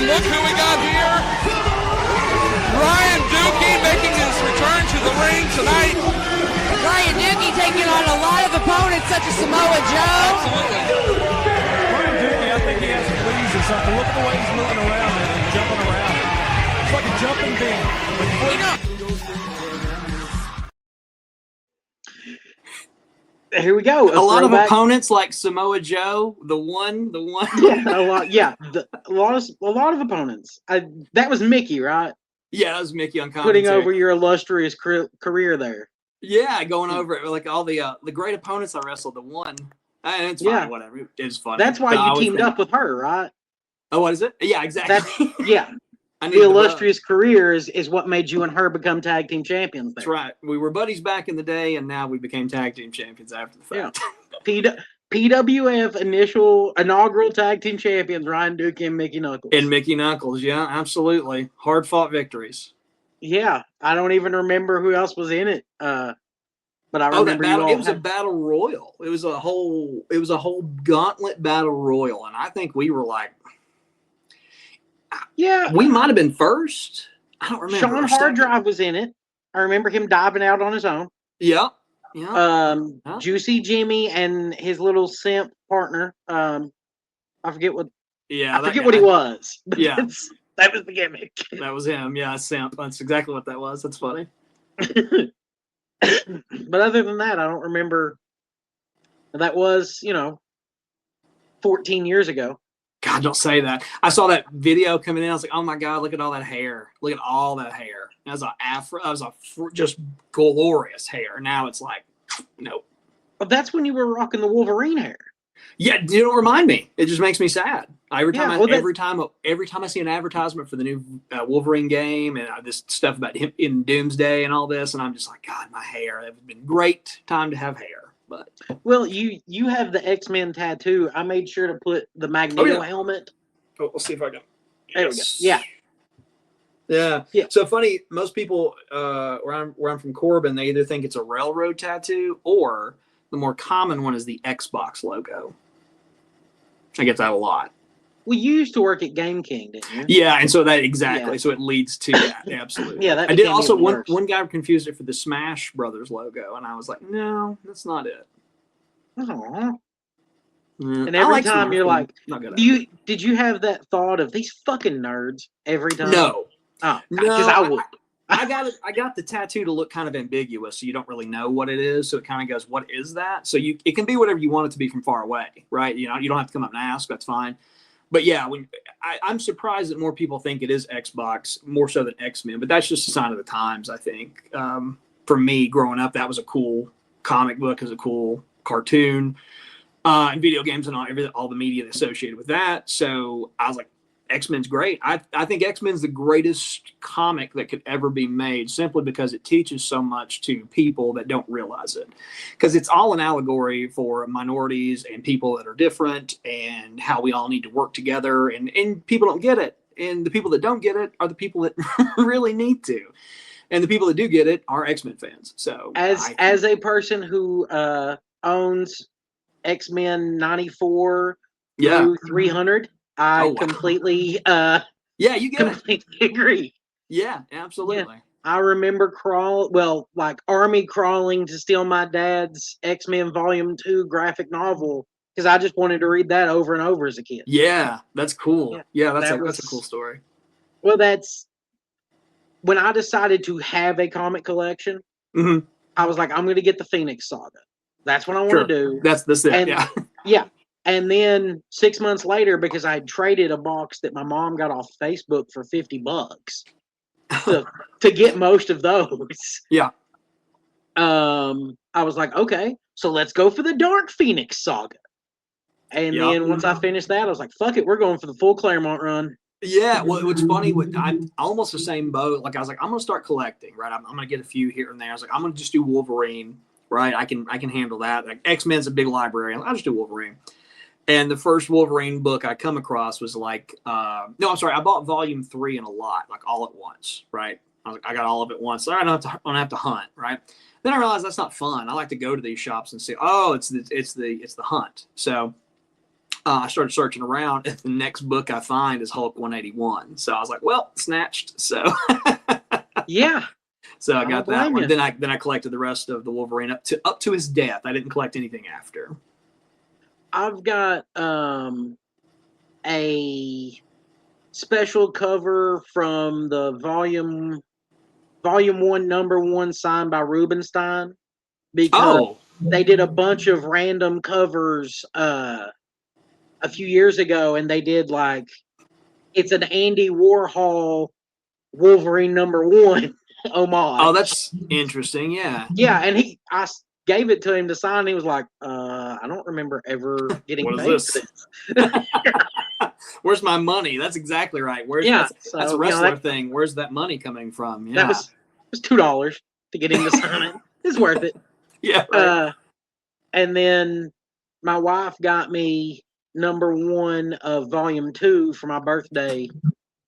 look who we got here. Ryan Dookie making his return to the ring tonight. Ryan Dookie taking on a lot of opponents such as Samoa Joe. Absolutely. Ryan Dookie, I think he has some fleas or something. Look at the way he's moving around and jumping around. It's like a jumping bean. Here we go. A lot of opponents like Samoa Joe, the one. Yeah, a lot. Yeah, a lot of opponents. That was Mickey, right? Yeah, that was Mickey on commentary. Putting over your illustrious career there. Yeah, going over it like all the great opponents I wrestled. The one, and it's fine, whatever. It was funny. That's why you teamed up with her, right? Oh, what is it? Yeah, exactly. Yeah. The illustrious career is what made you and her become tag team champions. There. That's right. We were buddies back in the day, and now we became tag team champions after the fact. Yeah. PWF inaugural tag team champions, Ryan Dookie and Mickey Knuckles. And Mickey Knuckles, yeah, absolutely. Hard fought victories. Yeah, I don't even remember who else was in it. But I remember it was a battle royal. It was a whole gauntlet battle royal, and I think we were like, yeah, we might have been first. I don't remember. Sean Hardrive was in it. I remember him diving out on his own. Yeah. Yeah. Juicy Jimmy and his little simp partner. I forget what. Yeah. I forget what he was. Yeah. That was the gimmick. That was him. Yeah, simp. That's exactly what that was. That's funny. But other than that, I don't remember. That was, 14 years ago. God, don't say that. I saw that video coming in. I was like, oh my God, look at all that hair. Look at all that hair. That was just glorious hair. Now it's like, nope. But that's when you were rocking the Wolverine hair. Yeah, you don't remind me. It just makes me sad. Every time I see an advertisement for the new Wolverine game and this stuff about him in Doomsday and all this, and I'm just like, God, my hair. It would have been great time to have hair. But well, you have the X-Men tattoo. I made sure to put the Magneto helmet. Oh, we'll see if I can. There we go. Yeah. Yeah. So funny. Most people where I'm from Corbin, they either think it's a railroad tattoo or the more common one is the Xbox logo. I get that a lot. Well, you used to work at Game King, didn't you? Yeah, and so that exactly. Yeah. So it leads to that. Absolutely. Yeah, I did also one guy confused it for the Smash Brothers logo, and I was like, no, that's not it. Aww. And every time you're like, did you have that thought of these fucking nerds every time? No. Oh, because I would. I got the tattoo to look kind of ambiguous, so you don't really know what it is. So it kind of goes, what is that? So it can be whatever you want it to be from far away, right? You don't have to come up and ask. That's fine. But yeah, I'm surprised that more people think it is Xbox more so than X-Men, but that's just a sign of the times, I think. For me, growing up, that was a cool comic book, it was a cool cartoon, and video games and all the media associated with that. So I was like, X-Men's great. I think X-Men's the greatest comic that could ever be made, simply because it teaches so much to people that don't realize it. Because it's all an allegory for minorities and people that are different and how we all need to work together. And people don't get it. And the people that don't get it are the people that really need to. And the people that do get it are X-Men fans. So as a person who owns X-Men 94 through 300, I completely you get completely agree. Yeah, absolutely. Yeah. I remember army crawling to steal my dad's X-Men Volume 2 graphic novel because I just wanted to read that over and over as a kid. Yeah, that's cool. Yeah, that's a cool story. Well, that's when I decided to have a comic collection. Mm-hmm. I was like, I'm going to get the Phoenix Saga. That's what I want to do. That's it. Yeah. And then 6 months later, because I traded a box that my mom got off Facebook for $50 to get most of those. Yeah. I was like, okay, so let's go for the Dark Phoenix Saga. And then once I finished that, I was like, fuck it, we're going for the full Claremont run. Yeah, well, what's funny, I'm almost the same boat. Like, I was like, I'm going to start collecting, right? I'm going to get a few here and there. I was like, I'm going to just do Wolverine, right? I can handle that. Like, X-Men's a big library. I'll just do Wolverine. And the first Wolverine book I come across was like, I bought Volume 3 in a lot, like all at once, right? I was like, I got all of it once. All right, I don't have to hunt, right? Then I realized that's not fun. I like to go to these shops and say, oh, it's the hunt. So I started searching around, and the next book I find is Hulk 181. So I was like, well, snatched. So Yeah. so I I got don't that blame one. you. Then I collected the rest of the Wolverine up to his death. I didn't collect anything after. I've got a special cover from the volume 1, number 1, signed by Rubenstein, because Oh, they did a bunch of random covers a few years ago, and they did like, it's an Andy Warhol Wolverine number 1 homage. oh, that's interesting. Yeah. Yeah, and I gave it to him to sign. And he was like, I don't remember ever getting What is paid this? for this. Where's my money? That's exactly right. Where's Yeah, that's so, a you know, wrestler thing. Where's that money coming from? Yeah. That was $2 to get him to sign it. It's worth it. Yeah. Right. And then my wife got me number 1 of volume 2 for my birthday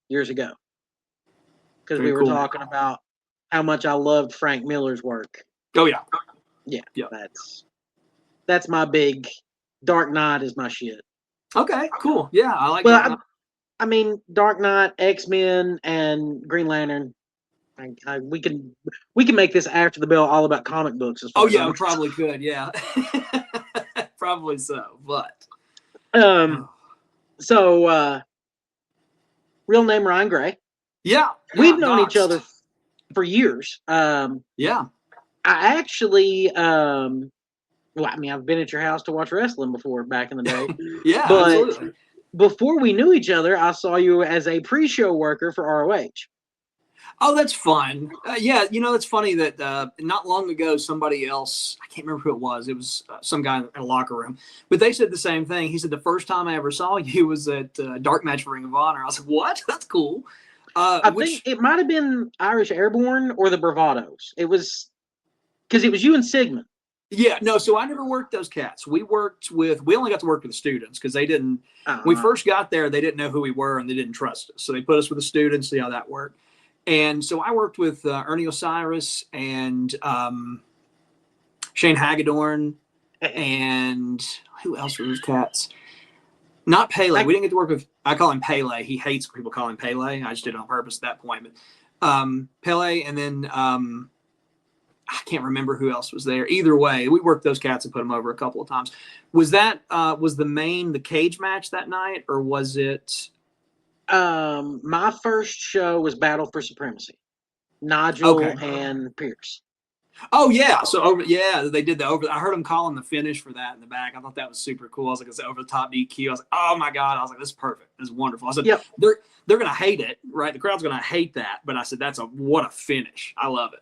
years ago, because we Very were cool. talking about how much I loved Frank Miller's work. Oh yeah. Yeah, Yeah. that's my big. Dark Knight is my shit. Okay. Cool. Yeah, I like. Well, that. I mean, Dark Knight, X-Men, and Green Lantern. We can make this after the bell all about comic books. As far Oh as yeah, I'm we probably could. Yeah. Probably so. But So, real name Ryan Gray. yeah, We've known doxed. each other for years. Yeah. I actually, well, I mean, I've been at your house to watch wrestling before back in the day. Yeah. But Absolutely. before we knew each other, I saw you as a pre-show worker for ROH. Oh, that's fun. Yeah, it's funny that not long ago, somebody else, I can't remember who it was. It was some guy in a locker room. But they said the same thing. He said, the first time I ever saw you was at Dark Match for Ring of Honor. I was like, what? That's cool. I think it might have been Irish Airborne or the Bravados. It was, because it was you and Sigmon. Yeah, no, so I never worked those cats. We only got to work with the students because they didn't, when we first got there, they didn't know who we were and they didn't trust us. So they put us with the students, see how that worked. And so I worked with Ernie Osiris and Shane Hagedorn and who else were those cats? Not Pele. We didn't get to work with, I call him Pele. He hates when people call him Pele. I just did it on purpose at that point. But Pele, and then I can't remember who else was there. Either way, we worked those cats and put them over a couple of times. Was that was the cage match that night, or was it? My first show was Battle for Supremacy. Nigel and Pierce. Oh yeah, so they did the over. I heard them calling the finish for that in the back. I thought that was super cool. I was like, it's over the top DQ. I was like, oh my god. I was like, this is perfect. This is wonderful. I said, yep. They're gonna hate it, right? The crowd's gonna hate that. But I said, what a finish. I love it.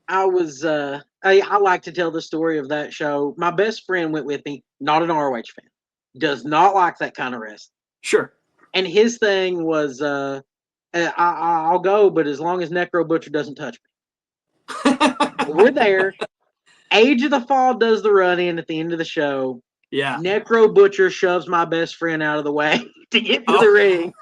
I was I like to tell the story of that show. My best friend went with me, not an ROH fan, does not like that kind of wrestling. Sure. And his thing was, I'll go, but as long as Necro Butcher doesn't touch me. We're there. Age of the Fall does the run-in at the end of the show. Yeah. Necro Butcher shoves my best friend out of the way to get to the ring.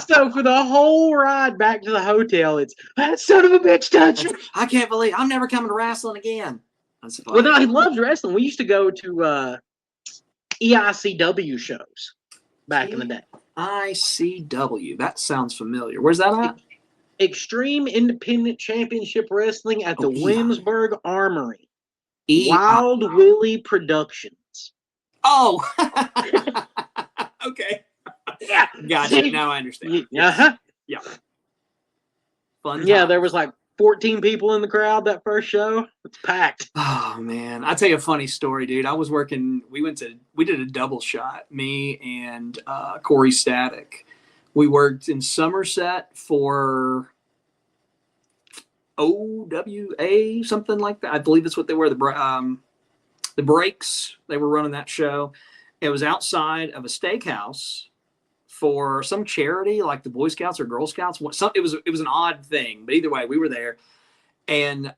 So for the whole ride back to the hotel, it's, that son of a bitch touched me. I can't believe I'm never coming to wrestling again. That's funny. Well, no, he loves wrestling. We used to go to EICW shows back in the day. ICW. That sounds familiar. Where's that at? Extreme Independent Championship Wrestling at the Williamsburg Armory. Wild Willie Productions. Oh. Okay. Yeah. Gotcha. Now I understand. Uh-huh. Yeah. Fun. Yeah, there was like 14 people in the crowd that first show. It's packed. Oh man, I'll tell you a funny story, dude. I was working. We did a double shot. Me and Corey Static. We worked in Somerset for OWA, something like that. I believe that's what they were. The Breaks. They were running that show. It was outside of a steakhouse for some charity, like the Boy Scouts or Girl Scouts. It was an odd thing, but either way, we were there, and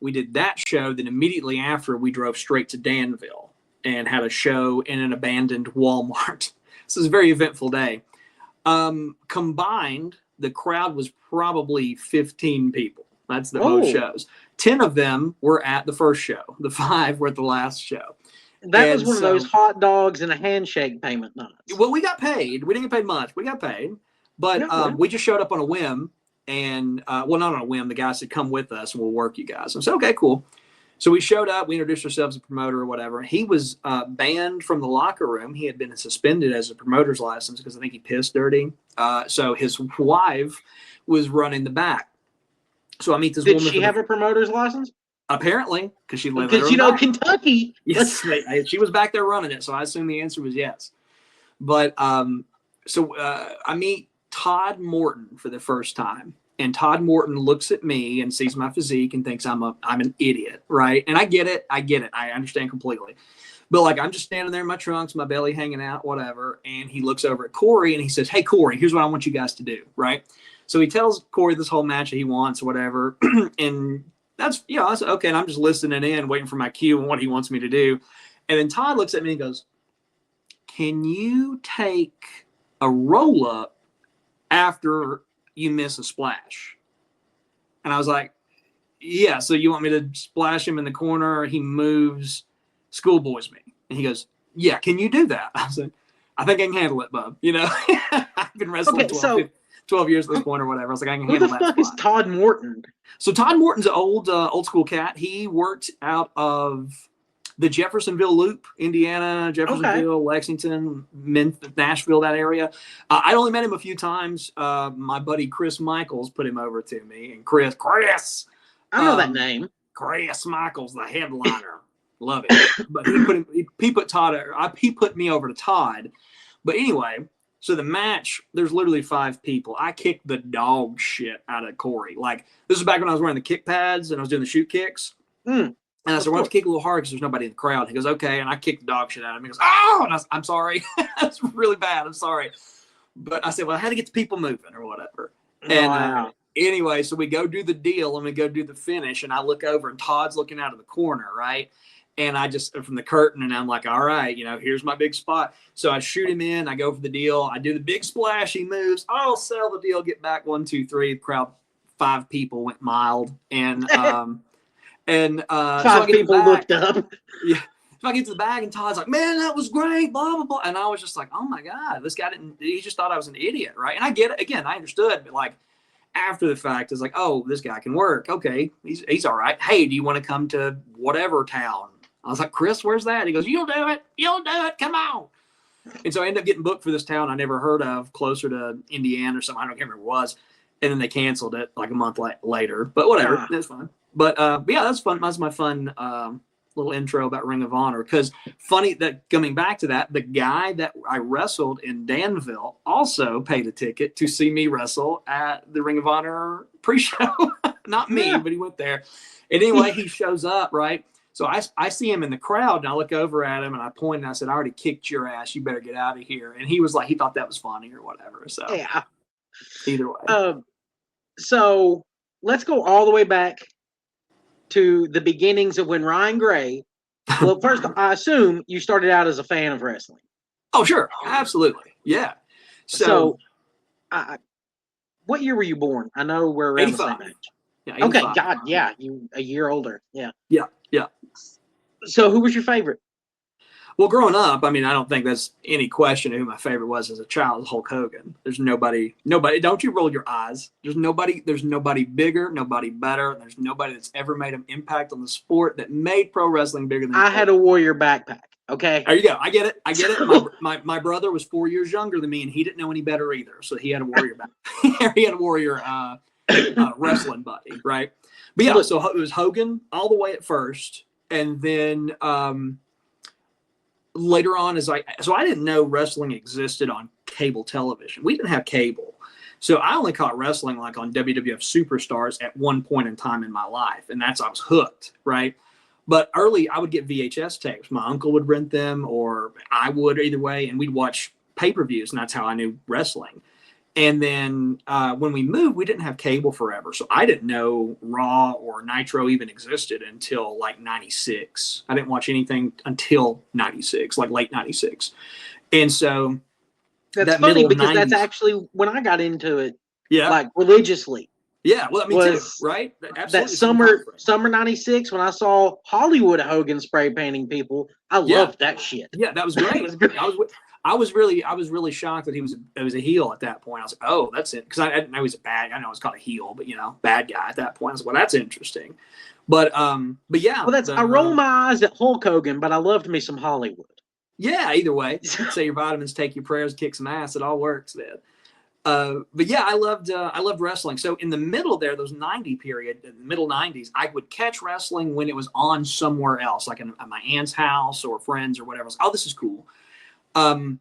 we did that show. Then immediately after, we drove straight to Danville and had a show in an abandoned Walmart. This was a very eventful day. Combined, the crowd was probably 15 people. That's the most shows. 10 of them were at the first show. The 5 were at the last show. That was one of those hot dogs and a handshake payment nights. Well, we got paid. We didn't get paid much. We got paid. But we just showed up on a whim. And, well, not on a whim. The guy said, come with us and we'll work you guys. I said, okay, cool. So we showed up. We introduced ourselves as a promoter or whatever. He was banned from the locker room. He had been suspended as a promoter's license because I think he pissed dirty. So his wife was running the back. So I meet this woman. Did she have a promoter's license? Apparently, because she lived there. Because, Kentucky. Yes, she was back there running it. So I assume the answer was yes. But so I meet Todd Morton for the first time. And Todd Morton looks at me and sees my physique and thinks I'm an idiot, right? And I get it. I understand completely. But, like, I'm just standing there in my trunks, my belly hanging out, whatever. And he looks over at Corey and he says, hey, Corey, here's what I want you guys to do, right? So he tells Corey this whole match that he wants, whatever. And that's okay. And I'm just listening in, waiting for my cue and what he wants me to do. And then Todd looks at me and goes, can you take a roll-up after you miss a splash? And I was like, yeah, so you want me to splash him in the corner? He moves, schoolboys me. And he goes, yeah, can you do that? I said, I think I can handle it, bub. I've been wrestling 12 years at this point or whatever. I was like, I can handle that. Who the fuck is Todd Morton? So Todd Morton's an old school cat. He worked out of the Jeffersonville Loop, Indiana, Jeffersonville, Lexington, Memphis, Nashville, that area. I'd only met him a few times. My buddy Chris Michaels put him over to me. And Chris. I know that name. Chris Michaels, the headliner. Love it. But he put me over to Todd. But anyway, so the match, there's literally 5 people. I kicked the dog shit out of Corey. Like, this was back when I was wearing the kick pads and I was doing the shoot kicks. And I said, we'll have to kick a little hard because there's nobody in the crowd. He goes, okay. And I kicked the dog shit out of him. He goes, oh! And I'm sorry. That's really bad. I'm sorry. But I said, well, I had to get the people moving or whatever. And anyway, so we go do the deal and we go do the finish. And I look over and Todd's looking out of the corner, right? And I just, from the curtain, and I'm like, all right, here's my big spot. So I shoot him in. I go for the deal. I do the big splash. He moves. I'll sell the deal, get back 1, 2, 3. The crowd, 5 people went mild. And, 5 so people looked up. Yeah. So I get to the bag and Todd's like, man, that was great, blah, blah, blah. And I was just like, oh my God, this guy he just thought I was an idiot, right? And I get it. Again, I understood, but like after the fact, it's like, oh, this guy can work. Okay, he's all right. Hey, do you want to come to whatever town? I was like, Chris, where's that? He goes, you'll do it. Come on. And so I ended up getting booked for this town I never heard of, closer to Indiana or something. I don't remember what it was. And then they canceled it like a month later. But whatever, that's fine. But yeah, that's fun. That's my fun little intro about Ring of Honor. Because funny that coming back to that, the guy that I wrestled in Danville also paid a ticket to see me wrestle at the Ring of Honor pre-show. Not me, but he went there. And anyway, he shows up, right? So I see him in the crowd, and I look over at him, and I point, and I said, I already kicked your ass. You better get out of here. And he was like, he thought that was funny or whatever. So yeah. Either way. So let's go all the way back to the beginnings of when Ryan Gray. Well, first, I assume you started out as a fan of wrestling. Oh, sure. Absolutely. Yeah. So what year were you born? I know we're around 85. the same age. Yeah, okay, God, yeah, you a year older. Yeah. Yeah. Yeah. So who was your favorite? Well, growing up, I mean, I don't think that's any question of who my favorite was as a child. Hulk Hogan. There's nobody. Don't you roll your eyes? There's nobody bigger, nobody better. There's nobody that's ever made an impact on the sport that made pro wrestling bigger than. I had a Warrior backpack. Okay. There you go. I get it. My brother was 4 years younger than me, and he didn't know any better either. So he had a Warrior backpack. He had a Warrior wrestling buddy, right? But yeah, so it was Hogan all the way at first, and then later on, I didn't know wrestling existed on cable television. We didn't have cable, so I only caught wrestling like on WWF Superstars at one point in time in my life, and I was hooked, right? But early, I would get VHS tapes. My uncle would rent them, or I would, either way, and we'd watch pay-per-views, and that's how I knew wrestling. And then when we moved, we didn't have cable forever. So I didn't know Raw or Nitro even existed until like 96. I didn't watch anything until 96, like late 96. And so that's funny because that's actually when I got into it, like religiously. Yeah, well, me too, right? That summer '96 when I saw Hollywood Hogan spray painting people. I loved that shit. Yeah, that was great. It was great. I was really shocked that he was a heel at that point. I was like, oh, that's it, because I didn't know he was a bad. I know it's called a heel, but bad guy at that point. I was like, well, that's interesting. But yeah. Well, I roll my eyes at Hulk Hogan, but I loved me some Hollywood. Yeah, either way, say your vitamins, take your prayers, kick some ass. It all works, man. But yeah, I loved wrestling. So in the middle there, those middle 90s, I would catch wrestling when it was on somewhere else, like at my aunt's house or friends or whatever. I was, oh, this is cool. And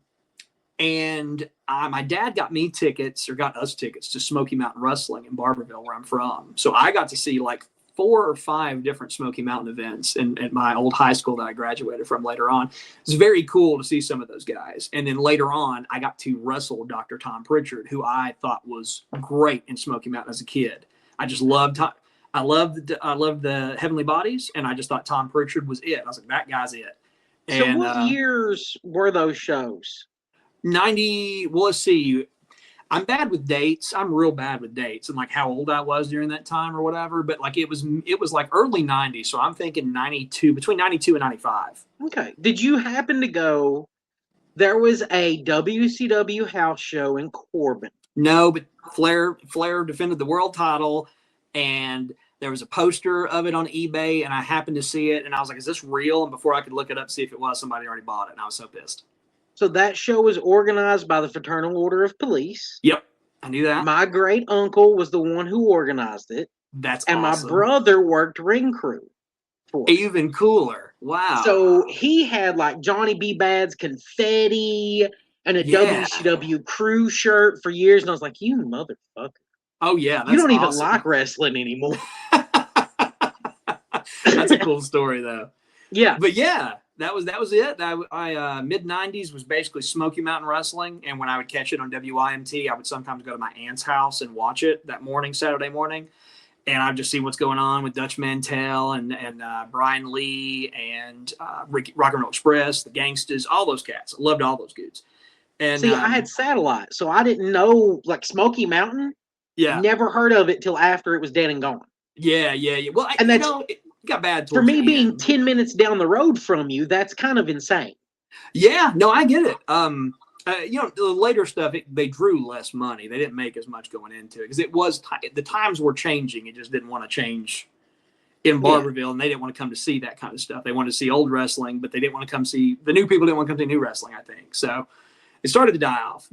my dad got us tickets to Smoky Mountain Wrestling in Barberville, where I'm from. So I got to see like 4 or 5 different Smoky Mountain events at my old high school that I graduated from later on. It's very cool to see some of those guys. And then later on, I got to wrestle Dr. Tom Pritchard, who I thought was great in Smoky Mountain as a kid. I just loved the Heavenly Bodies, and I just thought Tom Pritchard was it. I was like, that guy's it. So what years were those shows? 90. Well, let's see. I'm bad with dates. I'm real bad with dates and like how old I was during that time or whatever. But like it was like early 90s. So I'm thinking 92, between 92 and 95. Okay. Did you happen to go? There was a WCW house show in Corbin. No, but Flair defended the world title, and there was a poster of it on eBay, and I happened to see it, and I was like, "Is this real?" And before I could look it up, see if it was, somebody already bought it, and I was so pissed. So that show was organized by the Fraternal Order of Police. Yep, I knew that. My great uncle was the one who organized it. That's and awesome. My brother worked ring crew for it. Even cooler. Wow. So he had like Johnny B. Bad's confetti and a WCW crew shirt for years, and I was like, "You motherfucker! Oh yeah, that's you don't awesome. even like wrestling anymore." That's a cool story, though. Yeah, but yeah. That was it. I mid 90s was basically Smoky Mountain Wrestling, and when I would catch it on WIMT, I would sometimes go to my aunt's house and watch it that morning, Saturday morning, and I'd just see what's going on with Dutch Mantell and Brian Lee and Rock and Roll Express, the Gangstas, all those cats. I loved all those dudes. And see, I had satellite, so I didn't know like Smoky Mountain. Yeah, never heard of it till after it was dead and gone. Yeah. Well, and that's. It got bad for me being 10 minutes down the road from you. That's kind of insane. Yeah, no, I get it. The later stuff, they drew less money. They didn't make as much going into it because the times were changing. It just didn't want to change in Barberville, and they didn't want to come to see that kind of stuff. They wanted to see old wrestling, but they didn't want to come see the new people. Didn't want to come see new wrestling, I think. So it started to die off.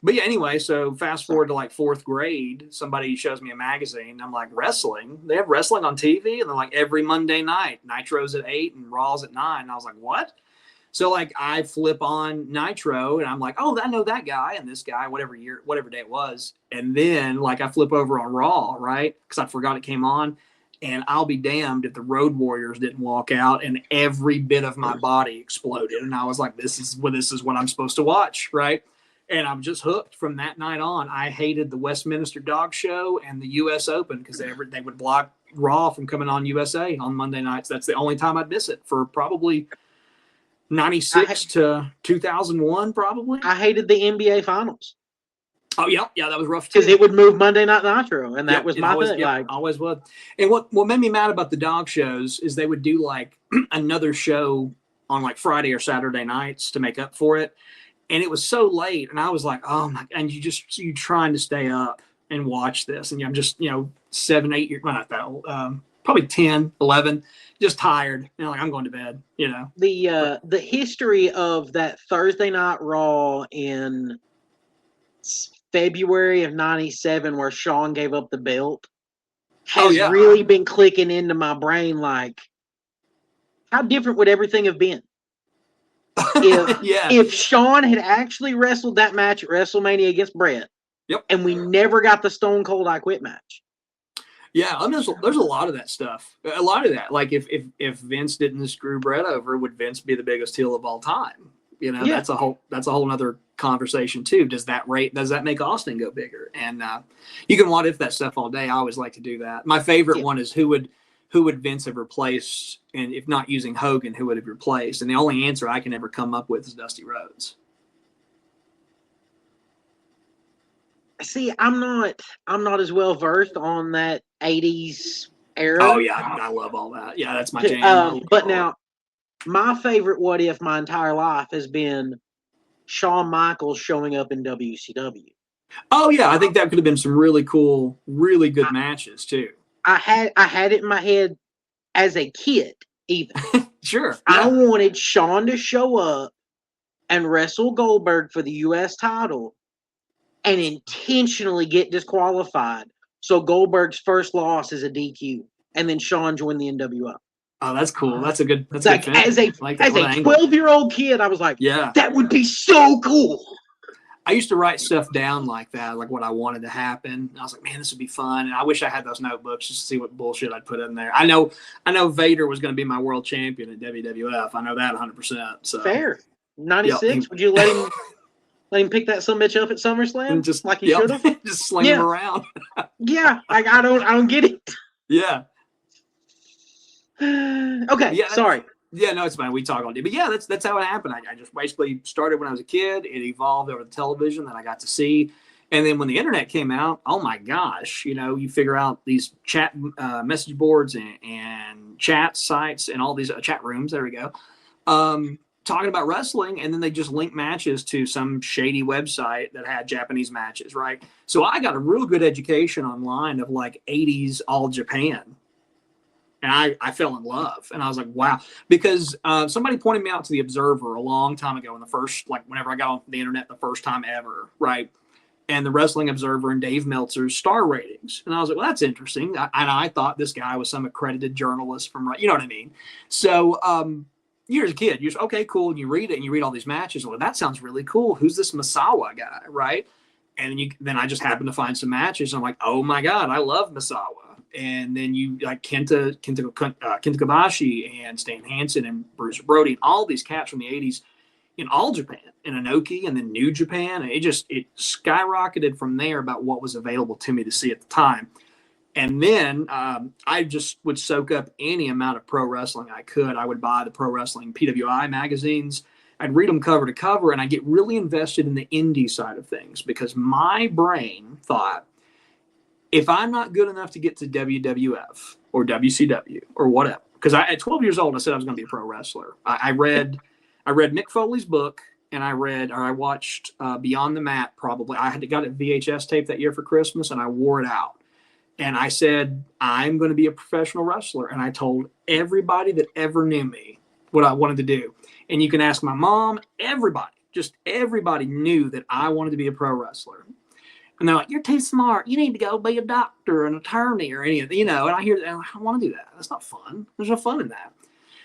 But yeah, anyway, so fast forward to like 4th grade, somebody shows me a magazine. I'm like, wrestling? They have wrestling on TV? And they're like, every Monday night, Nitro's at 8 and Raw's at 9. And I was like, what? So like I flip on Nitro and I'm like, oh, I know that guy and this guy, whatever day it was. And then like I flip over on Raw, right? Because I forgot it came on. And I'll be damned if the Road Warriors didn't walk out and every bit of my body exploded. And I was like, this is what I'm supposed to watch, right? And I'm just hooked from that night on. I hated the Westminster Dog Show and the U.S. Open because they would block Raw from coming on USA on Monday nights. That's the only time I'd miss it for probably 96 to 2001, probably. I hated the NBA Finals. Oh, yeah, that was rough, too. Because it would move Monday Night Nitro, and that was my thing. Yep, always would. And what made me mad about the dog shows is they would do, like, another show on, like, Friday or Saturday nights to make up for it. And it was so late, and I was like, oh my! And you trying to stay up and watch this, and I'm just 7, 8 years, well, not that old, probably 10, 11, just tired. Like I'm going to bed. The history of that Thursday Night Raw in February of '97, where Shawn gave up the belt, has really been clicking into my brain. Like, how different would everything have been? If Shawn had actually wrestled that match at WrestleMania against Bret, and we never got the Stone Cold I Quit match. Yeah, there's a lot of that stuff. A lot of that. Like if Vince didn't screw Bret over, would Vince be the biggest heel of all time? That's a whole other conversation too. Does that make Austin go bigger? And you can what if that stuff all day. I always like to do that. My favorite one is who would Vince have replaced, and if not using Hogan, who would have replaced? And the only answer I can ever come up with is Dusty Rhodes. See, I'm not as well versed on that '80s era. Oh yeah, I love all that. Yeah, that's my jam. But now, my favorite what if my entire life has been Shawn Michaels showing up in WCW. Oh yeah, I think that could have been some really cool, really good matches too. I had it in my head as a kid, even. Sure. I wanted Shawn to show up and wrestle Goldberg for the U.S. title and intentionally get disqualified. So Goldberg's first loss is a DQ, and then Shawn joined the NWO. Oh, that's cool. That's a good. That's like good as a 12-year-old kid, I was like, yeah, that would be so cool. I used to write stuff down like that, like what I wanted to happen. And I was like, man, this would be fun. And I wish I had those notebooks just to see what bullshit I'd put in there. I know Vader was going to be my world champion at WWF. I know that 100%. So fair. 96. Would you let him pick that son bitch up at SummerSlam? Just like he should have? Just sling him around. Yeah. Like I don't get it. Yeah. Okay. Yeah, sorry. Yeah, no, it's fine. We talk all day. But yeah, that's how it happened. I just basically started when I was a kid. It evolved over the television that I got to see. And then when the internet came out, oh my gosh, you figure out these chat message boards and chat sites and all these chat rooms. There we go. Talking about wrestling, and then they just link matches to some shady website that had Japanese matches, right? So I got a real good education online of like 80s All Japan. And I fell in love, and I was like, wow, because somebody pointed me out to the Observer a long time ago whenever I got on the internet the first time ever, right? And the Wrestling Observer and Dave Meltzer's star ratings. And I was like, well, that's interesting. And I thought this guy was some accredited journalist from, you know what I mean? So you're a kid, you're okay, cool. And you read it and you read all these matches. Well, that sounds really cool. Who's this Misawa guy, right? And then I just happened to find some matches. And I'm like, oh my God, I love Misawa. And then you like Kenta Kobashi and Stan Hansen and Bruce Brody and all these cats from the 80s in All Japan and Inoki and then New Japan. And it skyrocketed from there about what was available to me to see at the time. And then I just would soak up any amount of pro wrestling I could. I would buy the pro wrestling PWI magazines. I'd read them cover to cover, and I get really invested in the indie side of things because my brain thought, if I'm not good enough to get to WWF or WCW or whatever, because at 12 years old, I said I was going to be a pro wrestler. I read Mick Foley's book, and I watched Beyond the Mat probably. I got a VHS tape that year for Christmas, and I wore it out. And I said, I'm going to be a professional wrestler. And I told everybody that ever knew me what I wanted to do. And you can ask my mom, everybody knew that I wanted to be a pro wrestler. And they're like, you're too smart. You need to go be a doctor, an attorney, or anything, and I hear that. I don't want to do that. That's not fun. There's no fun in that.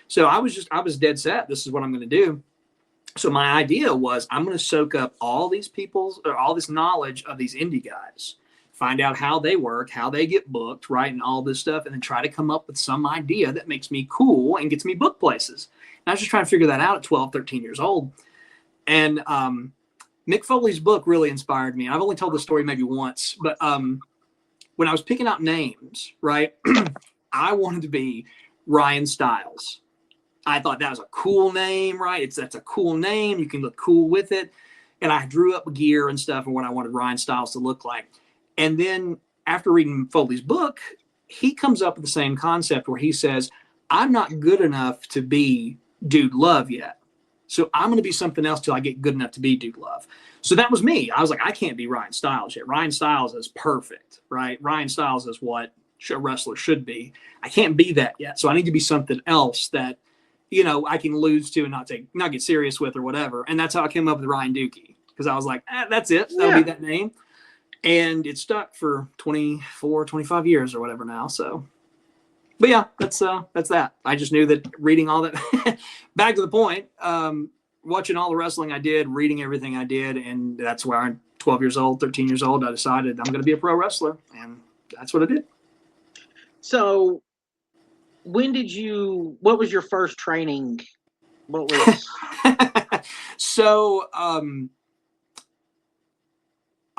So I was dead set. This is what I'm going to do. So my idea was I'm going to soak up all these all this knowledge of these indie guys, find out how they work, how they get booked, right, and all this stuff, and then try to come up with some idea that makes me cool and gets me booked places. And I was just trying to figure that out at 12, 13 years old. And Mick Foley's book really inspired me. I've only told the story maybe once, but when I was picking out names, right, I wanted to be Ryan Stiles. I thought that was a cool name, right? That's a cool name. You can look cool with it. And I drew up gear and stuff and what I wanted Ryan Stiles to look like. And then after reading Foley's book, he comes up with the same concept where he says, I'm not good enough to be Dude Love yet. So I'm going to be something else till I get good enough to be Dude Love. So that was me. I was like, I can't be Ryan Stiles yet. Ryan Stiles is perfect, right? Ryan Stiles is what a wrestler should be. I can't be that yet. So I need to be something else that, I can lose to and not get serious with or whatever. And that's how I came up with Ryan Dookie. Because I was like, that's it. That'll be that name. And it stuck for 24, 25 years or whatever now. So, but yeah, that's that. I just knew that reading all that, back to the point, watching all the wrestling I did, reading everything I did, and that's where I'm 12 years old, 13 years old, I decided I'm going to be a pro wrestler, and that's what I did. So, what was your first training? What was? So,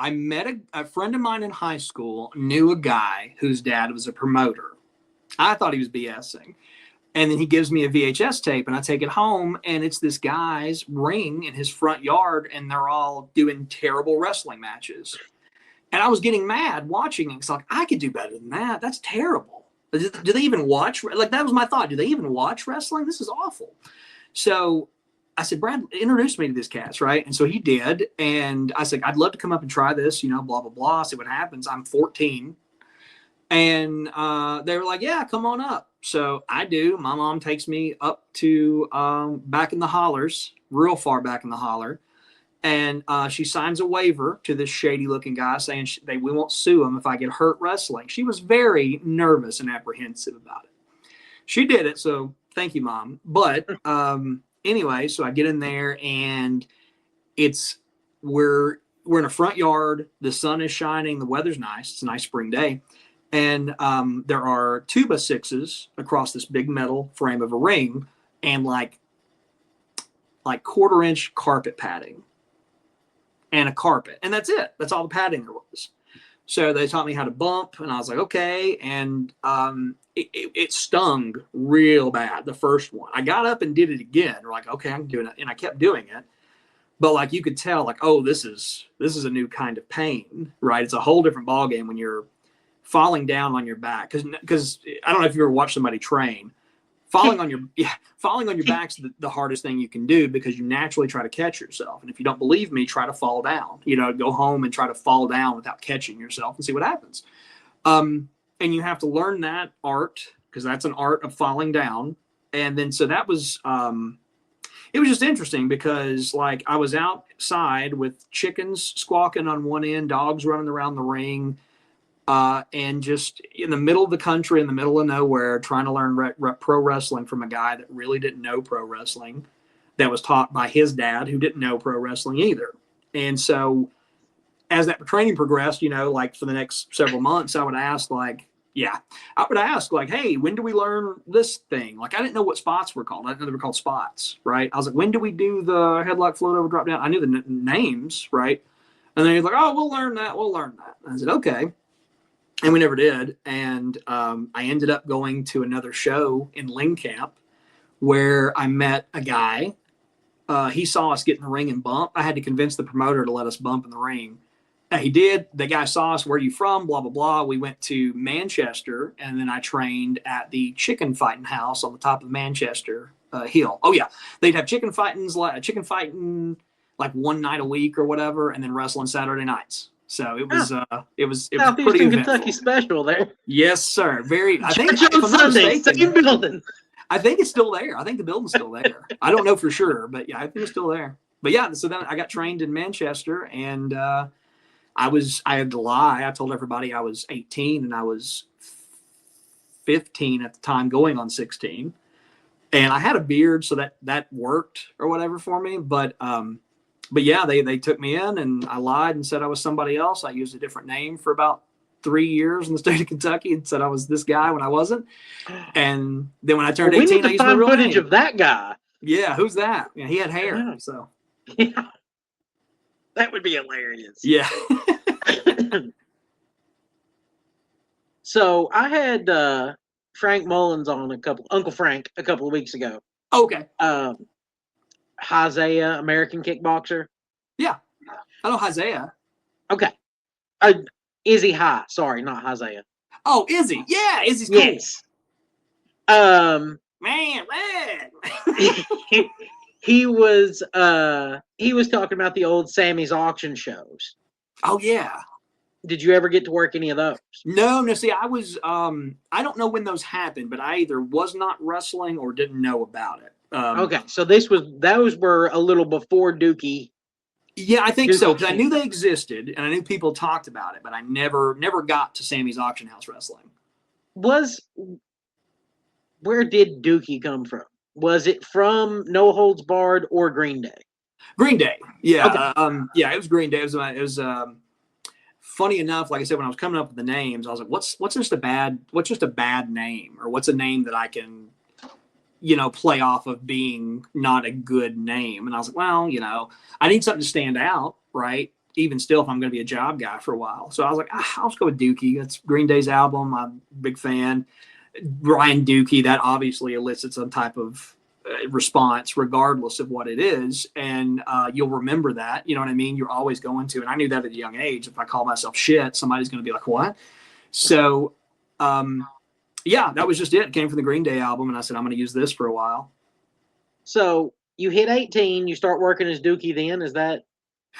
I met a friend of mine in high school, knew a guy whose dad was a promoter. I thought he was BSing. And then he gives me a VHS tape, and I take it home, and it's this guy's ring in his front yard, and they're all doing terrible wrestling matches. And I was getting mad watching it. It's like, I could do better than that. That's terrible. Do they even watch? Like, that was my thought. Do they even watch wrestling? This is awful. So I said, Brad, introduce me to this cast, right? And so he did. And I said, I'd love to come up and try this, blah, blah, blah, see what happens. I'm 14. And they were like, yeah, come on up. So I do. My mom takes me up to back in the hollers, real far back in the holler. And she signs a waiver to this shady-looking guy saying we won't sue him if I get hurt wrestling. She was very nervous and apprehensive about it. She did it, so thank you, Mom. But anyway, so I get in there, and we're in a front yard. The sun is shining. The weather's nice. It's a nice spring day. And there are 2x6s across this big metal frame of a ring and like quarter-inch carpet padding. And a carpet. And that's it. That's all the padding there was. So they taught me how to bump, and I was like, okay. And it stung real bad, the first one. I got up and did it again. We're like, okay, I'm doing it. And I kept doing it. But like you could tell, like, oh, this is a new kind of pain, right? It's a whole different ballgame when you're falling down on your back. Because I don't know if you ever watched somebody train. Falling on your back's the hardest thing you can do because you naturally try to catch yourself. And if you don't believe me, try to fall down. Go home and try to fall down without catching yourself and see what happens. And you have to learn that art because that's an art of falling down. And then so that was it was just interesting because like I was outside with chickens squawking on one end, dogs running around the ring. And just in the middle of the country, in the middle of nowhere, trying to learn pro wrestling from a guy that really didn't know pro wrestling, that was taught by his dad, who didn't know pro wrestling either. And so as that training progressed, like for the next several months, I would ask, hey, when do we learn this thing? Like, I didn't know what spots were called. I didn't know they were called spots, right? I was like, when do we do the headlock, float over, drop down? I knew the names, right? And then he's like, oh, we'll learn that. I said, okay. And we never did. And I ended up going to another show in Ling Camp where I met a guy. He saw us get in the ring and bump. I had to convince the promoter to let us bump in the ring. He did. The guy saw us. Where are you from? Blah, blah, blah. We went to Manchester, and then I trained at the chicken fighting house on the top of Manchester Hill. Oh, yeah. They'd have chicken fighting like one night a week or whatever, and then wrestling Saturday nights. So it was Southeastern Kentucky special there. Yes, sir. I think Sunday, same building. I think it's still there. I think the building's still there. I don't know for sure, but yeah, I think it's still there. But yeah, so then I got trained in Manchester, and I had to lie. I told everybody I was 18 and I was 15 at the time, going on 16. And I had a beard, so that worked or whatever for me. But yeah, they took me in, and I lied and said I was somebody else. I used a different name for about 3 years in the state of Kentucky and said I was this guy when I wasn't. And then when I turned 18, we need to I used my find real footage name. of that guy. Yeah, who's that? Yeah, he had hair. Yeah. So yeah, that would be hilarious. Yeah. So I had Frank Mullins on Uncle Frank a couple of weeks ago. Okay. Isaiah, American kickboxer. Yeah, I know Isaiah. Okay. Izzy High. Sorry, not Isaiah. Oh, Izzy. Yeah, Izzy's cool. Yes. Man. he was talking about the old Sammy's auction shows. Oh yeah. Did you ever get to work any of those? No. See, I was I don't know when those happened, but I either was not wrestling or didn't know about it. Okay, so those were a little before Dookie. Yeah, I think so, because I knew they existed and I knew people talked about it, but I never got to Sammy's Auction House Wrestling. Where did Dookie come from? Was it from No Holds Barred or Green Day? Green Day, yeah. Okay. Yeah, it was Green Day. It was funny enough, like I said, when I was coming up with the names, I was like, what's just a bad name, or what's a name that I can play off of being not a good name? And I was like, well, I need something to stand out, right? Even still, if I'm going to be a job guy for a while. So I was like, I'll just go with Dookie. That's Green Day's album. I'm a big fan. Ryan Dookie, that obviously elicits some type of, response regardless of what it is, and you'll remember that. You know what I mean? You're always going to, and I knew that at a young age. If I call myself shit, somebody's going to be like, what? So yeah, that was just it. It came from the Green Day album, and I said, I'm going to use this for a while. So you hit 18, you start working as Dookie then, is that?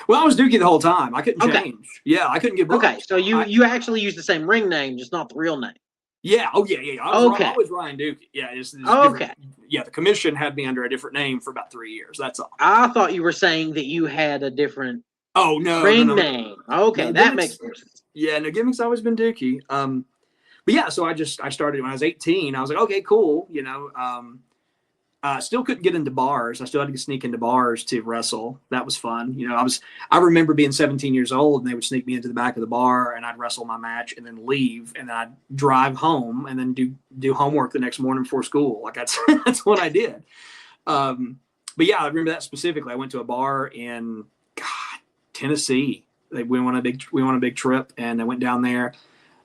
Well, I was Dookie the whole time. I couldn't change. Yeah, I couldn't get booked. Okay, so you actually use the same ring name, just not the real name. Yeah. Oh, yeah. I was Ryan Dookie. Yeah. It's okay. Yeah, the commission had me under a different name for about 3 years. That's all. I thought you were saying that you had a different ring name. Okay, no, that makes more sense. Yeah, no, gimmick's always been Dookie. But yeah, so I started when I was 18. I was like, okay, cool. You know, still couldn't get into bars. I still had to sneak into bars to wrestle. That was fun. You know, I remember being 17 years old, and they would sneak me into the back of the bar, and I'd wrestle my match and then leave, and then I'd drive home and then do homework the next morning before school. Like that's what I did. But yeah, I remember that specifically. I went to a bar in Tennessee. We went on a big trip, and I went down there,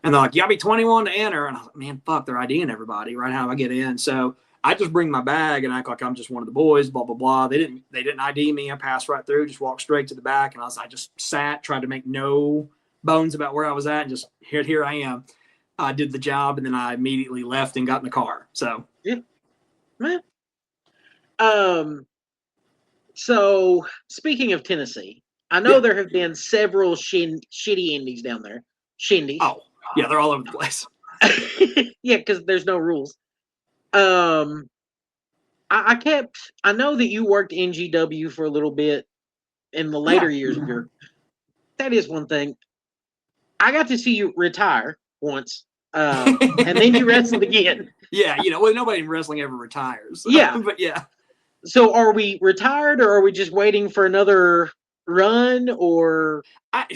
and they're like, "You gotta be 21 to enter." And I was like, "Man, fuck, they're IDing everybody, right? How do I get in?" So I just bring my bag and act like I'm just one of the boys, blah, blah, blah. They didn't ID me. I passed right through, just walked straight to the back. And I just sat, tried to make no bones about where I was at. And just here I am. I did the job, and then I immediately left and got in the car. So, yeah. So speaking of Tennessee, I know there have been several shitty indies down there. Shindies. Oh, yeah, they're all over the place. Yeah, because there's no rules. I know that you worked NGW for a little bit in the later years of your. That is one thing. I got to see you retire once, and then you wrestled again. Yeah, nobody in wrestling ever retires. So, yeah, but yeah. So, are we retired, or are we just waiting for another run? Or I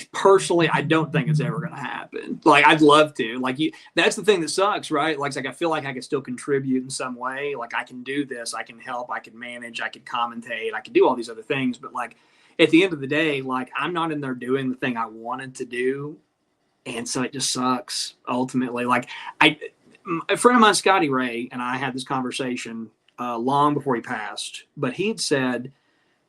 don't think it's ever going to happen. Like, I'd love to. Like, that's the thing that sucks, right? Like, I feel like I can still contribute in some way. Like, I can do this, I can help, I can manage, I can commentate, I can do all these other things. But like, at the end of the day, like, I'm not in there doing the thing I wanted to do, and so it just sucks. Ultimately, like, a friend of mine, Scotty Ray, and I had this conversation long before he passed. But he had said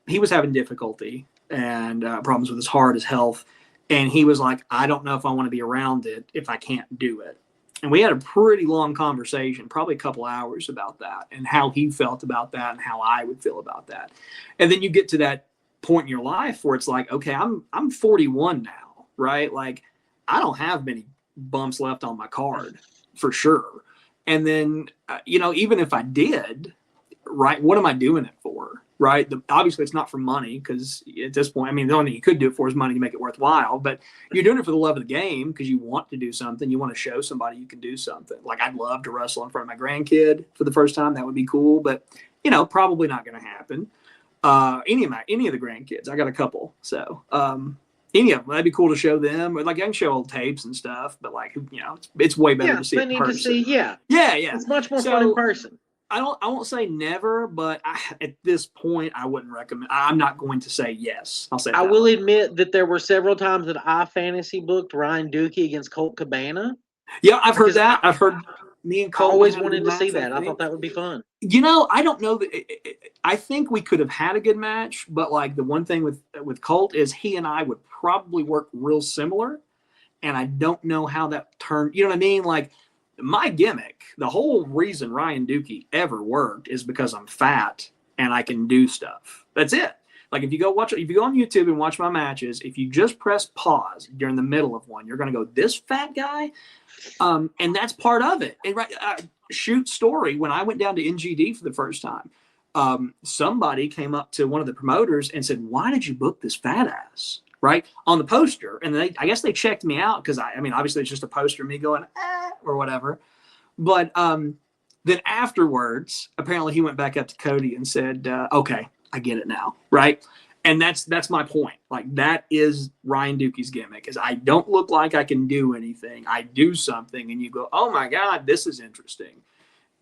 he was having difficulty and problems with his heart, his health. And he was like, I don't know if I want to be around it if I can't do it. And we had a pretty long conversation, probably a couple hours about that and how he felt about that and how I would feel about that. And then you get to that point in your life where it's like, okay, I'm 41 now, right? Like, I don't have many bumps left on my card for sure. And then, even if I did, right, what am I doing it for? Right. Obviously, it's not for money, because at this point, I mean, the only thing you could do it for is money to make it worthwhile. But you're doing it for the love of the game, because you want to do something. You want to show somebody you can do something. Like, I'd love to wrestle in front of my grandkid for the first time. That would be cool. But, probably not going to happen. Any of the grandkids. I got a couple. So any of them. That'd be cool to show them. Or, like, I can show old tapes and stuff. But, like, it's way better to see it in person. Yeah. It's much more fun in person. I won't say never, but at this point, I wouldn't recommend. I'm not going to say yes. I'll say. I will admit that there were several times that I fantasy booked Ryan Dookie against Colt Cabana. Yeah, I've heard that. I've heard me and Colt. I always wanted to see that. I thought that would be fun. I don't know that. I think we could have had a good match, but like, the one thing with Colt is he and I would probably work real similar, and I don't know how that turned. You know what I mean? Like, my gimmick, the whole reason Ryan Dookie ever worked is because I'm fat and I can do stuff. That's it. Like, if you go on YouTube and watch my matches, if you just press pause during the middle of one, you're going to go, this fat guy? And that's part of it. And shoot story, when I went down to NGD for the first time, somebody came up to one of the promoters and said, why did you book this fat ass? Right on the poster. And I guess they checked me out, because I mean, obviously it's just a poster of me going, or whatever. But then afterwards, apparently he went back up to Cody and said, okay, I get it now. Right. And that's my point. Like, that is Ryan Dookie's gimmick, is I don't look like I can do anything. I do something and you go, oh my God, this is interesting.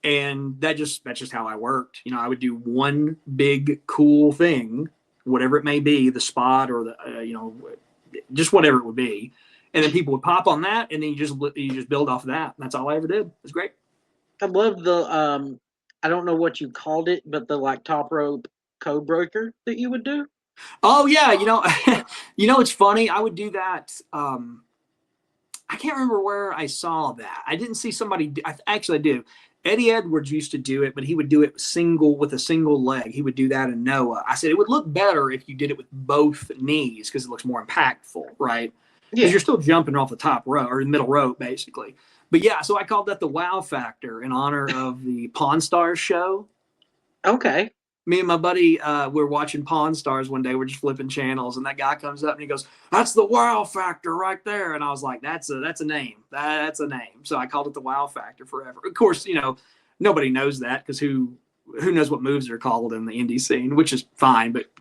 And that's just how I worked. I would do one big cool thing, whatever it may be, the spot or the, just whatever it would be. And then people would pop on that, and then you just build off of that. And that's all I ever did. It was great. I love I don't know what you called it, but the like top rope code breaker that you would do. Oh yeah, it's funny. I would do that. I can't remember where I saw that. I didn't see somebody. Actually, I do. Eddie Edwards used to do it, but he would do it with a single leg. He would do that in Noah. I said it would look better if you did it with both knees because it looks more impactful, right? Because you're still jumping off the top row or the middle rope, basically. But yeah, so I called that the wow factor in honor of the Pawn Stars show. Okay. Me and my buddy were watching Pawn Stars one day. We're just flipping channels, and that guy comes up and he goes, "That's the wow factor right there." And I was like, "That's a name. That's a name." So I called it the wow factor forever. Of course, nobody knows that because who knows what moves are called in the indie scene, which is fine. But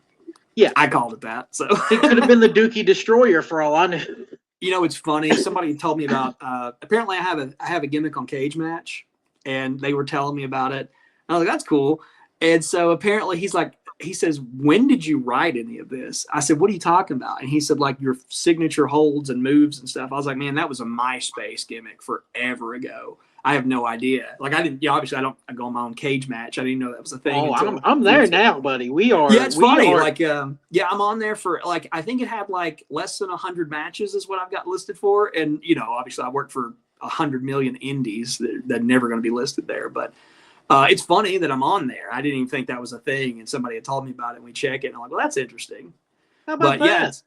yeah, I called it that. So it could have been the Dookie Destroyer for all I knew. It's funny. Somebody told me about. Apparently, I have a gimmick on Cage Match, and they were telling me about it. I was like, "That's cool." And so apparently he says, "When did you write any of this?" I said, "What are you talking about?" And he said, "Like your signature holds and moves and stuff." I was like, "Man, that was a MySpace gimmick forever ago. I have no idea." Like I didn't, obviously I go on my own Cage Match. I didn't know that was a thing. Oh, I'm there now, buddy. We are. Yeah, it's funny. Like, I'm on there for like, I think it had like less than 100 matches is what I've got listed for. And, obviously I work for 100 million indies that are never going to be listed there. But it's funny that I'm on there. I didn't even think that was a thing. And somebody had told me about it and we check it. And I'm like, well, that's interesting. How about that?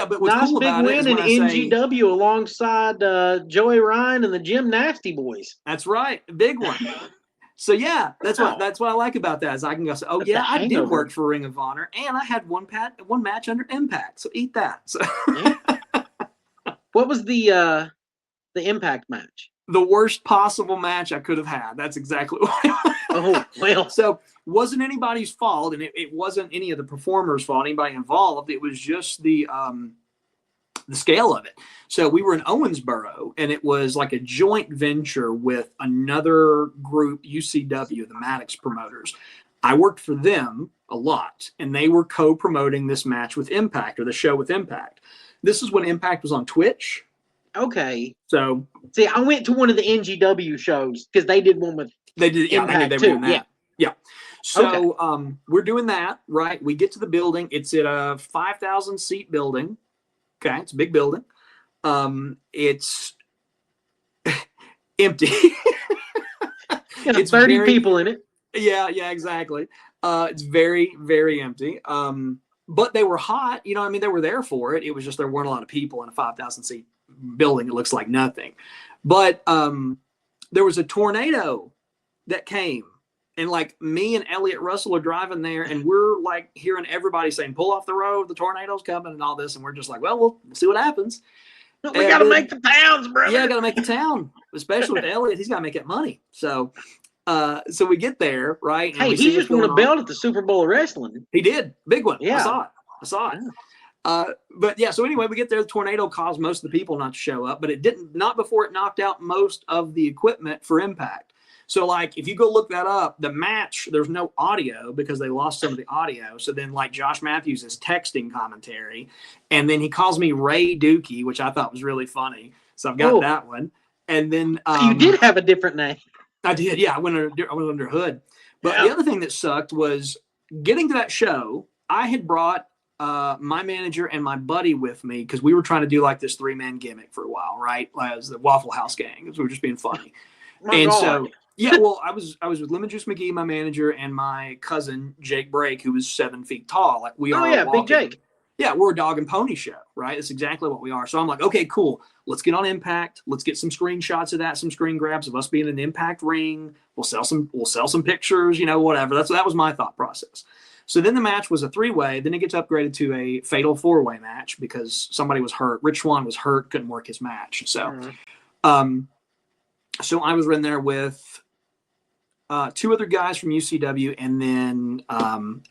But what's nice cool big about win it is in NGW alongside Joey Ryan and the Jim Nasty Boys. That's right. Big one. So yeah, that's what I like about that is I can go say, oh yeah, I did work for Ring of Honor and I had one match under Impact. So eat that. So what was the Impact match? The worst possible match I could have had. That's exactly what it was. Oh, well. So wasn't anybody's fault, and it wasn't any of the performers' fault, anybody involved. It was just the scale of it. So we were in Owensboro, and it was like a joint venture with another group, UCW, the Maddox promoters. I worked for them a lot, and they were co-promoting this match with Impact, or the show with Impact. This is when Impact was on Twitch. Okay. So see, I went to one of the NGW shows because they did one with Impact they were too. doing that. Yeah. So we're doing that, right? We get to the building. It's at a 5,000 seat building. Okay, it's a big building. It's empty. It's 30 people in it. Yeah, exactly. It's very, very empty. But they were hot. They were there for it. It was just there weren't a lot of people in a 5,000 seat building. It looks like nothing. But there was a tornado that came. And like me and Elliot Russell are driving there, and we're like hearing everybody saying, "Pull off the road, the tornado's coming," and all this. And we're just like, "Well, we'll see what happens." We got to make the towns, brother. Yeah, got to make the town, especially with Elliot. He's got to make that money. So we get there, right? And hey, he just won a belt at the Super Bowl of Wrestling. He did, big one. Yeah, I saw it. But yeah, so anyway, we get there. The tornado caused most of the people not to show up, but it didn't. Not before it knocked out most of the equipment for Impact. So, like, if you go look that up, the match, there's no audio because they lost some of the audio. So then, like, Josh Matthews is texting commentary. And then he calls me Ray Dookie, which I thought was really funny. So I've got that one. And then you did have a different name. I did, yeah. I went under hood. But the other thing that sucked was getting to that show, I had brought my manager and my buddy with me because we were trying to do, like, this 3-man gimmick for a while, right? As the Waffle House gang, because we were just being funny. So... yeah, well, I was with Lemon Juice McGee, my manager, and my cousin Jake Brake, who was 7 feet tall. Like we are. Yeah, Big Jake. Yeah, we're a dog and pony show, right? That's exactly what we are. So I'm like, okay, cool. Let's get on Impact. Let's get some screenshots of that, some screen grabs of us being in an Impact ring. We'll sell some pictures, whatever. That was my thought process. So then the match was a 3-way. Then it gets upgraded to a fatal 4-way match because somebody was hurt. Rich Swann was hurt, couldn't work his match. So, so I was in there with 2 other guys from UCW, and then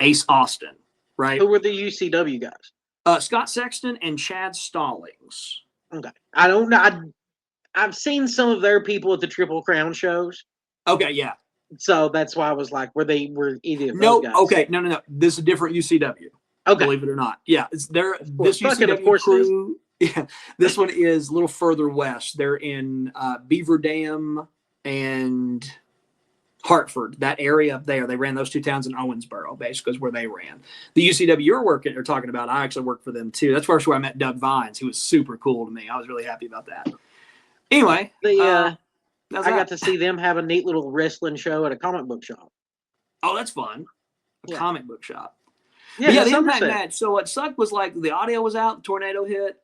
Ace Austin, right? Who were the UCW guys? Scott Sexton and Chad Stallings. Okay. I don't know. I've seen some of their people at the Triple Crown shows. Okay, yeah. So that's why I was like, were either of those guys? Okay, no. This is a different UCW. Okay. Believe it or not. Yeah, it's there. This UCW of course crew. Yeah, this one is a little further west. They're in Beaver Dam and Hartford, that area up there. They ran those two towns in Owensboro, basically, is where they ran. The UCW you're talking about, I actually worked for them too. That's where I met Doug Vines, who was super cool to me. I was really happy about that. Anyway, I got to see them have a neat little wrestling show at a comic book shop. Oh, that's fun. Comic book shop. Yeah, the Impact match. So what sucked was like the audio was out, the tornado hit.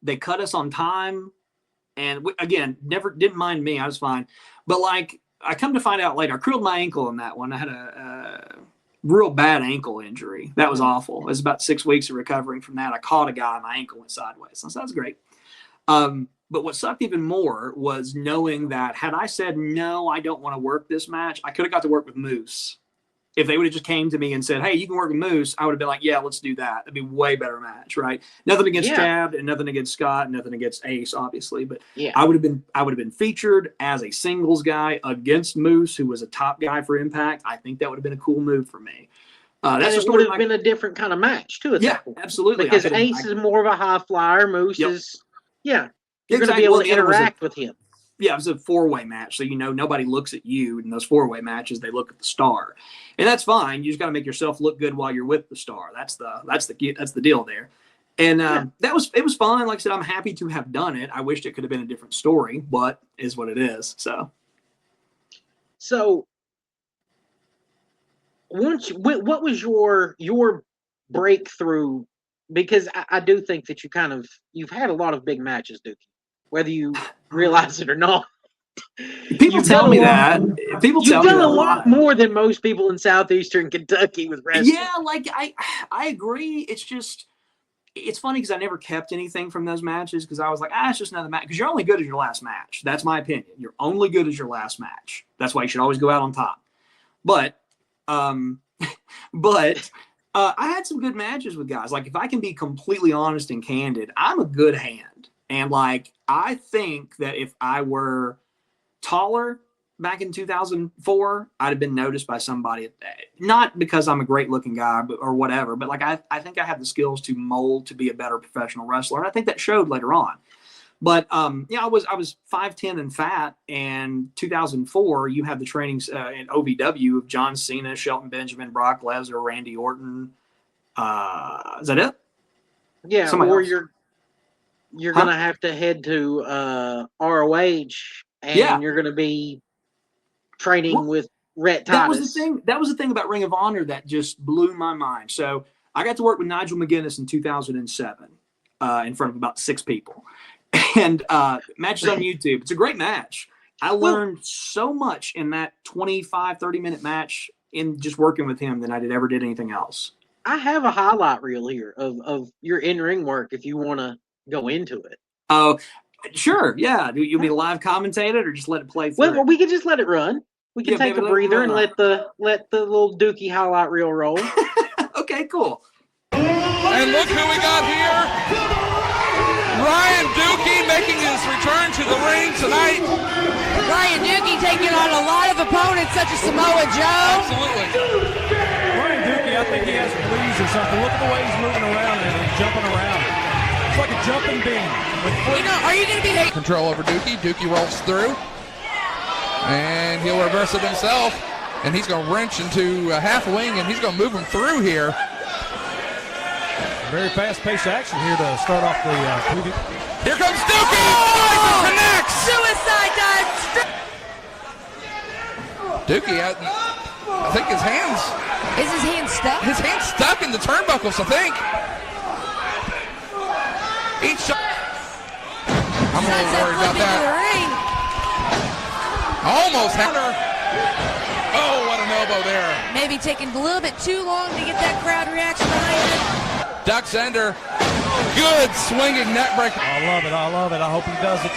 They cut us on time. And again, never didn't mind me. I was fine. But like, I come to find out later, I crewed my ankle in that one. I had a real bad ankle injury. That was awful. It was about 6 weeks of recovering from that. I caught a guy, my ankle went sideways. So that was great. But what sucked even more was knowing that had I said, no, I don't want to work this match, I could have got to work with Moose. If they would have just came to me and said, hey, you can work with Moose, I would have been like, yeah, let's do that. That'd be a way better match, right? Nothing against Chad and nothing against Scott, nothing against Ace, obviously. But I would have been featured as a singles guy against Moose, who was a top guy for Impact. I think that would have been a cool move for me. That's and it would have been a different kind of match, too. Absolutely. Because Ace is more of a high flyer. Moose is, you're going to be able to interact with him. Yeah, it was a four-way match, so nobody looks at you in those four-way matches. They look at the star, and that's fine. You just got to make yourself look good while you're with the star. That's the deal there. And it was fun. Like I said, I'm happy to have done it. I wished it could have been a different story, but it is what it is. So what was your breakthrough? Because I do think that you've had a lot of big matches, Dookie, whether you realize it or not. People tell me that. People tell me that. You've done a lot more than most people in southeastern Kentucky with wrestling. Yeah, like I agree. It's just it's funny because I never kept anything from those matches because I was like, it's just another match. Because you're only good as your last match. That's my opinion. You're only good as your last match. That's why you should always go out on top. But I had some good matches with guys. Like if I can be completely honest and candid, I'm a good hand. And like, I think that if I were taller back in 2004, I'd have been noticed by somebody. Not because I'm a great looking guy or whatever, but like, I think I have the skills to mold to be a better professional wrestler. And I think that showed later on. But I was 5'10" and fat. And 2004, you had the trainings in OVW of John Cena, Shelton Benjamin, Brock Lesnar, Randy Orton. Is that it? Yeah. Somebody or else. You're going to have to head to ROH, and you're going to be training with Rhett Titus. That was the thing about Ring of Honor that just blew my mind. So I got to work with Nigel McGuinness in 2007 in front of about 6 people. And matches on YouTube. It's a great match. I learned so much in that 25, 30-minute match in just working with him than I ever did anything else. I have a highlight reel here of your in-ring work if you want to go into it. Oh, sure. Yeah. Do you mean live commentate it or just let it play through? Well, we can just let it run. We can take a breather and let the little Dookie highlight reel roll. Okay, cool. And look who we got here. Ryan Dookie making his return to the ring tonight. Ryan Dookie taking on a lot of opponents such as Samoa Joe. Absolutely. Ryan Dookie, I think he has fleas or something. Look at the way he's moving around and jumping around. It's like a jumping bean. Are you going to be control over Dookie? Dookie rolls through. And he'll reverse it himself. And he's going to wrench into a half wing, and he's going to move him through here. Very fast-paced action here to start off the preview. Here comes Dookie! Oh! Connects! Suicide dive! Dookie, I think his hands... Is his hand stuck? His hand's stuck in the turnbuckles, I think. Each shot. I'm a little worried about that. Almost had her. Oh, what an elbow there. Maybe taking a little bit too long to get that crowd reaction behind it. Ducks under. Good swinging neck breaker. I love it. I love it. I hope he does it.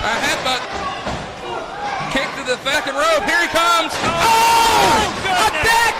A headbutt. Kick to the second rope. Here he comes. Oh! A deck!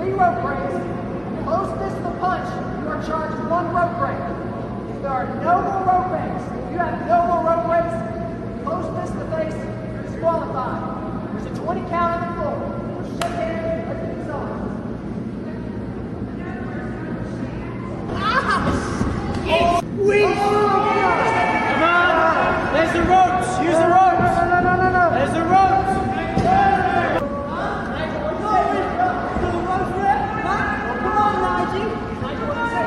3 rope breaks. Close fist the punch, you are charged 1 rope break. If there are no more rope breaks, if you have no more rope breaks, close fist the face, you're disqualified. There's a 20 count on the floor. Shake hands, let's get this on. Come on. There's the ropes. Use the ropes. No. There's the ropes. Come on, Nigel. Nigel, what do you say?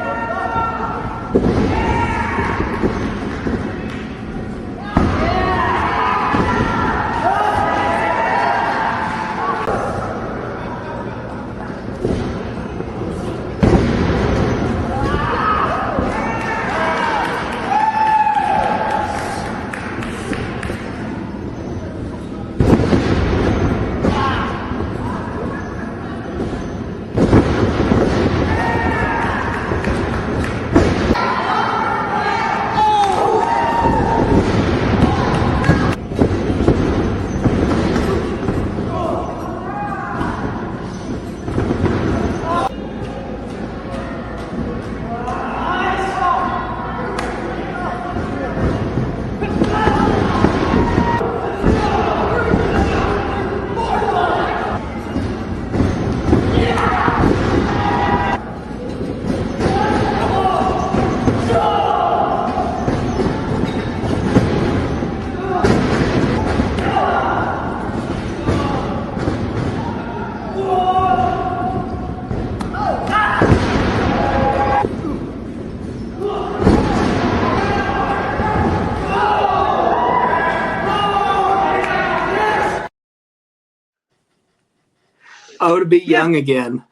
Oh, to be young again.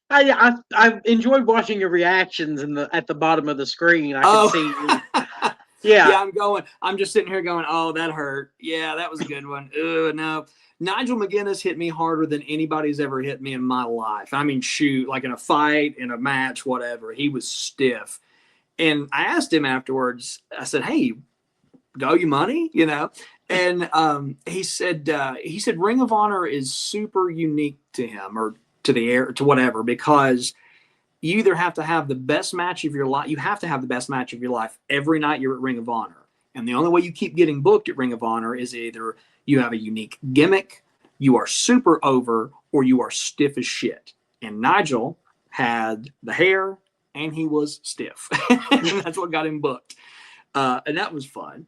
I enjoyed watching your reactions at the bottom of the screen. I could see you. Yeah. I'm just sitting here going, oh, that hurt. Yeah, that was a good one. No. Nigel McGuinness hit me harder than anybody's ever hit me in my life. I mean, shoot, like in a fight, in a match, whatever. He was stiff. And I asked him afterwards, I said, hey, do I owe you money? You know? And he said Ring of Honor is super unique to him or to the air, to whatever, because you either have to have the best match of your life. You have to have the best match of your life every night you're at Ring of Honor. And the only way you keep getting booked at Ring of Honor is either you have a unique gimmick, you are super over, or you are stiff as shit. And Nigel had the hair and he was stiff. And that's what got him booked. And that was fun.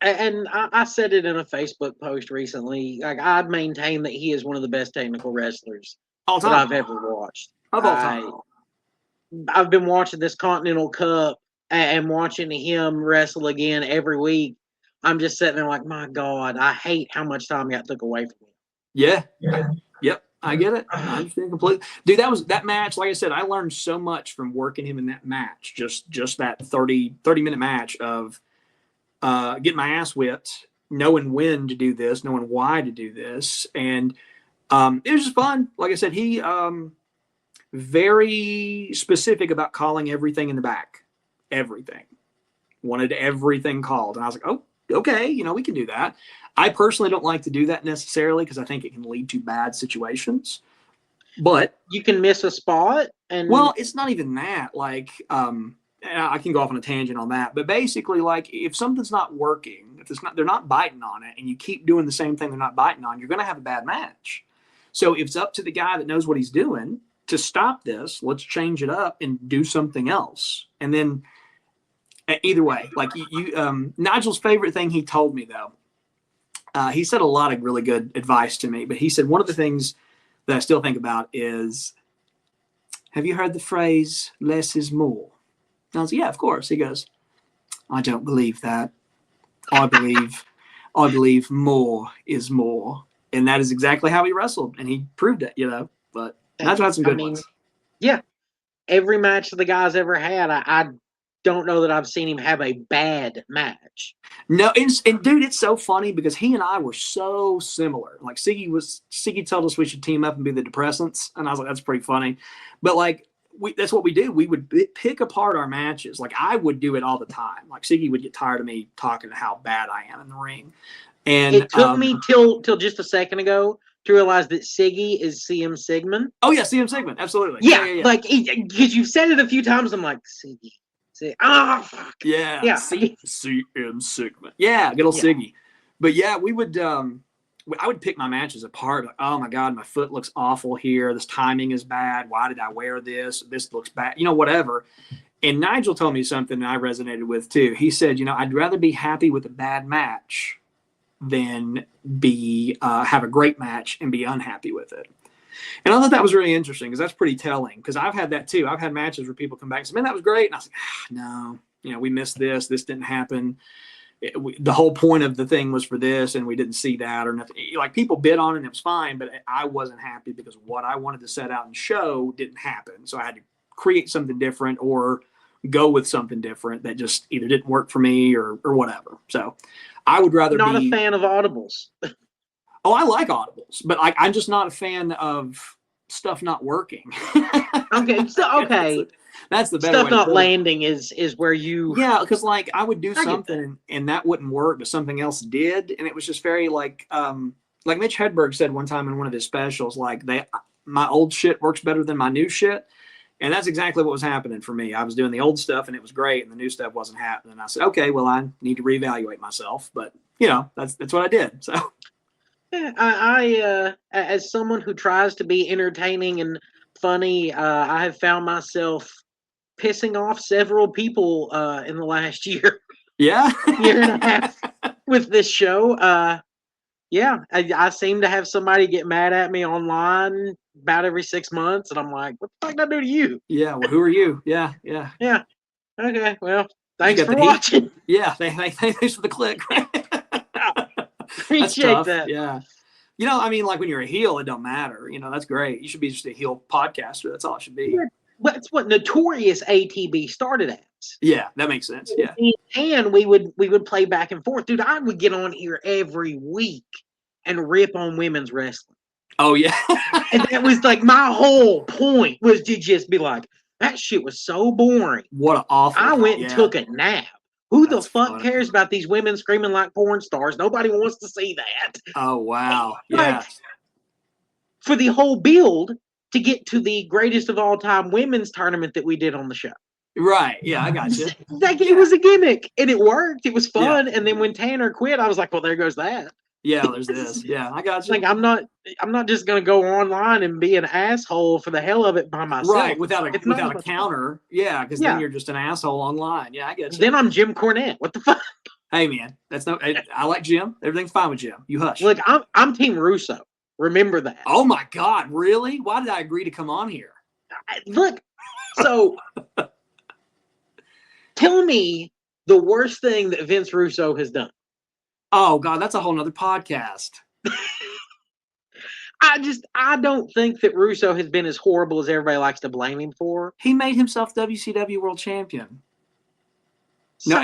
And I said it in a Facebook post recently. Like, I'd maintain that he is one of the best technical wrestlers that I've ever watched. Of all time. I've been watching this Continental Cup and watching him wrestle again every week. I'm just sitting there like, my God, I hate how much time got took away from him. Yeah. Yep. I get it. I understand completely. Dude, that match, like I said, I learned so much from working him in that match. Just that 30-minute match of getting my ass whipped, knowing when to do this, knowing why to do this. And it was just fun. Like I said, he very specific about calling everything in the back. Everything. Wanted everything called. And I was like, oh, okay, we can do that. I personally don't like to do that necessarily because I think it can lead to bad situations. But you can miss a spot. And well, it's not even that. Like, I can go off on a tangent on that. But basically, like, if something's not working, if they're not biting on it, and you keep doing the same thing they're not biting on, you're going to have a bad match. So if it's up to the guy that knows what he's doing to stop this, let's change it up and do something else. And then either way, like Nigel's favorite thing he told me, though, he said a lot of really good advice to me, but he said one of the things that I still think about is, have you heard the phrase, less is more? And I was like, yeah, of course. He goes, I don't believe that. I believe more is more. And that is exactly how he wrestled. And he proved it, but Nigel had some good ones. Yeah. Every match the guy's ever had, I don't know that I've seen him have a bad match. No, and dude, it's so funny because he and I were so similar. Like Siggy told us we should team up and be the depressants, and I was like, that's pretty funny. But like, that's what we do. We would pick apart our matches. Like I would do it all the time. Like Siggy would get tired of me talking to how bad I am in the ring. And it took me till just a second ago to realize that Siggy is CM Sigmon. Oh yeah, CM Sigmon, absolutely. Yeah. Like because you've said it a few times. I'm like Siggy. Fuck. Yeah. Yeah. CM Sigmon. Yeah, good old Siggy. But yeah, we would. I would pick my matches apart. Like, oh my God, my foot looks awful here. This timing is bad. Why did I wear this? This looks bad. Whatever. And Nigel told me something that I resonated with too. He said, I'd rather be happy with a bad match than have a great match and be unhappy with it. And I thought that was really interesting because that's pretty telling. Because I've had that too. I've had matches where people come back and say, "Man, that was great," and I was like, "No, we missed this. This didn't happen. The whole point of the thing was for this, and we didn't see that or nothing." Like people bid on it, and it was fine, but I wasn't happy because what I wanted to set out and show didn't happen. So I had to create something different or go with something different that just either didn't work for me or whatever. So I would rather not a fan of audibles. Oh, I like audibles, but I'm just not a fan of stuff not working. Okay, so that's the better stuff way to not put it. landing is where you. Yeah, because I would do something and that wouldn't work, but something else did, and it was just very like Mitch Hedberg said one time in one of his specials, my old shit works better than my new shit. And that's exactly what was happening for me. I was doing the old stuff and it was great, and the new stuff wasn't happening. I said, okay, well, I need to reevaluate myself. But that's what I did. So, yeah, I as someone who tries to be entertaining and funny, I have found myself pissing off several people in the last year, yeah, year and a half with this show. Yeah, I seem to have somebody get mad at me online about every 6 months, and I'm like, what the fuck did I do to you? Yeah, well, who are you? Yeah. Okay, well, thanks for watching. Yeah, thanks for the click. Appreciate that. Yeah. Like when you're a heel, it don't matter. That's great. You should be just a heel podcaster. That's all it should be. That's what Notorious ATB started as. Yeah, that makes sense. Yeah. And we would play back and forth. Dude, I would get on here every week and rip on women's wrestling. Oh, yeah. And that was like my whole point was to just be like, that shit was so boring. What an awful. I went and took a nap. Who the fuck cares about these women screaming like porn stars? Nobody wants to see that. Oh, wow. Yeah. For the whole build to get to the greatest of all time women's tournament that we did on the show. Right. Yeah, I got you. It was a gimmick and it worked. It was fun. Yeah. And then when Tanner quit, I was like, well, there goes that. Yeah, there's this. Yeah, I got you. Like I'm not just gonna go online and be an asshole for the hell of it by myself. Right, without a counter. Yeah, because then you're just an asshole online. Yeah, I get you. Then I'm Jim Cornette. What the fuck? Hey man, I like Jim. Everything's fine with Jim. You hush. Look, I'm Team Russo. Remember that. Oh my God, really? Why did I agree to come on here? Look, so tell me the worst thing that Vince Russo has done. Oh God, that's a whole nother podcast. I don't think that Russo has been as horrible as everybody likes to blame him for. He made himself WCW World Champion. So? No,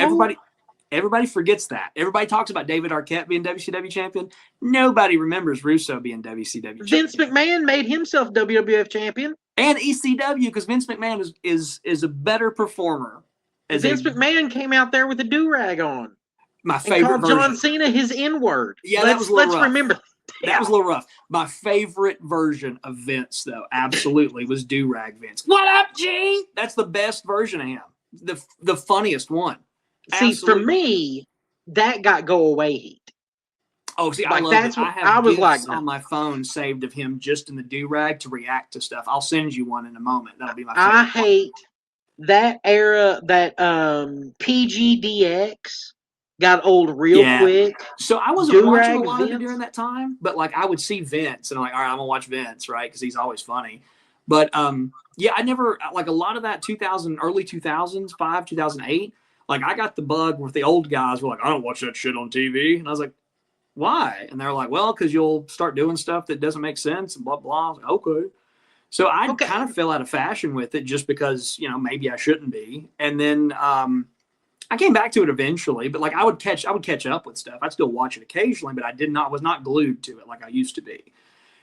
everybody forgets that. Everybody talks about David Arquette being WCW champion. Nobody remembers Russo being WCW champion. Vince McMahon made himself WWF champion. And ECW, because Vince McMahon is a better performer. Vince McMahon came out there with a do-rag on. My favorite version. John Cena his N-word. Yeah, that was a little rough. Remember. That was a little rough. My favorite version of Vince, though, absolutely, was do-rag Vince. What up, G? That's the best version of him. The funniest one. See, for me, that got go away heat. Oh, see, like, I love it. I was like on my phone saved of him just in the do-rag to react to stuff. I'll send you one in a moment. That'll be my favorite. I hate that era, that PGDX got old real quick. So I wasn't watching a lot of it during that time, but like I would see Vince and I'm like, all right, I'm gonna watch Vince, right? Because he's always funny. But I never like a lot of that early 2000s, 2008. Like I got the bug with the old guys were like, I don't watch that shit on TV. And I was like, why? And they're like, well, because you'll start doing stuff that doesn't make sense and blah, blah. I was like, okay. So I kind of fell out of fashion with it just because, maybe I shouldn't be. And then I came back to it eventually, but like I would catch up with stuff. I'd still watch it occasionally, but was not glued to it like I used to be.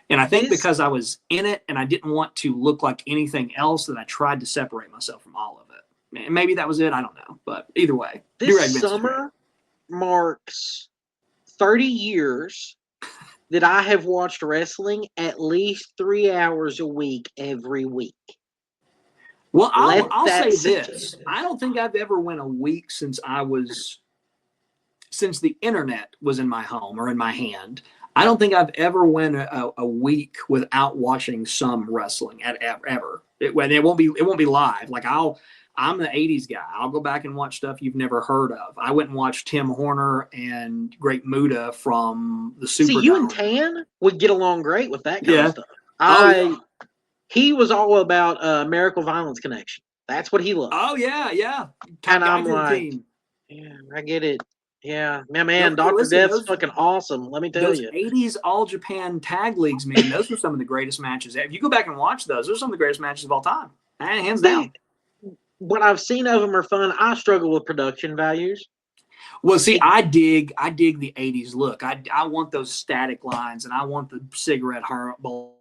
And I think because I was in it and I didn't want to look like anything else, that I tried to separate myself from all of it. And maybe that was it. I don't know. But either way. This summer marks 30 years that I have watched wrestling at least 3 hours a week every week. Well, Let I'll that say sink this. in. I don't think I've ever went a week since the internet was in my home or in my hand. I don't think I've ever went a week without watching some wrestling ever. It won't be live. Like I'm the 80s guy. I'll go back and watch stuff you've never heard of. I went and watched Tim Horner and Great Muta from the Superdome. See, you and Tan would get along great with that kind of stuff. Yeah. He was all about Miracle Violence Connection. That's what he loved. Oh yeah. And I'm Geiger like, team. yeah, I get it. Yeah, man, No, Dr. listen, Death's those- fucking awesome. Let me tell Those you. 80s All Japan tag leagues, man, those were some of the greatest matches. If you go back and watch those are some of the greatest matches of all time. Hands down. What I've seen of them are fun. I struggle with production values. Well, see, I dig the 80s look. I want those static lines, and I want the cigarette or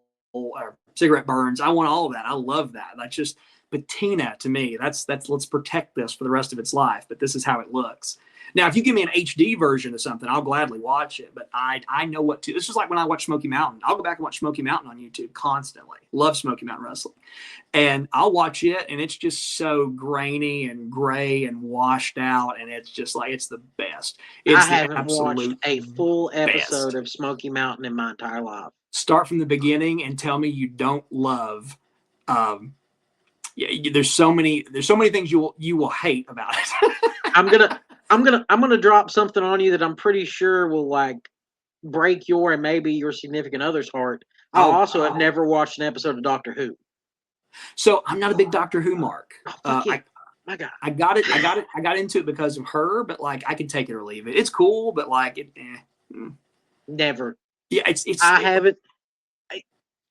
cigarette burns. I want all of that. I love that. That's just patina to me. That's let's protect this for the rest of its life, but this is how it looks. Now, if you give me an HD version of something, I'll gladly watch it. But I know what to. It's just like when I watch Smoky Mountain. I'll go back and watch Smoky Mountain on YouTube constantly. Love Smoky Mountain Wrestling. And I'll watch it, and it's just so grainy and gray and washed out. And it's just like, it's the best. It's I haven't watched a full best. episode of Smoky Mountain in my entire life. Start from the beginning and tell me you don't love. There's so many things you will hate about it. I'm gonna drop something on you that I'm pretty sure will like break your and maybe your significant other's heart. I also have never watched an episode of Doctor Who. So I'm not a big Doctor Who mark. My God. I got into it because of her, but like I can take it or leave it. It's cool, but like Never. Yeah, it's. I haven't.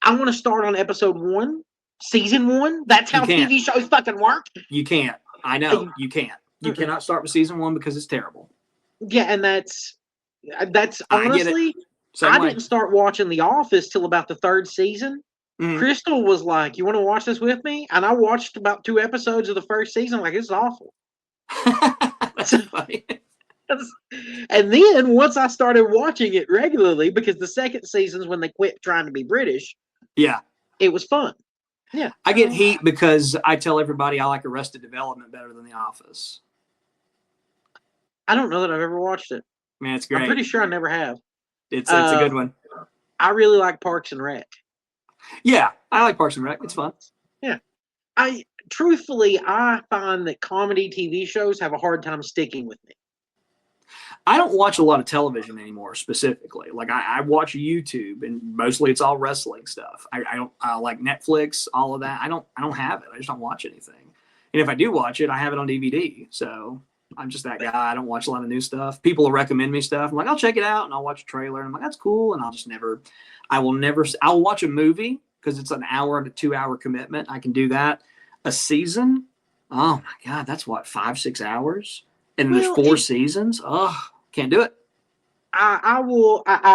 I want to start on episode 1, season 1. That's how TV shows fucking work. You can't. I know you can't. You cannot start with season 1 because it's terrible. Yeah, and that's honestly. I didn't start watching The Office till about the 3rd season. Mm-hmm. Crystal was like, "You want to watch this with me?" And I watched about 2 episodes of the 1st season. Like, it's awful. That's funny. And then once I started watching it regularly, because the 2nd season's when they quit trying to be British. Yeah, it was fun. Yeah, I get heat because I tell everybody I like Arrested Development better than The Office. I don't know that I've ever watched it. Man, it's great. I'm pretty sure I never have. It's a good one. I really like Parks and Rec. Yeah, I like Parks and Rec. It's fun. Yeah. I find that comedy TV shows have a hard time sticking with me. I don't watch a lot of television anymore specifically. Like I watch YouTube and mostly it's all wrestling stuff. I like Netflix, all of that. I don't have it. I just don't watch anything. And if I do watch it, I have it on DVD. So I'm just that guy. I don't watch a lot of new stuff. People will recommend me stuff. I'm like, I'll check it out and I'll watch a trailer. And I'm like, that's cool. And I'll watch a movie because it's an hour to 2 hour commitment. I can do that. A season. Oh my God. That's what, 5-6 hours. And there's 4 seasons. Oh, can't do it. I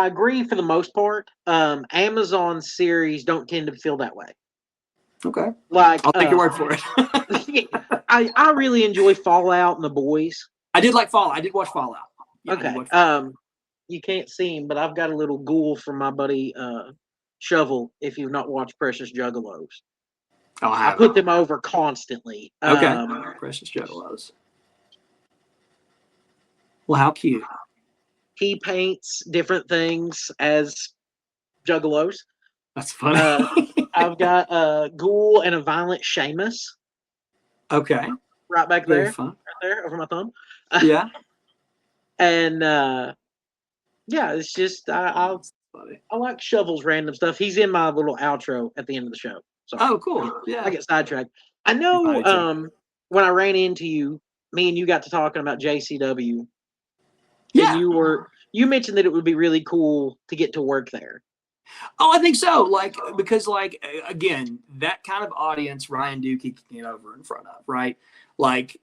agree for the most part. Amazon series don't tend to feel that way. Okay. Like I'll take your word for it. I really enjoy Fallout and The Boys. I did like Fallout. I did watch Fallout. Yeah, okay. You can't see him, but I've got a little ghoul from my buddy Shovel. If you've not watched Precious Juggalos, I put them over constantly. Okay. Precious Juggalos. Well, how cute. He paints different things as Juggalos. That's funny. I've got a ghoul and a violent Seamus. Okay. Right back there. Very fun. Right there over my thumb. Yeah. And yeah, it's just I like Shovel's random stuff. He's in my little outro at the end of the show. So cool. Yeah. I get sidetracked. I know when I ran into you, me and you got to talking about JCW. Yeah. And you mentioned that it would be really cool to get to work there. Oh, I think so. Because again, that kind of audience Ryan Dookie can get over in front of, right? It's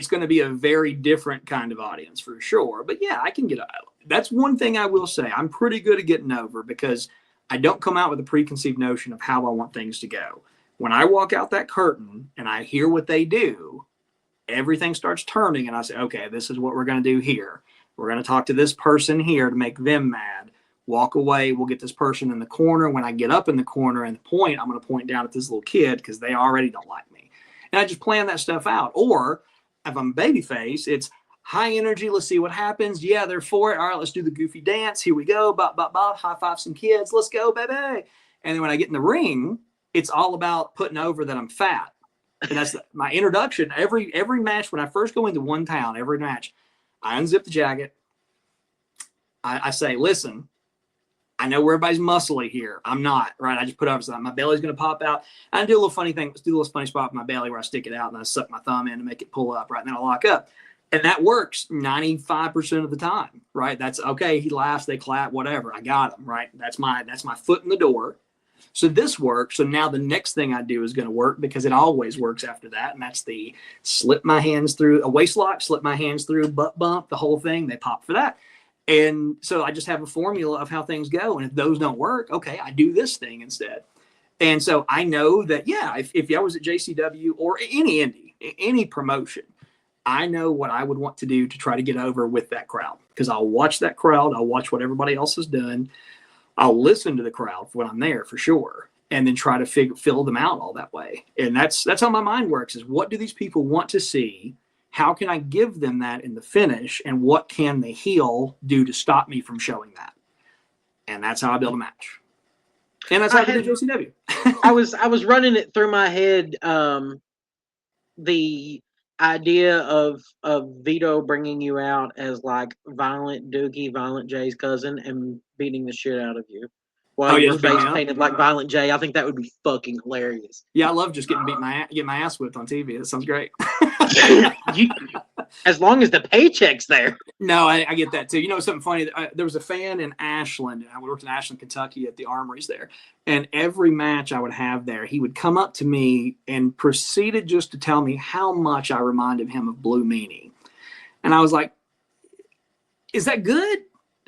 going to be a very different kind of audience for sure. But yeah, I can get. That's one thing I will say. I'm pretty good at getting over because I don't come out with a preconceived notion of how I want things to go. When I walk out that curtain and I hear what they do, everything starts turning, and I say, okay, this is what we're going to do here. We're going to talk to this person here to make them mad. Walk away. We'll get this person in the corner. When I get up in the corner and point, I'm going to point down at this little kid because they already don't like me. And I just plan that stuff out. Or if I'm babyface, it's high energy. Let's see what happens. Yeah, they're for it. All right, let's do the goofy dance. Here we go. Bop, bop, bop. High five some kids. Let's go, baby. And then when I get in the ring, it's all about putting over that I'm fat. And that's my introduction. Every match, when I first go into one town, every match, I unzip the jacket. I say, listen, I know everybody's muscly here. I'm not, right? I just put over something. My belly's going to pop out. I do a little funny thing. Do a little funny spot with my belly where I stick it out and I suck my thumb in to make it pull up, right? And then I lock up. And that works 95% of the time, right? That's okay. He laughs, they clap, whatever. I got him, right? That's my foot in the door. So this works. So now the next thing I do is going to work because it always works after that. And that's the slip my hands through a waist lock, slip my hands through, butt bump, the whole thing. They pop for that. And so I just have a formula of how things go. And if those don't work, okay, I do this thing instead. And so I know that, yeah, if I was at JCW or any indie, any promotion, I know what I would want to do to try to get over with that crowd because I'll watch that crowd. I'll watch what everybody else has done. I'll listen to the crowd when I'm there for sure. And then try to fill them out all that way. And that's how my mind works is what do these people want to see? How can I give them that in the finish? And what can the heel do to stop me from showing that? And that's how I build a match. And that's how I did JCW. I was running it through my head, the idea of Vito bringing you out as like Violent Dookie, Violent Jay's cousin, and beating the shit out of you while your face painted like Violent Jay. I think that would be fucking hilarious. Yeah, I love just getting my ass whipped on TV. That sounds great. As long as the paycheck's there. No, I get that too. You know, something funny. There was a fan in Ashland. I worked in Ashland, Kentucky at the Armories there. And every match I would have there, he would come up to me and proceeded just to tell me how much I reminded him of Blue Meanie. And I was like, is that good?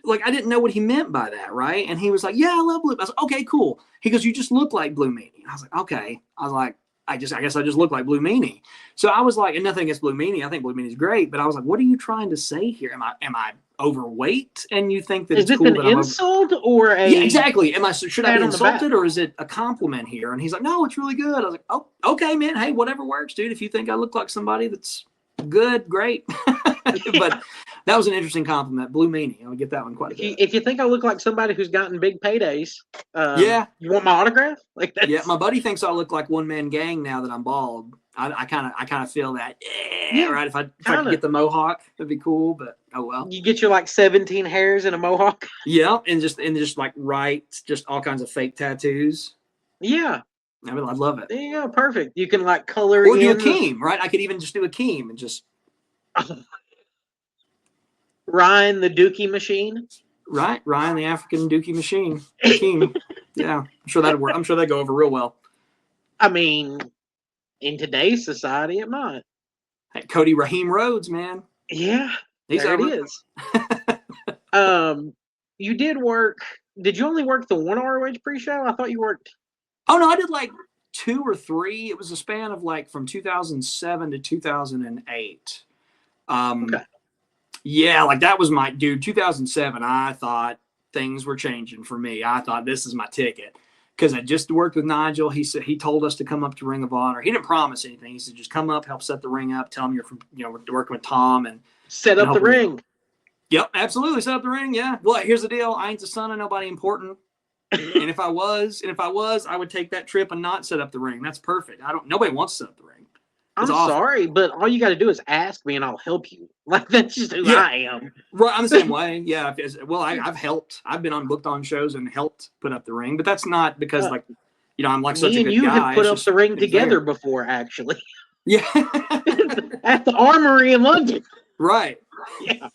Like, I didn't know what he meant by that, right? And he was like, yeah, I love Blue. I was like, okay, cool. He goes, you just look like Blue Meanie. And I was like, okay. I was like, I guess I just look like Blue Meanie. So I was like, and nothing against Blue Meanie. I think Blue Meanie's great, but I was like, what are you trying to say here? Am I overweight? And you think that is it's this cool an insult or a yeah, exactly? Should I be insulted or is it a compliment here? And he's like, no, it's really good. I was like, oh, okay, man. Hey, whatever works, dude. If you think I look like somebody that's good, great. But that was an interesting compliment. Blue Meanie. I would get that one quite a bit. If you think I look like somebody who's gotten big paydays, yeah, you want my autograph? Like that? Yeah, my buddy thinks I look like One Man Gang now that I'm bald. I kind of feel that. Yeah, right. If I could get the mohawk, that'd be cool. But oh well. You get your like 17 hairs and a mohawk. Yeah, and just like just all kinds of fake tattoos. Yeah. I mean, I'd love it. There you go. Perfect. You can like color or do a keem, right? I could even just do a keem and just. Ryan the Dookie machine. Right, Ryan the African Dookie machine. Keem. Yeah, I'm sure that'd work. I'm sure that'd go over real well. I mean, in today's society, it might. Hey, Cody Raheem Rhodes, man. Yeah, there it is. You did work. Did you only work the one ROH pre-show? I thought you worked. Oh no, I did like 2 or 3. It was a span of like from 2007 to 2008. Okay. Yeah, like that was my dude. 2007, I thought things were changing for me. I thought this is my ticket because I just worked with Nigel. He said he told us to come up to Ring of Honor. He didn't promise anything. He said just come up, help set the ring up, tell him you're from we're working with Tom and set up the ring. Yep, absolutely, set up the ring. Yeah. Well, here's the deal. I ain't the son of nobody important. and if I was, I would take that trip and not set up the ring. That's perfect. Nobody wants to set up the ring. I'm sorry, but all you got to do is ask me and I'll help you. Like, that's just who I am. Right, I'm the same way. Yeah. Well, I've helped. I've been booked on shows and helped put up the ring, but that's not because, I'm like such a good guy. Me and you have put up the ring together before, actually. Yeah. At the Armory in London. Right. Yeah.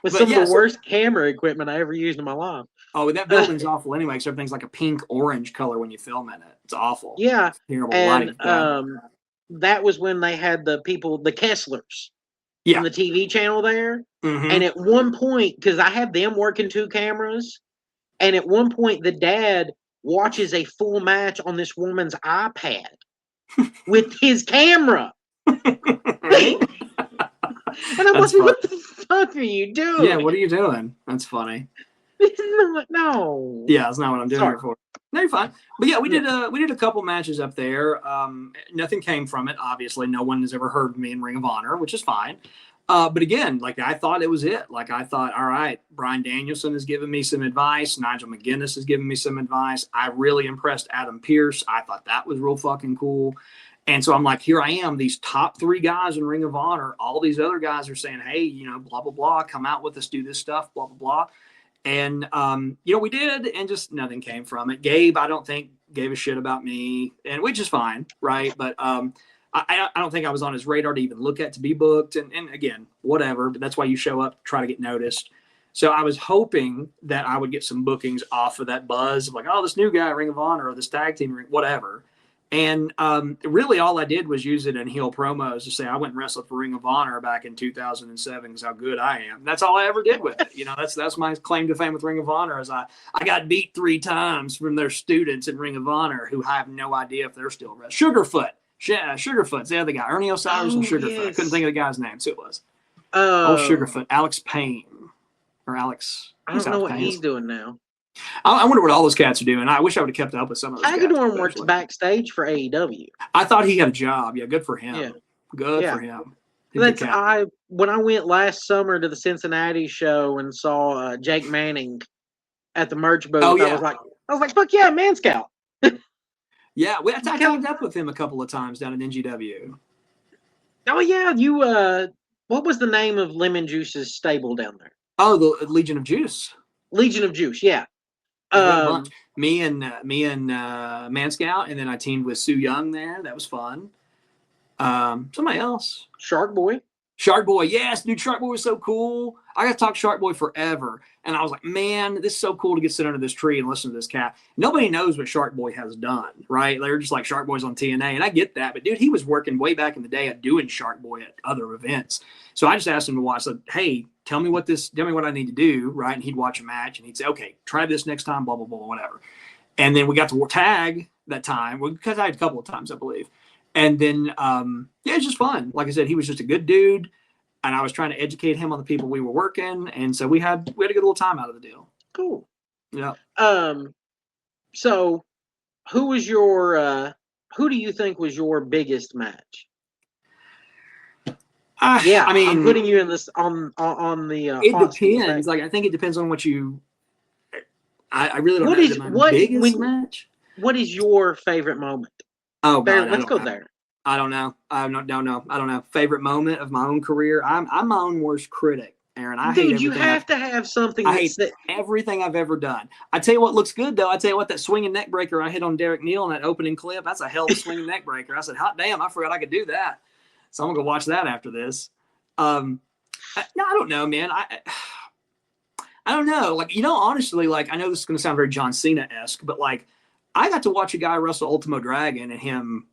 With some of the worst camera equipment I ever used in my life. Oh, that building's awful anyway, because everything's like a pink-orange color when you film in it. It's awful. Yeah. It's terrible lighting. That was when they had the Kesslers on the TV channel there. Mm-hmm. And at one point, because I had them working 2 cameras, and at one point the dad watches a full match on this woman's iPad with his camera. And I'm like, what the fuck are you doing? Yeah, what are you doing? That's funny. No. Yeah, that's not what I'm doing Sorry. here for. No, you're fine. But yeah, we did a couple matches up there. Nothing came from it. Obviously, no one has ever heard of me in Ring of Honor, which is fine. But again, like I thought it was it. Like I thought, all right, Bryan Danielson has given me some advice. Nigel McGuinness has given me some advice. I really impressed Adam Pearce. I thought that was real fucking cool. And so I'm like, here I am, these top 3 guys in Ring of Honor. All these other guys are saying, hey, blah, blah, blah, come out with us, do this stuff, blah, blah, blah. And, we did, and just nothing came from it. Gabe, I don't think gave a shit about me, and which is fine, right? But I don't think I was on his radar to even look at, to be booked. And again, whatever, but that's why you show up, try to get noticed. So I was hoping that I would get some bookings off of that buzz of like, oh, this new guy, Ring of Honor, or this tag team, whatever. And really all I did was use it in heel promos to say I went and wrestled for Ring of Honor back in 2007 because how good I am. That's all I ever did with it. That's my claim to fame with Ring of Honor is I got beat 3 times from their students in Ring of Honor who I have no idea if they're still wrestling. Sugarfoot's the other guy. Ernie Osiris and Sugarfoot. Yes. I couldn't think of the guy's name, so it was. Oh, Sugarfoot. Alex Payne. Or Alex. I don't know what Payne? he's doing now. I wonder what all those cats are doing. I wish I would have kept up with some of those Hagedorn cats. works backstage for AEW. I thought he had a job. Yeah, good for him. Yeah. Good Yeah. for him. He's a good cat. When I went last summer to the Cincinnati show and saw Jake Manning at the merch booth, Oh, yeah. I was like, fuck yeah, Man Scout. Yeah, I talked up with him a couple of times down at NGW. Oh yeah, you what was the name of Lemon Juice's stable down there? Oh, the Legion of Juice. Legion of Juice, yeah. Me and Man Scout, and then I teamed with Sue Young there. That was fun. Somebody else. Shark Boy. Shark Boy, yes, dude, Shark Boy was so cool. I got to talk Shark Boy forever. And I was like, man, this is so cool to get sit under this tree and listen to this cat. Nobody knows what Shark Boy has done, right? They're just like Shark Boy's on TNA, and I get that. But, dude, he was working way back in the day at doing Shark Boy at other events. So I just asked him to watch. I said, hey, tell me what I need to do, right? And he'd watch a match, and he'd say, okay, try this next time, blah, blah, blah, whatever. And then we got to tag that time. Because I had a couple of times, I believe. And then, it's just fun. Like I said, he was just a good dude. And I was trying to educate him on the people we were working. And so we had a good little time out of the deal. Cool. Yeah. So who was your who do you think was your biggest match? Yeah, I mean, I'm putting you in this on the. It depends. Like I think it depends on what you. I really don't know. My biggest match. What is your favorite moment? Oh, God, let's go there. I don't know. I don't know. Favorite moment of my own career. I'm my own worst critic, Aaron. Dude, you have to have something. I hate everything I've ever done. I tell you what looks good though. I tell you what, that swinging neck breaker I hit on Derek Neal in that opening clip. That's a hell of a swinging neck breaker. I said, hot damn, I forgot I could do that. So I'm gonna go watch that after this. No, I don't know, man. I don't know. Like, honestly, like I know this is gonna sound very John Cena-esque, but like I got to watch a guy wrestle Ultimo Dragon and him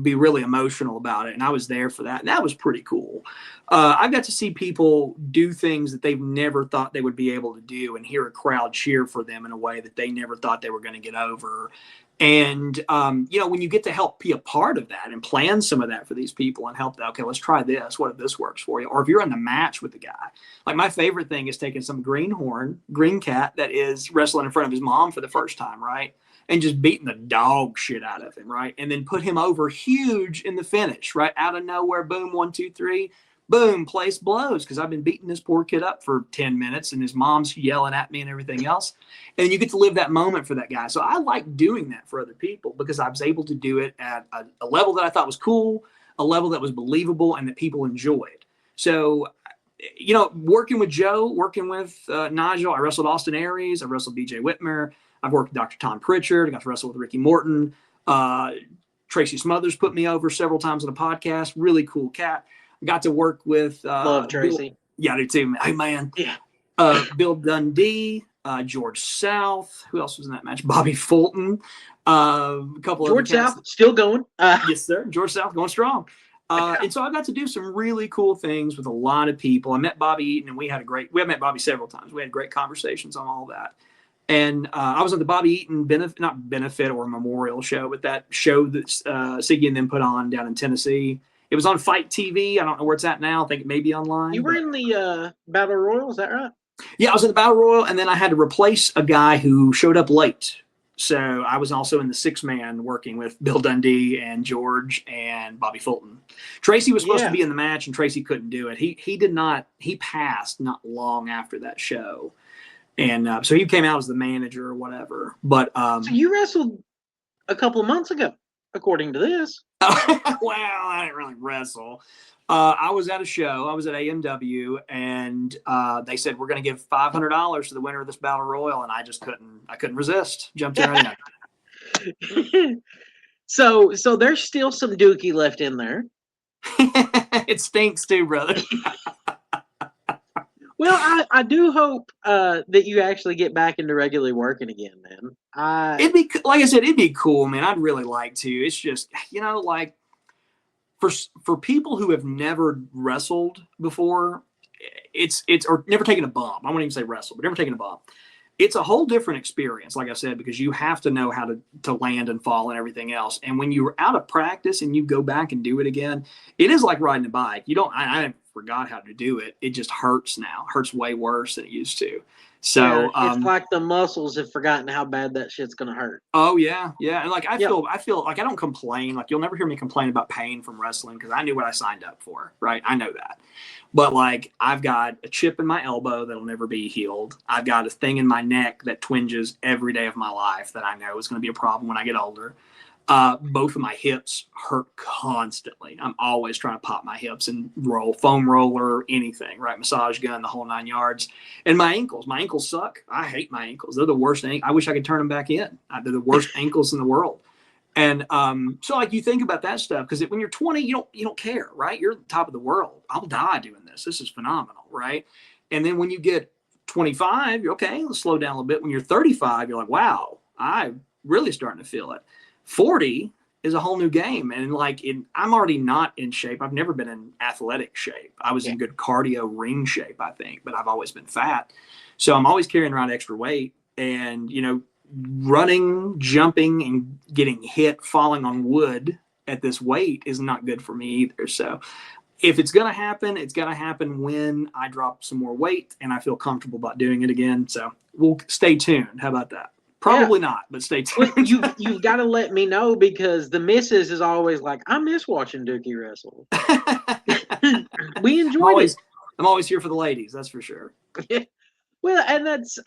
be really emotional about it, and I was there for that, and that was pretty cool. I got to see people do things that they've never thought they would be able to do and hear a crowd cheer for them in a way that they never thought they were going to get over. And when you get to help be a part of that and plan some of that for these people and help them, okay, let's try this, what if this works for you? Or if you're in the match with the guy, like my favorite thing is taking some green cat that is wrestling in front of his mom for the first time, right? And just beating the dog shit out of him, right? And then put him over huge in the finish, right? Out of nowhere, boom, 1, 2, 3, boom, place blows. Because I've been beating this poor kid up for 10 minutes and his mom's yelling at me and everything else. And you get to live that moment for that guy. So I like doing that for other people because I was able to do it at a level that I thought was cool, a level that was believable, and that people enjoyed. So, working with Joe, working with Nigel, I wrestled Austin Aries, I wrestled BJ Whitmer, I've worked with Dr. Tom Pritchard. I got to wrestle with Ricky Morton. Tracy Smothers put me over several times on a podcast. Really cool cat. I got to work with love Tracy. I do too. Hey man. Yeah. Bill Dundee, George South. Who else was in that match? Bobby Fulton. A couple of George South still going. Yes, sir. George South going strong. And so I got to do some really cool things with a lot of people. I met Bobby Eaton, and we had met Bobby several times. We had great conversations on all that. And I was at the Bobby Eaton benefit or memorial show, but that show that Siggy and them put on down in Tennessee. It was on Fight TV. I don't know where it's at now. I think it may be online. You were in the Battle Royal, is that right? Yeah, I was in the Battle Royal, and then I had to replace a guy who showed up late. So I was also in the 6-man working with Bill Dundee and George and Bobby Fulton. Tracy was supposed to be in the match, and Tracy couldn't do it. He did not. He passed not long after that show, and so he came out as the manager or whatever. But so you wrestled a couple of months ago, according to this. Well, I didn't really wrestle. I was at a show. I was at AMW, and they said we're going to give $500 to the winner of this battle royal, and I just couldn't resist. Jumped in right in. So there's still some Dookie left in there. It stinks too, brother. Well, I do hope that you actually get back into regularly working again, man. It'd be, like I said, it'd be cool, man. I'd really like to. It's just, like for people who have never wrestled before, it's or never taken a bump. I won't even say wrestle, but never taken a bump. It's a whole different experience, like I said, because you have to know how to land and fall and everything else. And when you're out of practice and you go back and do it again, it is like riding a bike. I forgot how to do it. It just hurts now. It hurts way worse than it used to. So it's like the muscles have forgotten how bad that shit's gonna hurt. Oh yeah. And like I feel like I don't complain. Like you'll never hear me complain about pain from wrestling because I knew what I signed up for, right? I know that. But like I've got a chip in my elbow that'll never be healed. I've got a thing in my neck that twinges every day of my life that I know is going to be a problem when I get older. Both of my hips hurt constantly. I'm always trying to pop my hips and foam roller, anything, right? Massage gun, the whole 9 yards. And my ankles suck. I hate my ankles. They're the worst. I wish I could turn them back in. They're the worst ankles in the world. And so like you think about that stuff because when you're 20, you don't care, right? You're at the top of the world. I'll die doing this. This is phenomenal, right? And then when you get 25, you're okay. Let's slow down a little bit. When you're 35, you're like, wow, I'm really starting to feel it. 40 is a whole new game. And I'm already not in shape. I've never been in athletic shape. I was in good cardio ring shape, I think, but I've always been fat. So I'm always carrying around extra weight and, running, jumping and getting hit, falling on wood at this weight is not good for me either. So if it's going to happen, it's going to happen when I drop some more weight and I feel comfortable about doing it again. So we'll stay tuned. How about that? Probably not, but stay tuned. Well, you've got to let me know because the missus is always like, I miss watching Dookie wrestle. We enjoyed it. I'm always here for the ladies, that's for sure. Well, and that's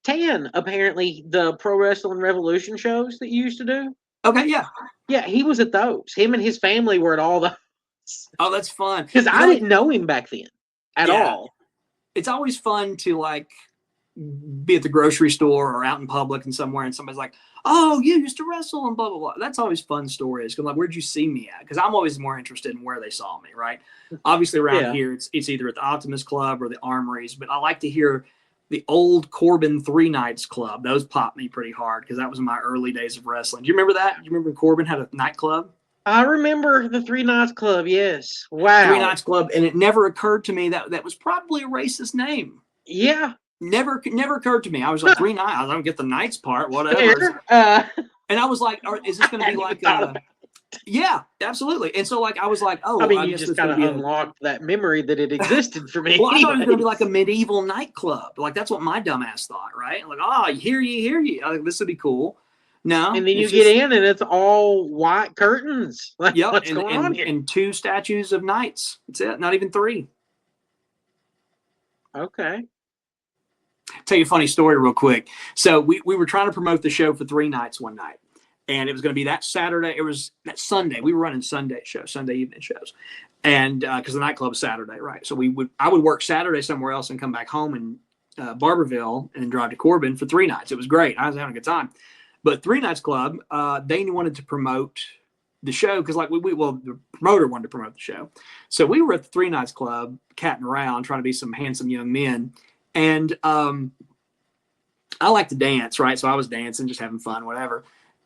Tan, apparently, the Pro Wrestling Revolution shows that you used to do. Okay, yeah. Yeah, he was at those. Him and his family were at all those. Oh, that's fun. Because I didn't know him back then at all. It's always fun to be at the grocery store or out in public and somewhere and somebody's like, oh, you used to wrestle and blah, blah, blah. That's always fun stories. Because where'd you see me at? Because I'm always more interested in where they saw me, right? Obviously around here, it's either at the Optimus Club or the Armories, but I like to hear the old Corbin 3 Nights Club. Those popped me pretty hard because that was my early days of wrestling. Do you remember that? Do you remember Corbin had a nightclub? I remember the 3 Nights Club, yes. Wow. 3 Nights Club, and it never occurred to me that was probably a racist name. Yeah. Never occurred to me. I was like, 3 Nights. I don't get the Nights part, whatever. And I was like, is this going to be like yeah, absolutely. And so I was like, oh, I you just kind of unlocked that memory that it existed for me. Well, I thought it was going to be like a medieval nightclub. That's what my dumbass thought, right? Hear ye. This would be cool. No. And then you get in and it's all white curtains. What's going on here? And 2 statues of knights. That's it. Not even 3. Okay. Tell you a funny story real quick. So we were trying to promote the show for 3 nights one night. And it was going to be that Saturday. It was that Sunday. We were running Sunday evening shows. And because the nightclub is Saturday, right? So I would work Saturday somewhere else and come back home in Barberville and drive to Corbin for 3 nights. It was great. I was having a good time. But 3 Nights Club, they wanted to promote the show because the promoter wanted to promote the show. So we were at the 3 Nights Club catting around trying to be some handsome young men. And I like to dance, right? So I was dancing, just having fun, whatever.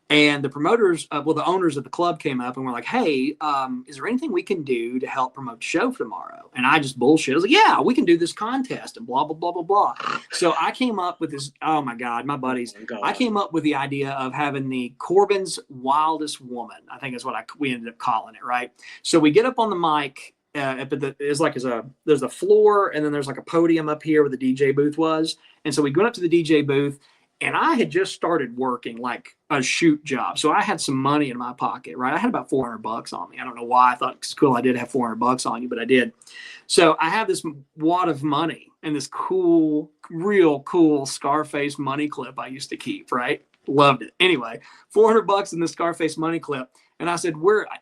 And the promoters, the owners of the club came up and were like, hey, is there anything we can do to help promote the show for tomorrow? And I just bullshit. I was like, yeah, we can do this contest and blah, blah, blah, blah, blah. So I came up with this. Oh, my God, my buddies. I came up with the idea of having the Corbin's Wildest Woman. I think is what we ended up calling it, right? So we get up on the mic. There's a floor, and then there's like a podium up here where the DJ booth was. And so we went up to the DJ booth. And I had just started working like a shoot job. So I had some money in my pocket, right? I had about $400 on me. I don't know why I thought it's cool. I did have $400 on you, but I did. So I have this wad of money and this cool, real cool Scarface money clip I used to keep, right? Loved it. Anyway, $400 in the Scarface money clip. And I said,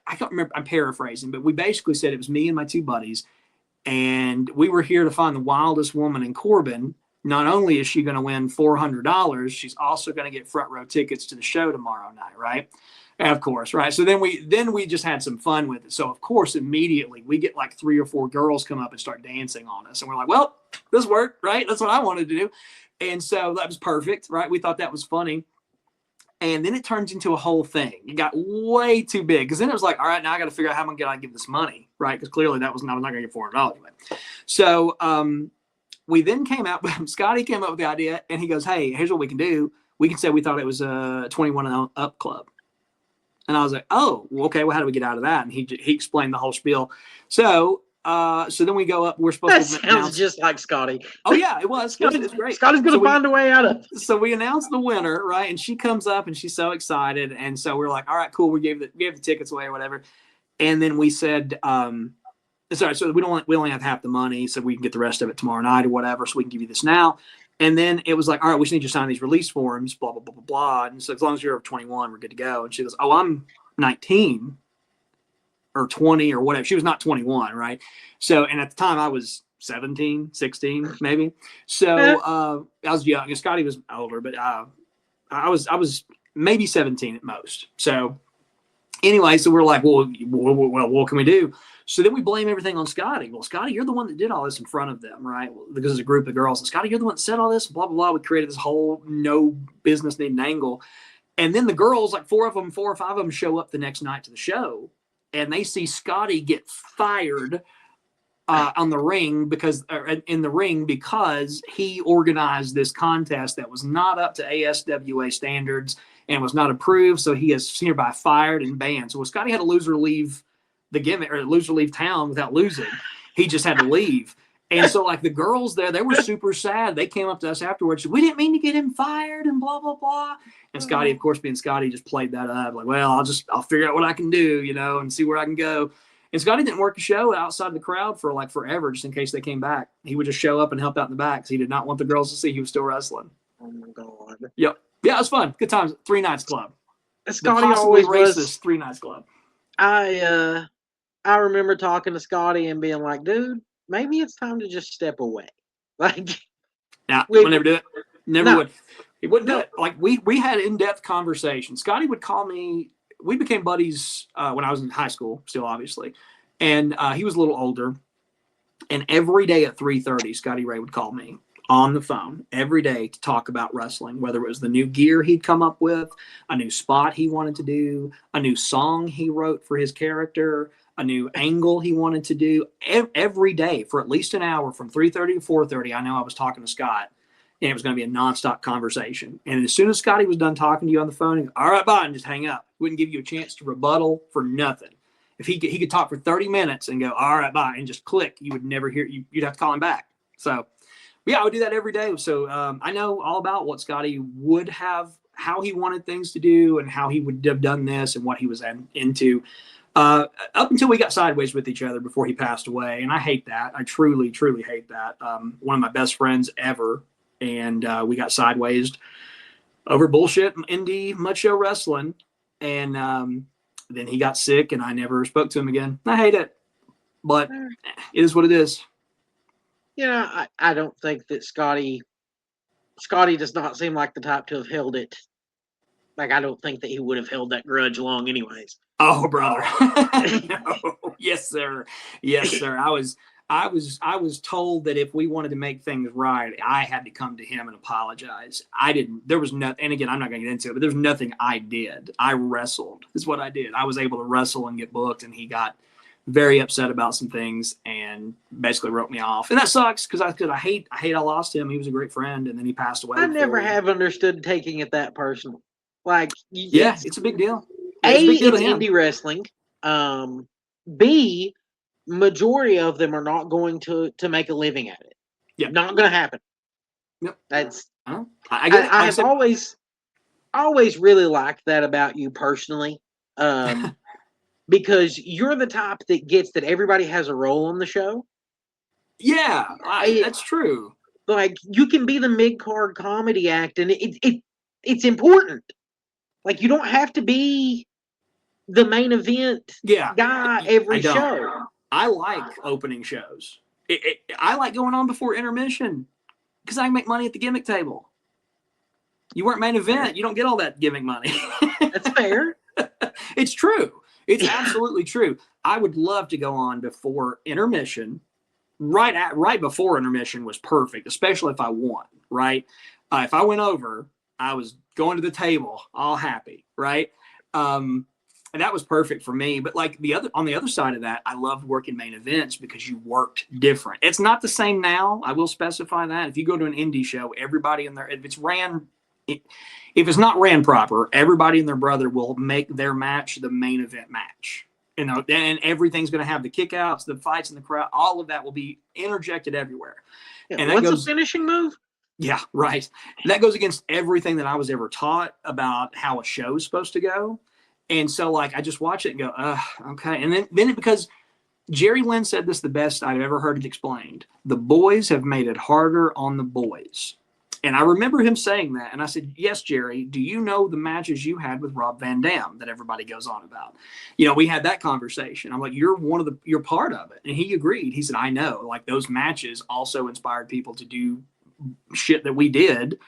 I can't remember, I'm paraphrasing, but we basically said it was me and my two buddies. And we were here to find the wildest woman in Corbin. Not only is she going to win $400, she's also going to get front row tickets to the show tomorrow night, right? Of course, right? So then we just had some fun with it. So of course, immediately we get like 3 or 4 girls come up and start dancing on us, and we're like, well, this worked, right? That's what I wanted to do, and so that was perfect, right? We thought that was funny, and then it turns into a whole thing. It got way too big because then it was like, all right, now I got to figure out how I'm going to give this money, right? Because clearly I was not going to get $400 anyway. So we then Scotty came up with the idea, and he goes, hey, here's what we can do. We can say we thought it was a 21 and up club. And I was like, oh, well, okay, well, how do we get out of that? And he explained the whole spiel. So then we go up. We're supposed that to sounds just like Scotty. Oh, yeah, it was. It's great. Scotty's going to find a way out of it. So we announced the winner, right? And she comes up, and she's so excited. And so we're like, all right, cool. We gave the tickets away or whatever. And then we said, sorry, so we only have half the money, so we can get the rest of it tomorrow night or whatever, so we can give you this now. And then it was like, all right, we just need you to sign these release forms, blah, blah, blah, blah, blah. And so as long as you're over 21, we're good to go. And she goes, oh, I'm 19 or 20 or whatever. She was not 21, right? So, and at the time I was 17, 16, maybe. So I was young. And Scotty was older, but I was maybe 17 at most. So anyway, so we're like, well, what can we do? So then we blame everything on Scotty. Well, Scotty, you're the one that did all this in front of them, right? Because it's a group of girls. And Scotty, you're the one that said all this, blah, blah, blah. We created this whole no business needing angle. And then the girls, like 4 or 5 of them show up the next night to the show. And they see Scotty get fired in the ring because he organized this contest that was not up to ASWA standards and was not approved. So he is hereby fired and banned. So Scotty had a loser leave the gimmick or loser leave town without losing. He just had to leave. And so like the girls there, they were super sad. They came up to us afterwards. We didn't mean to get him fired and blah, blah, blah. And Scotty, of course, being Scotty, just played that up. Like, well, I'll figure out what I can do, and see where I can go. And Scotty didn't work a show outside of the crowd for like forever, just in case they came back. He would just show up and help out in the back because he did not want the girls to see he was still wrestling. Oh my God. Yep. Yeah, it was fun. Good times. 3 nights club. Scotty always racist was 3 nights club. I remember talking to Scotty and being like, dude, maybe it's time to just step away. Like, nah, we'll never do it. Never would. He wouldn't do it. Like we had in-depth conversations. Scotty would call me. We became buddies when I was in high school, still obviously, and he was a little older. And every day at 3:30, Scotty Ray would call me on the phone every day to talk about wrestling, whether it was the new gear he'd come up with, a new spot he wanted to do, a new song he wrote for his character, a new angle he wanted to do. Every day for at least an hour from 3:30 to 4:30, I know I was talking to Scott, and it was going to be a nonstop conversation. And as soon as Scotty was done talking to you on the phone, he'd go, all right, bye, and just hang up. He wouldn't give you a chance to rebuttal for nothing. If he could talk for 30 minutes and go, all right, bye, and just click, you would never hear, you'd have to call him back. So, yeah, I would do that every day. So I know all about what Scotty would have, how he wanted things to do, and how he would have done this and what he was into. Up until we got sideways with each other before he passed away. And I hate that. I truly, truly hate that. One of my best friends ever. And we got sideways over bullshit indie mud show wrestling. And then he got sick and I never spoke to him again. I hate it. But it is what it is. Yeah, I don't think that Scotty does not seem like the type to have held it. Like, I don't think that he would have held that grudge long anyways. Oh, brother. No. Yes, sir. Yes, sir. I was told that if we wanted to make things right, I had to come to him and apologize. I didn't. There was nothing. And again, I'm not going to get into it, but there's nothing I did. I wrestled is what I did. I was able to wrestle and get booked, and he got very upset about some things and basically wrote me off. And that sucks because I hate I lost him. He was a great friend, and then he passed away. I never have understood taking it that personal. Like, yeah, it's a big deal. A, It's a big deal it's to him. indie wrestling. B, majority of them are not going to make a living at it. Yeah. Not going to happen. Yep. That's I get it. I have always really liked that about you personally. Because you're the type that gets that everybody has a role on the show. Yeah, that's true. Like, you can be the mid-card comedy act, and it's important. Like, you don't have to be the main event guy every show. I like opening shows. I like going on before intermission because I can make money at the gimmick table. You weren't main event. You don't get all that gimmick money. That's fair. It's true. It's absolutely true. I would love to go on before intermission. Right before intermission was perfect, especially if I won, right? If I went over, I was going to the table all happy, right? And that was perfect for me. But like on the other side of that, I loved working main events because you worked different. It's not the same now. I will specify that. If you go to an indie show, everybody in there, if it's not ran proper, everybody and their brother will make their match the main event match. You know, and everything's going to have the kickouts, the fights in the crowd. All of that will be interjected everywhere. Yeah, and what's a finishing move? Yeah, right. That goes against everything that I was ever taught about how a show is supposed to go. And so, like, I just watch it and go, okay. And then because Jerry Lynn said this the best I've ever heard it explained. The boys have made it harder on the boys. And I remember him saying that. And I said, yes, Jerry, do you know the matches you had with Rob Van Dam that everybody goes on about? You know, we had that conversation. I'm like, you're part of it. And he agreed. He said, I know. Like, those matches also inspired people to do shit that we did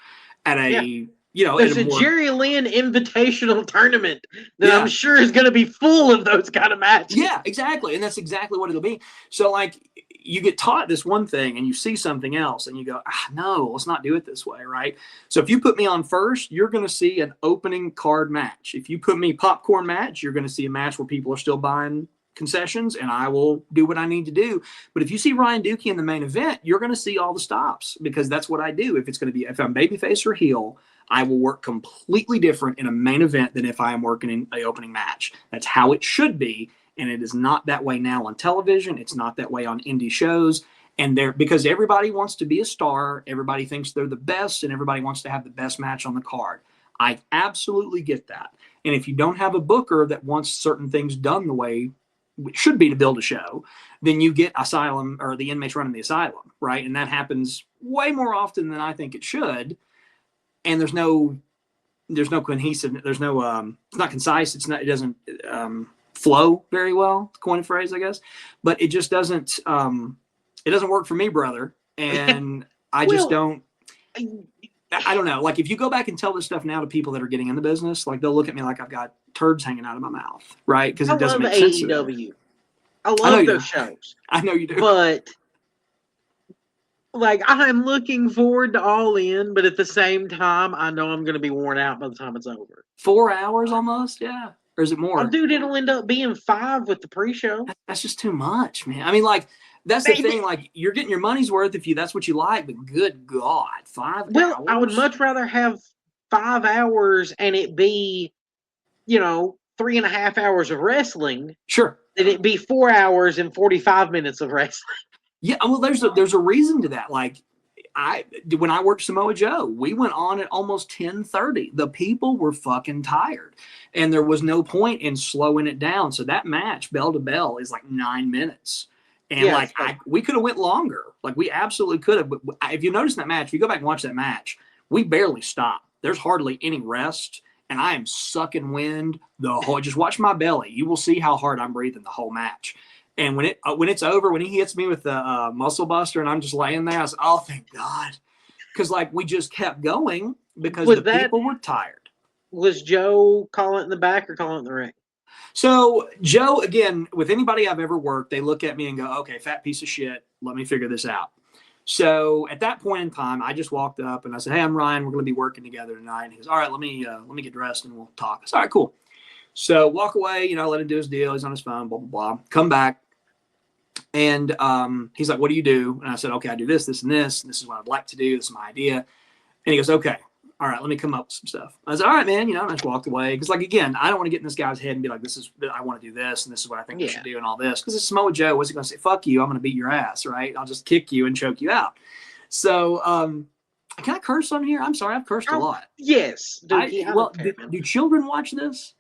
at a, there's a Jerry Lynn Invitational tournament that I'm sure is going to be full of those kind of matches. Yeah, exactly. And that's exactly what it'll be. So, like, you get taught this one thing and you see something else and you go, no, let's not do it this way, right? So if you put me on first, you're going to see an opening card match. If you put me popcorn match, you're going to see a match where people are still buying concessions and I will do what I need to do. But if you see Ryan Dookie in the main event, you're going to see all the stops because that's what I do. If I'm babyface or heel, I will work completely different in a main event than if I am working in an opening match. That's how it should be. And it is not that way now on television. It's not that way on indie shows. And because everybody wants to be a star, everybody thinks they're the best, and everybody wants to have the best match on the card. I absolutely get that. And if you don't have a booker that wants certain things done the way it should be to build a show, then you get asylum or the inmates running the asylum, right? And that happens way more often than I think it should. And there's no cohesive. There's no. It's not concise. It doesn't flow very well. Coin a phrase, I guess. But it just doesn't. It doesn't work for me, brother. And I just don't. I don't know. Like, if you go back and tell this stuff now to people that are getting in the business, like, they'll look at me like I've got turds hanging out of my mouth, right? Because it doesn't make sense. AEW. I love those shows. I know you do. But like, I'm looking forward to All In, but at the same time, I know I'm going to be worn out by the time it's over. 4 hours almost, yeah. Or is it more? Oh, dude, it'll end up being 5 with the pre-show. That's just too much, man. I mean, like, that's the thing. Like, you're getting your money's worth if that's what you like, but good God, 5 hours? Well, I would much rather have 5 hours and it be, 3.5 hours of wrestling. Sure. Than it be 4 hours and 45 minutes of wrestling. Yeah, well, there's a reason to that. Like, when I worked Samoa Joe, we went on at almost 10:30. The people were fucking tired, and there was no point in slowing it down. So that match, bell to bell, is like 9 minutes, and we could have went longer. Like, we absolutely could have. But if you notice that match, if you go back and watch that match, we barely stopped. There's hardly any rest, and I am sucking wind the whole. Just watch my belly. You will see how hard I'm breathing the whole match. And when it's over, when he hits me with the muscle buster and I'm just laying there, I said, oh, thank God. Because, like, we just kept going because people were tired. Was Joe calling it in the back or calling it in the ring? So Joe, again, with anybody I've ever worked, they look at me and go, okay, fat piece of shit. let me figure this out. So at that point in time, I just walked up and I said, "Hey, I'm Ryan. We're going to be working together tonight." And he goes, "All right, let me get dressed and we'll talk." I said, "All right, cool." So walk away, let him do his deal. He's on his phone, blah, blah, blah. Come back. And he's like, "What do you do?" And I said, "Okay, I do this, this, and this. And this is what I'd like to do. This is my idea." And he goes, "Okay, all right, let me come up with some stuff." I said, "All right, man." And I just walked away. Because, again, I don't want to get in this guy's head and be like, I want to do this, and this is what I think we should do, and all this. Because it's Samoa Joe. What's he going to say? "Fuck you. I'm going to beat your ass," right? I'll just kick you and choke you out. So, can I curse on here? I'm sorry, I've cursed a lot. Yes. Do children watch this?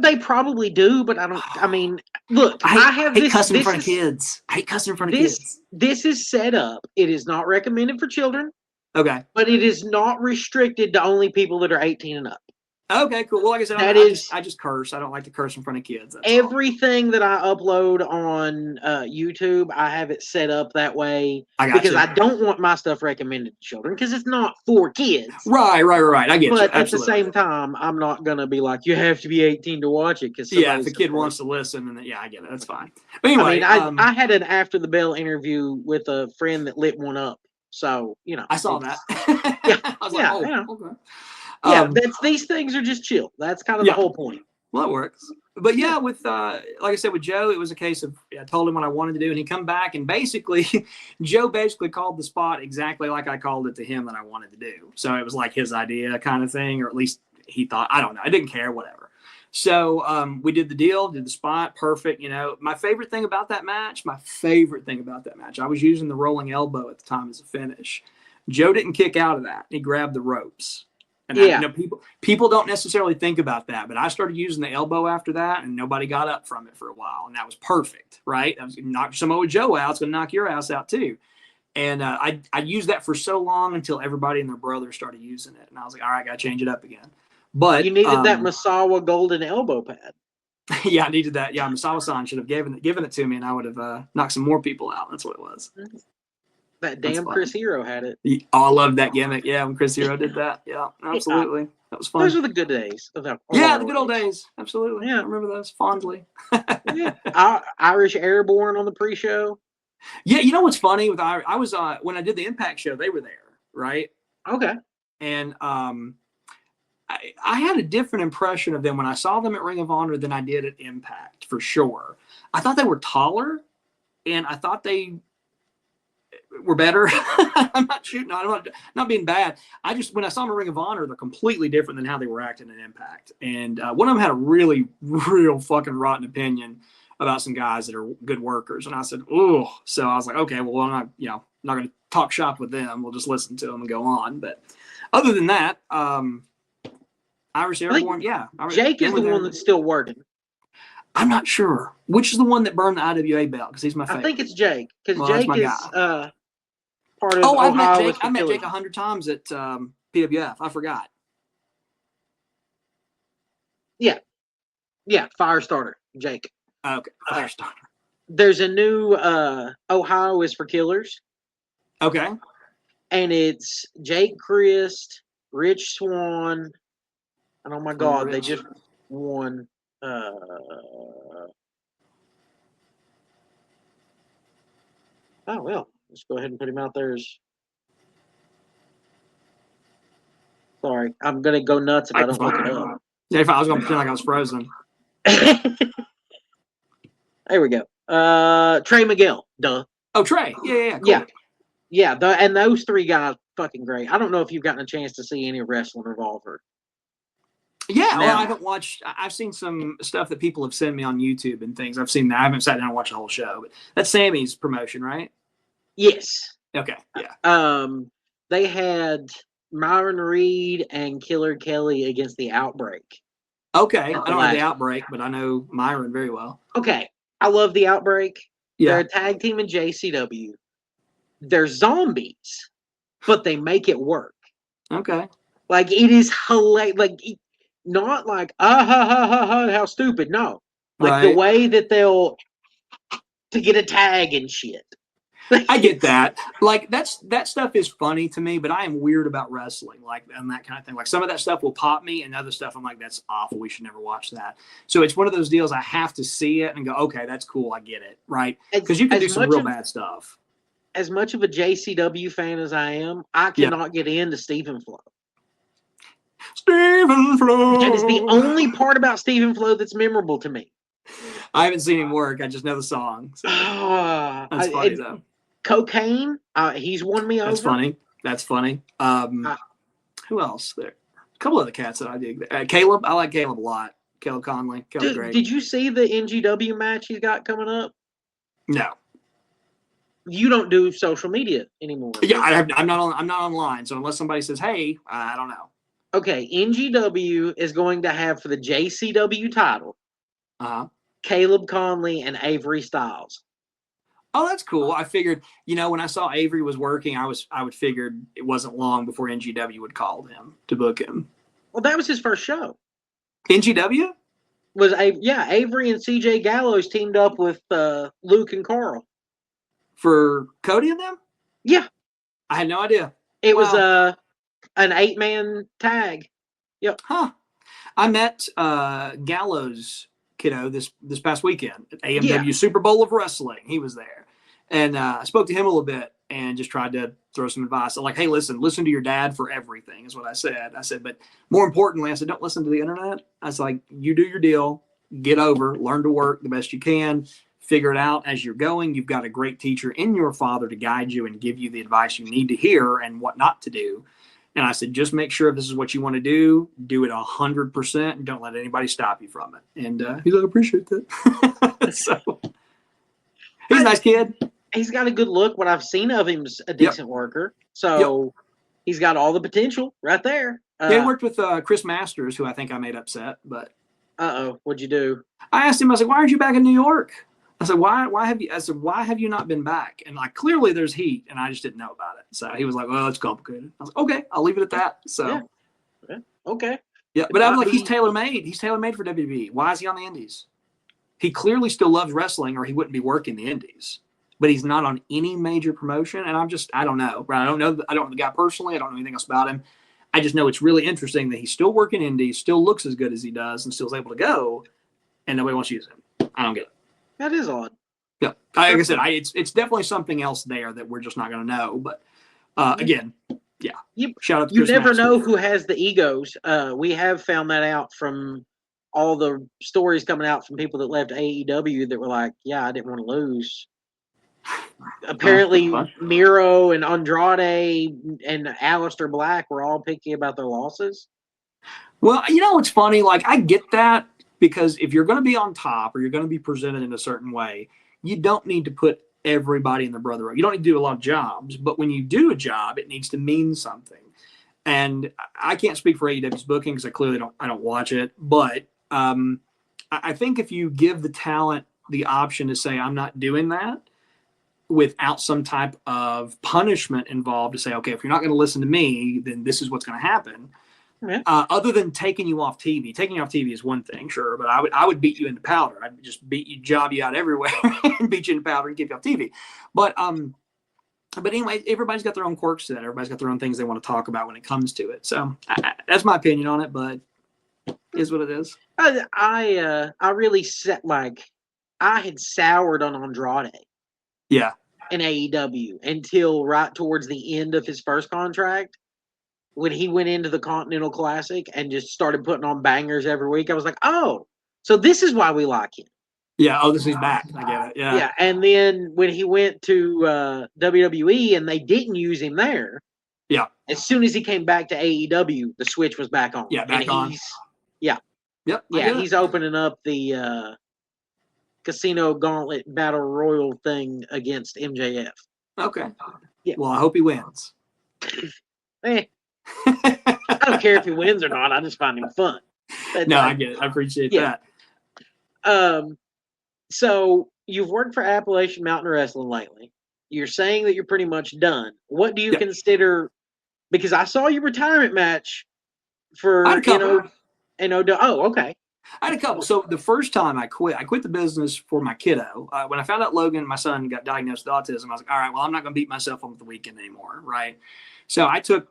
They probably do, but I don't. I mean, look, I hate cussing in front of kids. I hate cussing in front of kids. This is set up. It is not recommended for children. Okay. But it is not restricted to only people that are 18 and up. Okay, cool. Well, like I said, I just curse. I don't like to curse in front of kids. Everything that I upload on YouTube, I have it set up that way because I don't want my stuff recommended to children because it's not for kids. Right. I get you. But at the same time, I'm not going to be like, you have to be 18 to watch it. Cause if the kid wants to listen, then I get it. That's fine. But anyway. I had an After the Bell interview with a friend that lit one up. So, I saw that. Yeah. I was like, okay. These things are just chill. That's kind of the whole point. Well, that works. But with like I said, with Joe, it was a case of I told him what I wanted to do, and he come back, and basically, Joe basically called the spot exactly like I called it to him that I wanted to do. So it was like his idea kind of thing, or at least he thought. I don't know. I didn't care, whatever. So we did the deal, did the spot, perfect. My favorite thing about that match, I was using the rolling elbow at the time as a finish. Joe didn't kick out of that. He grabbed the ropes. And people don't necessarily think about that, but I started using the elbow after that, and nobody got up from it for a while, and that was perfect, right? I was going to knock Samoa Joe out. It's going to knock your ass out too. And I used that for so long until everybody and their brother started using it, and I was like, all right, I got to change it up again. But you needed that Misawa golden elbow pad. Yeah, I needed that. Yeah, Misawa-san should have given it to me, and I would have knocked some more people out. That's what it was. That damn Chris Hero had it. Oh, I loved that gimmick. Yeah, when Chris Hero did that. Yeah, absolutely. That was fun. Those were the good days. The good old days. Absolutely. Yeah, I remember those fondly. Irish Airborne on the pre-show. Yeah, you know what's funny with I was when I did the Impact show, they were there, right? Okay. And I had a different impression of them when I saw them at Ring of Honor than I did at Impact, for sure. I thought they were taller, and I thought they were better. I'm not shooting. I'm not being bad. When I saw them at Ring of Honor, they're completely different than how they were acting at Impact. And one of them had a really, real fucking rotten opinion about some guys that are good workers. And I said, "Oh," so I was like, "Okay, well, I'm not going to talk shop with them. We'll just listen to them and go on." But other than that, Irish Airborne, Jake is the one that's still working. I'm not sure which is the one that burned the IWA belt because he's my favorite. I think it's Jake because Jake is part of. Oh, I've met Jake. I met Jake 100 times at PWF. I forgot. Yeah, Firestarter, Jake. Okay, Firestarter. There's a new Ohio is for Killers. Okay. And it's Jake Christ, Rich Swann, and oh my God, they just won. Oh well, let's go ahead and put him out there. Sorry, I'm gonna go nuts if I don't look it up. Yeah, if I was gonna pretend like I was frozen. There we go. Trey Miguel, duh. Oh, Trey. Yeah. Cool. Yeah. And those three guys, fucking great. I don't know if you've gotten a chance to see any Wrestling Revolver. Yeah, well, I haven't watched. I've seen some stuff that people have sent me on YouTube and things. I've seen that. I haven't sat down and watched the whole show, but that's Sammy's promotion, right? Yes. Okay. Yeah. They had Myron Reed and Killer Kelly against the Outbreak. Okay, I don't know the Outbreak, but I know Myron very well. Okay, I love the Outbreak. Yeah. They're a tag team in JCW. They're zombies, but they make it work. Okay. Like it is hilarious. Like. Not like how stupid. No, like the way that they'll to get a tag and shit. I get that. Like that stuff is funny to me, but I am weird about wrestling, like and that kind of thing. Like some of that stuff will pop me, and other stuff I'm like, that's awful. We should never watch that. So it's one of those deals I have to see it and go, okay, that's cool. I get it, right? Because you can do some real bad stuff. as much of a JCW fan as I am, I cannot get into Stephen Flo. Stephen Flo. That is the only part about Stephen Flo that's memorable to me. I haven't seen him work. I just know the song. So. That's funny, though. Cocaine, he's won me over. That's funny. Who else there? A couple of the cats that I dig. Caleb, I like Caleb a lot. Caleb Conley. Caleb's great. Did you see the NGW match he's got coming up? No. You don't do social media anymore. Yeah, I'm not online. So unless somebody says, "Hey," I don't know. Okay, NGW is going to have for the JCW title, Caleb Conley and Avery Styles. Oh, that's cool. I figured, when I saw Avery was working, I would figured it wasn't long before NGW would call him to book him. Well, that was his first show. NGW? Avery and CJ Gallows teamed up with Luke and Carl. For Cody and them? Yeah. I had no idea. It was an 8-man tag. Yep. Huh. I met Gallows kiddo this past weekend at AMW Super Bowl of Wrestling. He was there. And I spoke to him a little bit and just tried to throw some advice. I'm like, hey, listen to your dad for everything is what I said. I said, but more importantly, I said, don't listen to the internet. I was like, you do your deal, get over, learn to work the best you can, figure it out as you're going. You've got a great teacher in your father to guide you and give you the advice you need to hear and what not to do. And I said, just make sure if this is what you want to do it 100% and don't let anybody stop you from it. And he's like, I appreciate that. So he's a nice kid. He's got a good look. What I've seen of him's a decent worker. So he's got all the potential right there. He worked with Chris Masters, who I think I made upset. But what'd you do? I asked him, I said, why aren't you back in New York? I said, why have you not been back? And like, clearly there's heat and I just didn't know about it. So he was like, well, it's complicated. I was like, okay, I'll leave it at that. So, okay. Yeah. But I'm like, he's tailor-made. He's tailor-made for WWE. Why is he on the indies? He clearly still loves wrestling or he wouldn't be working the indies, but he's not on any major promotion. And I don't know, right? I don't know the guy personally. I don't know anything else about him. I just know it's really interesting that he's still working indies, still looks as good as he does and still is able to go and nobody wants to use him. I don't get it. That is odd. Yeah, like I said, it's definitely something else there that we're just not going to know. But again, shout out to Chris never Masters. know who has the egos. We have found that out from all the stories coming out from people that left AEW that were like, yeah, I didn't want to lose. Apparently, Miro and Andrade and Aleister Black were all picky about their losses. Well, what's funny? Like, I get that. Because if you're going to be on top or you're going to be presented in a certain way, you don't need to put everybody in the brother row. You don't need to do a lot of jobs, but when you do a job, it needs to mean something. And I can't speak for AEW's booking because I don't watch it. But I think if you give the talent the option to say, I'm not doing that without some type of punishment involved to say, okay, if you're not going to listen to me, then this is what's going to happen. Yeah. Other than taking you off TV is one thing, sure, but I would beat you into powder. I'd just job you out everywhere and beat you into powder and keep you off TV. But anyway, everybody's got their own quirks to that. Everybody's got their own things they want to talk about when it comes to it. So that's my opinion on it, but it is what it is. I really I had soured on Andrade. Yeah. In AEW until right towards the end of his first contract. When he went into the Continental Classic and just started putting on bangers every week, I was like, oh, so this is why we like him. Yeah. Oh, this is back. I get it. Yeah. Yeah. And then when he went to WWE and they didn't use him there. Yeah. As soon as he came back to AEW, the switch was back on. Yeah. Back on. Yeah. Yep. Yeah. He's opening up the Casino Gauntlet Battle Royal thing against MJF. Okay. Yeah. Well, I hope he wins. I don't care if he wins or not. I just find him fun. I get it. I appreciate that. So you've worked for Appalachian Mountain Wrestling lately. You're saying that you're pretty much done. What do you consider? Because I saw your retirement match for Oh, okay. I had a couple. So the first time I quit the business for my kiddo. When I found out Logan, my son, got diagnosed with autism, I was like, all right, well, I'm not going to beat myself up the weekend anymore, right? So I took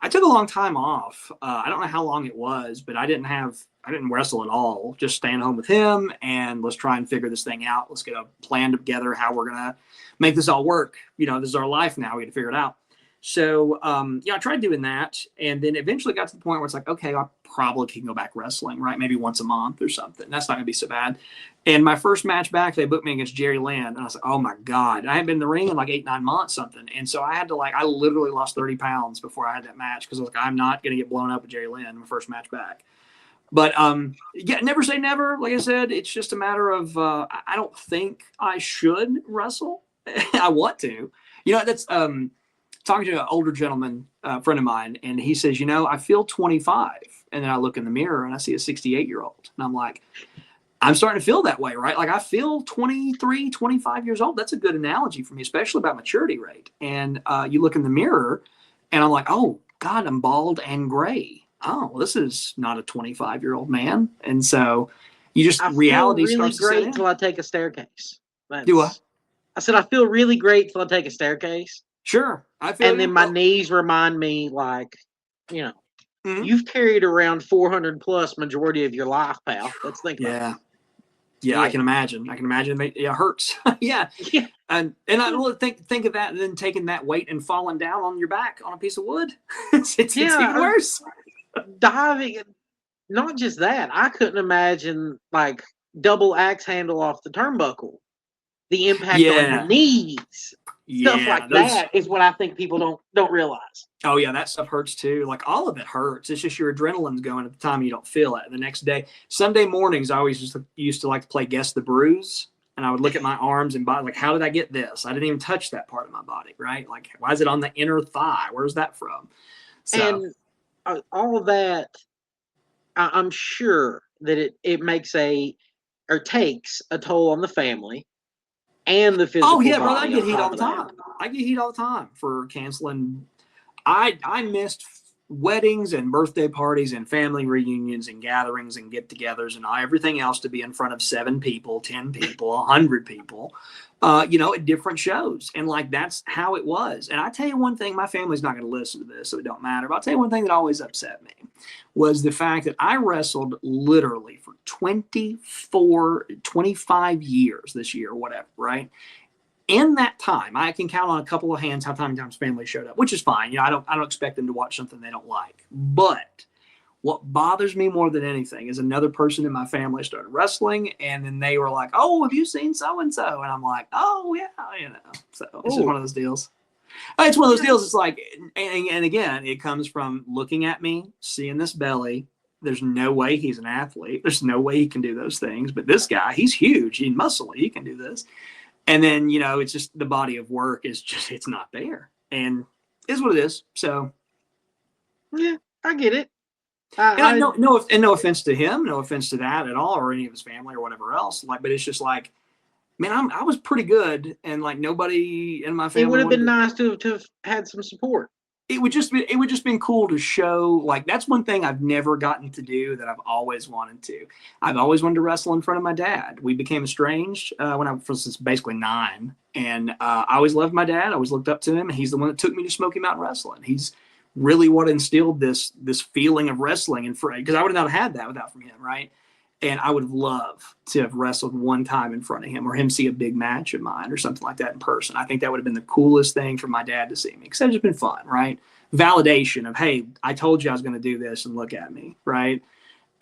a long time off. I don't know how long it was, but I didn't have I didn't wrestle at all. Just staying home with him, and let's try and figure this thing out. Let's get a plan together how we're gonna make this all work. This is our life now. We got to figure it out. So I tried doing that, and then eventually got to the point where it's like, okay, I probably can go back wrestling, right? Maybe once a month or something. That's not gonna be so bad. And my first match back, they booked me against Jerry Lynn, and I was like, oh my God, I hadn't been in the ring in like 8-9 months, something. And so I had to I literally lost 30 pounds before I had that match because I was like, I'm not gonna get blown up with Jerry Lynn my first match back. But never say never. Like I said, it's just a matter of I don't think I should wrestle. I want to. That's talking to an older gentleman, friend of mine, and he says, I feel 25. And then I look in the mirror and I see a 68-year-old. And I'm like, I'm starting to feel that way, right? Like I feel 23, 25 years old. That's a good analogy for me, especially about maturity rate. And you look in the mirror and I'm like, oh, God, I'm bald and gray. Oh, well, this is not a 25-year-old man. And so reality feel really starts to set great in. until I take a staircase. Do what? I said I feel really great till I take a staircase. Sure. I feel and then my knees remind me you've carried around 400 plus majority of your life, pal. Let's think about it. Yeah, I can imagine. It hurts. Yeah. And I really think of that and then taking that weight and falling down on your back on a piece of wood. It's even worse. Diving, not just that. I couldn't imagine double axe handle off the turnbuckle. The impact on your knees. Stuff like that is what I think people don't realize. Oh yeah, that stuff hurts too. Like all of it hurts. It's just your adrenaline's going at the time you don't feel it. The next day, Sunday mornings, I always used to like to play Guess the Bruise, and I would look at my arms and body, like, how did I get this? I didn't even touch that part of my body, right? Like, why is it on the inner thigh? Where's that from? So, and all of that, I'm sure that it makes takes a toll on the family. And the physical. Oh yeah, bro, I body get heat all the time. I get heat all the time for canceling. I missed weddings and birthday parties and family reunions and gatherings and get-togethers and everything else to be in front of 7 people, 10 people, 100 people, at different shows. And that's how it was. And I tell you one thing, my family's not going to listen to this, so it don't matter. But I'll tell you one thing that always upset me was the fact that I wrestled literally for 25 years this year or whatever, right? In that time, I can count on a couple of hands how many times family showed up, which is fine. I don't expect them to watch something they don't like. But what bothers me more than anything is another person in my family started wrestling, and then they were like, "Oh, have you seen so and so?" And I'm like, "Oh yeah, So it's just one of those deals. It's one of those deals. It's like, and again, it comes from looking at me, seeing this belly. There's no way he's an athlete. There's no way he can do those things. But this guy, he's huge. He's muscly. He can do this. And then, it's just the body of work is just, it's not there. And it's what it is. So. Yeah, I get it. No offense to him, no offense to that at all, or any of his family or whatever else. But it's just like, man, I was pretty good, and nobody in my family. It would have been nice to have had some support. It would just been cool to show. That's one thing I've never gotten to do that I've always wanted to. I've always wanted to wrestle in front of my dad. We became estranged when I was basically 9, and I always loved my dad. I always looked up to him, and he's the one that took me to Smoky Mountain Wrestling. He's really what instilled this feeling of wrestling, and because I would not have had that without from him, right? And I would have loved to have wrestled one time in front of him, or him see a big match of mine or something like that in person. I think that would have been the coolest thing for my dad to see me, because it's just been fun, right? Validation of, hey, I told you I was going to do this, and look at me, right?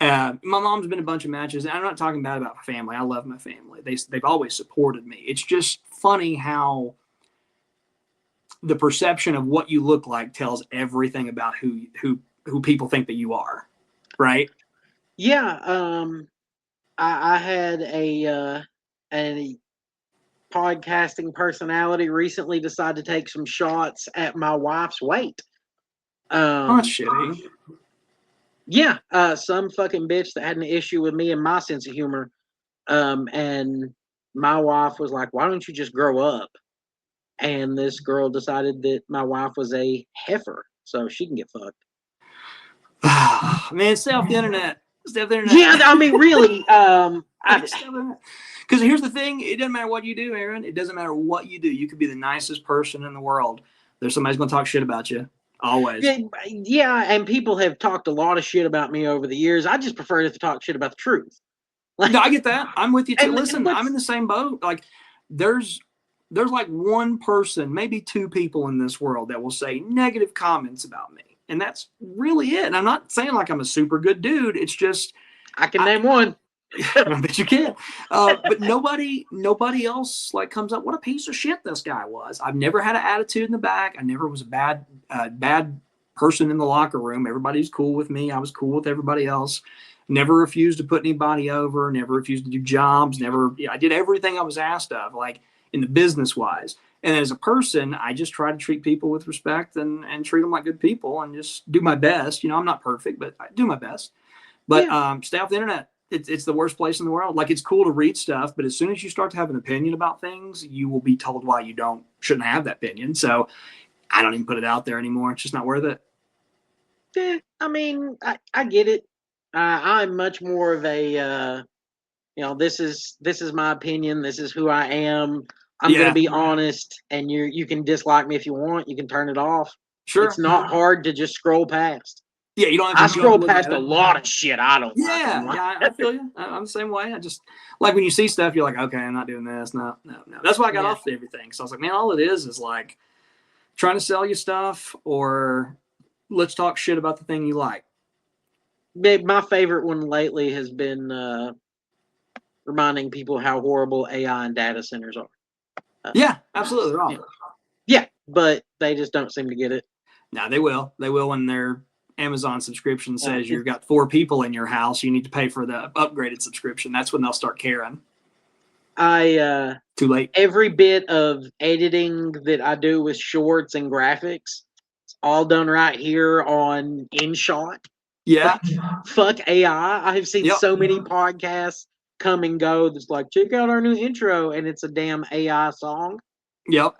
My mom's been in a bunch of matches, and I'm not talking bad about my family. I love my family. They've always supported me. It's just funny how the perception of what you look like tells everything about who people think that you are, right? Yeah, I had a podcasting personality recently decide to take some shots at my wife's weight. That's shitty. Yeah, some fucking bitch that had an issue with me and my sense of humor. And my wife was like, "Why don't you just grow up?" And this girl decided that my wife was a heifer, so she can get fucked. Man, stay off the internet. Stay off the internet. Yeah, I mean, really. Because here's the thing. It doesn't matter what you do, Aaron. It doesn't matter what you do. You could be the nicest person in the world. There's somebody's going to talk shit about you. Always. Yeah, and people have talked a lot of shit about me over the years. I just prefer to talk shit about the truth. No, I get that. I'm with you too. And Listen, I'm in the same boat. Like, there's like one person, maybe two people in this world that will say negative comments about me, and that's really it. And I'm not saying like I'm a super good dude. It's just I can name one. I bet you can. But nobody else like comes up. What a piece of shit this guy was. I've never had an attitude in the back. I never was a bad person in the locker room. Everybody's cool with me. I was cool with everybody else. Never refused to put anybody over. Never refused to do jobs. I did everything I was asked of, like in the business wise. And as a person, I just try to treat people with respect and treat them like good people and just do my best. I'm not perfect, but I do my best. But stay off the internet. It's the worst place in the world. Like, it's cool to read stuff, but as soon as you start to have an opinion about things, you will be told why you shouldn't have that opinion. So I don't even put it out there anymore. It's just not worth it. Yeah, I mean, I get it. I'm much more of a, this is my opinion. This is who I am. I'm going to be honest, and you can dislike me if you want. You can turn it off. Sure. It's not hard to just scroll past. Yeah, you don't have to I scroll past a lot of shit I don't like. Yeah, I feel you. I'm the same way. I just, like, when you see stuff, you're like, okay, I'm not doing this. No. That's why I got off everything. So I was like, man, all it is like trying to sell you stuff, or let's talk shit about the thing you like. My favorite one lately has been reminding people how horrible AI and data centers are. Yeah, absolutely. They're awful. Yeah, but they just don't seem to get it. No, they will. They will when their Amazon subscription says you've got 4 people in your house. You need to pay for the upgraded subscription. That's when they'll start caring. Too late. Every bit of editing that I do with shorts and graphics, it's all done right here on InShot. Yeah. Fuck AI. I have seen so many podcasts come and go that's like, check out our new intro, and it's a damn AI song. Yep.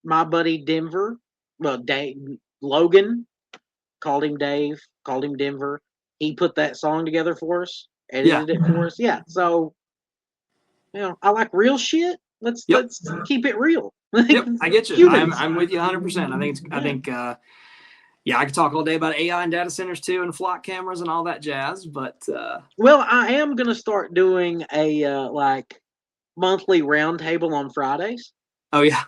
My buddy Logan, called him Dave, called him Denver. He put that song together for us, edited it for us. Yeah, so I like real shit. Let's keep it real. Yep, I get you. I'm with you 100%. I think I could talk all day about AI and data centers too, and flock cameras and all that jazz. But well, I am gonna start doing a like monthly roundtable on Fridays. Oh yeah.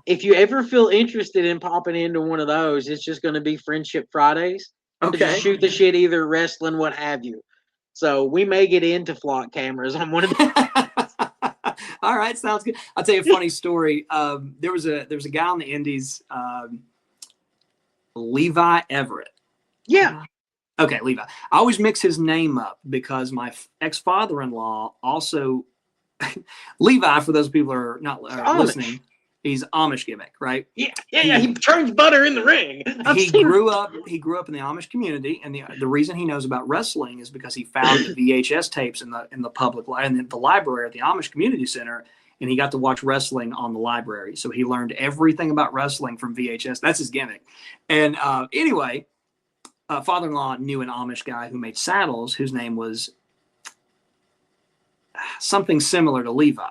If you ever feel interested in popping into one of those, it's just going to be Friendship Fridays. Okay. Just shoot the shit, either wrestling, what have you. So we may get into flock cameras on one of the. All right, sounds good. I'll tell you a funny story. There was a guy on the Indies, Levi Everett. Yeah. Okay, Levi. I always mix his name up because my ex-father-in-law also. Levi, for those people who are not listening, he's Amish gimmick, right? Yeah. He turns butter in the ring. He grew up in the Amish community, and the reason he knows about wrestling is because he found the VHS tapes in the public in the library at the Amish Community Center, and he got to watch wrestling on the library. So he learned everything about wrestling from VHS. That's his gimmick. And anyway, father-in-law knew an Amish guy who made saddles, whose name was something similar to Levi.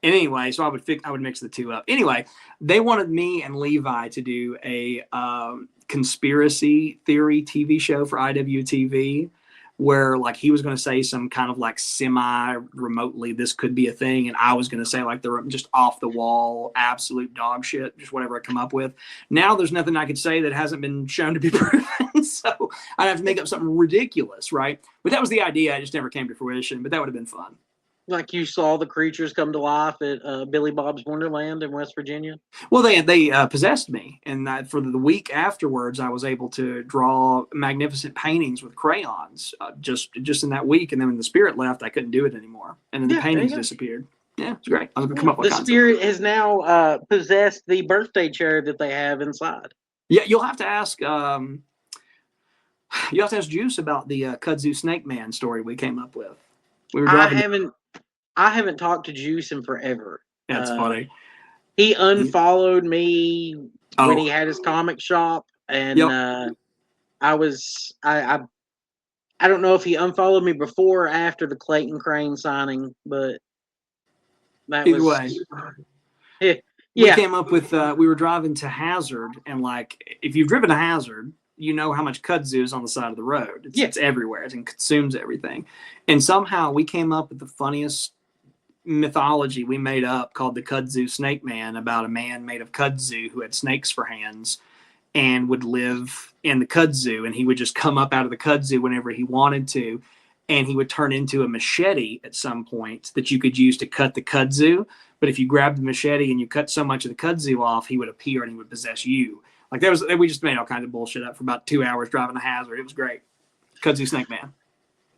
And anyway, so I would mix the two up. Anyway, they wanted me and Levi to do a conspiracy theory TV show for IWTV, where like he was going to say some kind of like semi-remotely this could be a thing, and I was going to say like the just off the wall absolute dog shit, just whatever I come up with. Now there's nothing I could say that hasn't been shown to be proven, so I'd have to make up something ridiculous, right? But that was the idea. It just never came to fruition, but that would have been fun. Like you saw the creatures come to life at Billy Bob's Wonderland in West Virginia? Well, they possessed me, and for the week afterwards, I was able to draw magnificent paintings with crayons just in that week. And then when the spirit left, I couldn't do it anymore, and then the paintings disappeared. Yeah, it's great. I was gonna come up with the spirit has now possessed the birthday chair that they have inside. Yeah, you'll have to ask. You have to ask Juice about the kudzu snake man story we came up with. We were driving. I haven't talked to Juice in forever. That's funny. He unfollowed me when he had his comic shop, and I don't know if he unfollowed me before or after the Clayton Crane signing, but that either was way. We came up with, we were driving to Hazard, and like, if you've driven to Hazard, you know how much kudzu is on the side of the road. It's everywhere. It consumes everything. And somehow we came up with the funniest mythology we made up called the Kudzu Snake Man, about a man made of kudzu who had snakes for hands and would live in the kudzu, and he would just come up out of the kudzu whenever he wanted to, and he would turn into a machete at some point that you could use to cut the kudzu. But if you grabbed the machete and you cut so much of the kudzu off, he would appear and he would possess you. Like, we just made all kinds of bullshit up for about 2 hours driving to Hazard. It was great. Kudzu Snake Man.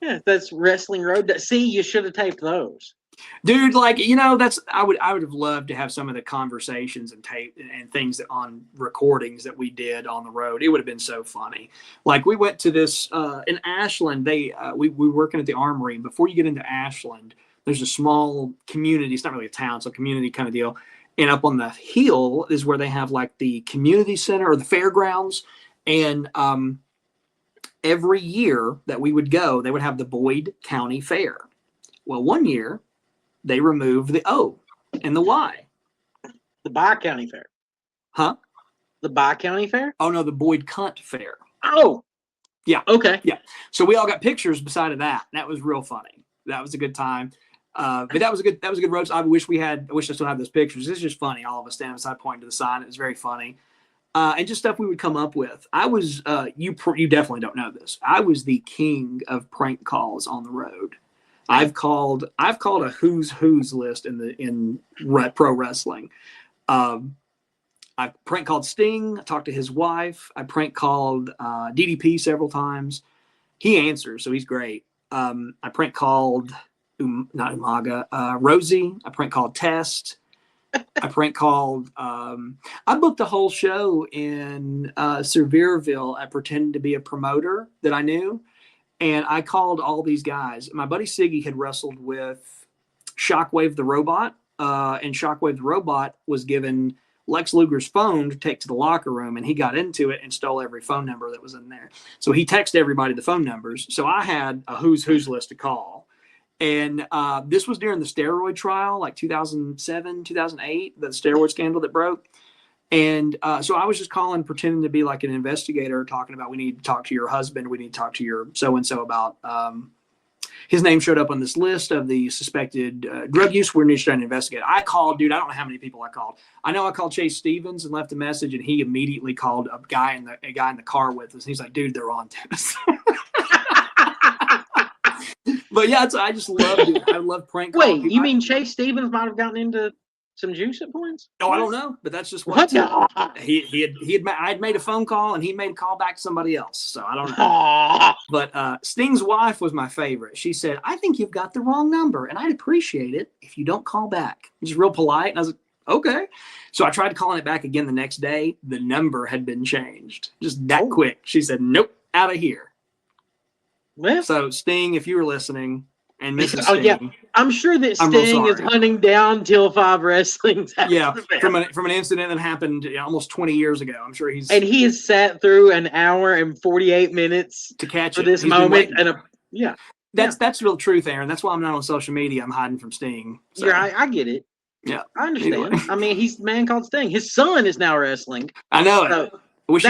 Yeah, that's Wrestling Road. See, you should have taped those. Dude, like, you know, I would have loved to have some of the conversations and tape and things that on recordings that we did on the road. It would have been so funny. Like, we went to this in Ashland. We were working at the Armory. And before you get into Ashland, there's a small community. It's not really a town, it's a community kind of deal. And up on the hill is where they have like the community center or the fairgrounds. And every year that we would go, they would have the Boyd County Fair. Well, one year they removed the O and the Y. The Bi-County Fair. Huh? The Bi-County Fair? Oh, no, the Boyd Cunt Fair. Oh. Yeah. Okay. Yeah. So we all got pictures beside of that. That was real funny. That was a good time. But that was a good roast. I wish I still had those pictures. It's just funny. All of us standing beside pointing to the sign. It was very funny. And just stuff we would come up with. I was, you definitely don't know this. I was the king of prank calls on the road. I've called a who's list in pro wrestling. I prank called Sting. I talked to his wife. I prank called DDP several times. He answers, so he's great. I prank called not Umaga, Rosie. I prank called Test. I prank called. I booked a whole show in Sevierville. I pretended to be a promoter that I knew. And I called all these guys. My buddy Siggy had wrestled with Shockwave the Robot. And Shockwave the Robot was given Lex Luger's phone to take to the locker room. And he got into it and stole every phone number that was in there. So he texted everybody the phone numbers. So I had a who's list to call. And this was during the steroid trial, like 2007, 2008, the steroid scandal that broke. And so I was just calling, pretending to be like an investigator, talking about, we need to talk to your husband. We need to talk to your so-and-so about, his name showed up on this list of the suspected drug use. We're trying to investigate. I called, dude, I don't know how many people I called. I know I called Chase Stevens and left a message, and he immediately called a guy in the car with us. He's like, dude, they're on to us. But yeah, I just love it. I love prank calling. Wait, you mean Chase Stevens might have gotten into some juice at points? Oh, I don't know, but that's just what I'd made a phone call and he made a call back to somebody else. So I don't know. But Sting's wife was my favorite. She said, I think you've got the wrong number, and I'd appreciate it if you don't call back. She's real polite. And I was like, okay. So I tried calling it back again the next day. The number had been changed. Just that quick. She said, nope, out of here. Well, so Sting, if you were listening, and Mrs. Sting, yeah, I'm sure that Sting is hunting down Till 5 Wrestling. Yeah, from an incident that happened almost 20 years ago. I'm sure he has sat through an hour and 48 minutes to catch for this moment. And that's real truth, Aaron. That's why I'm not on social media. I'm hiding from Sting. So. Yeah, I get it. Yeah, I understand. Anyway. I mean, he's the man called Sting. His son is now wrestling. I know it. So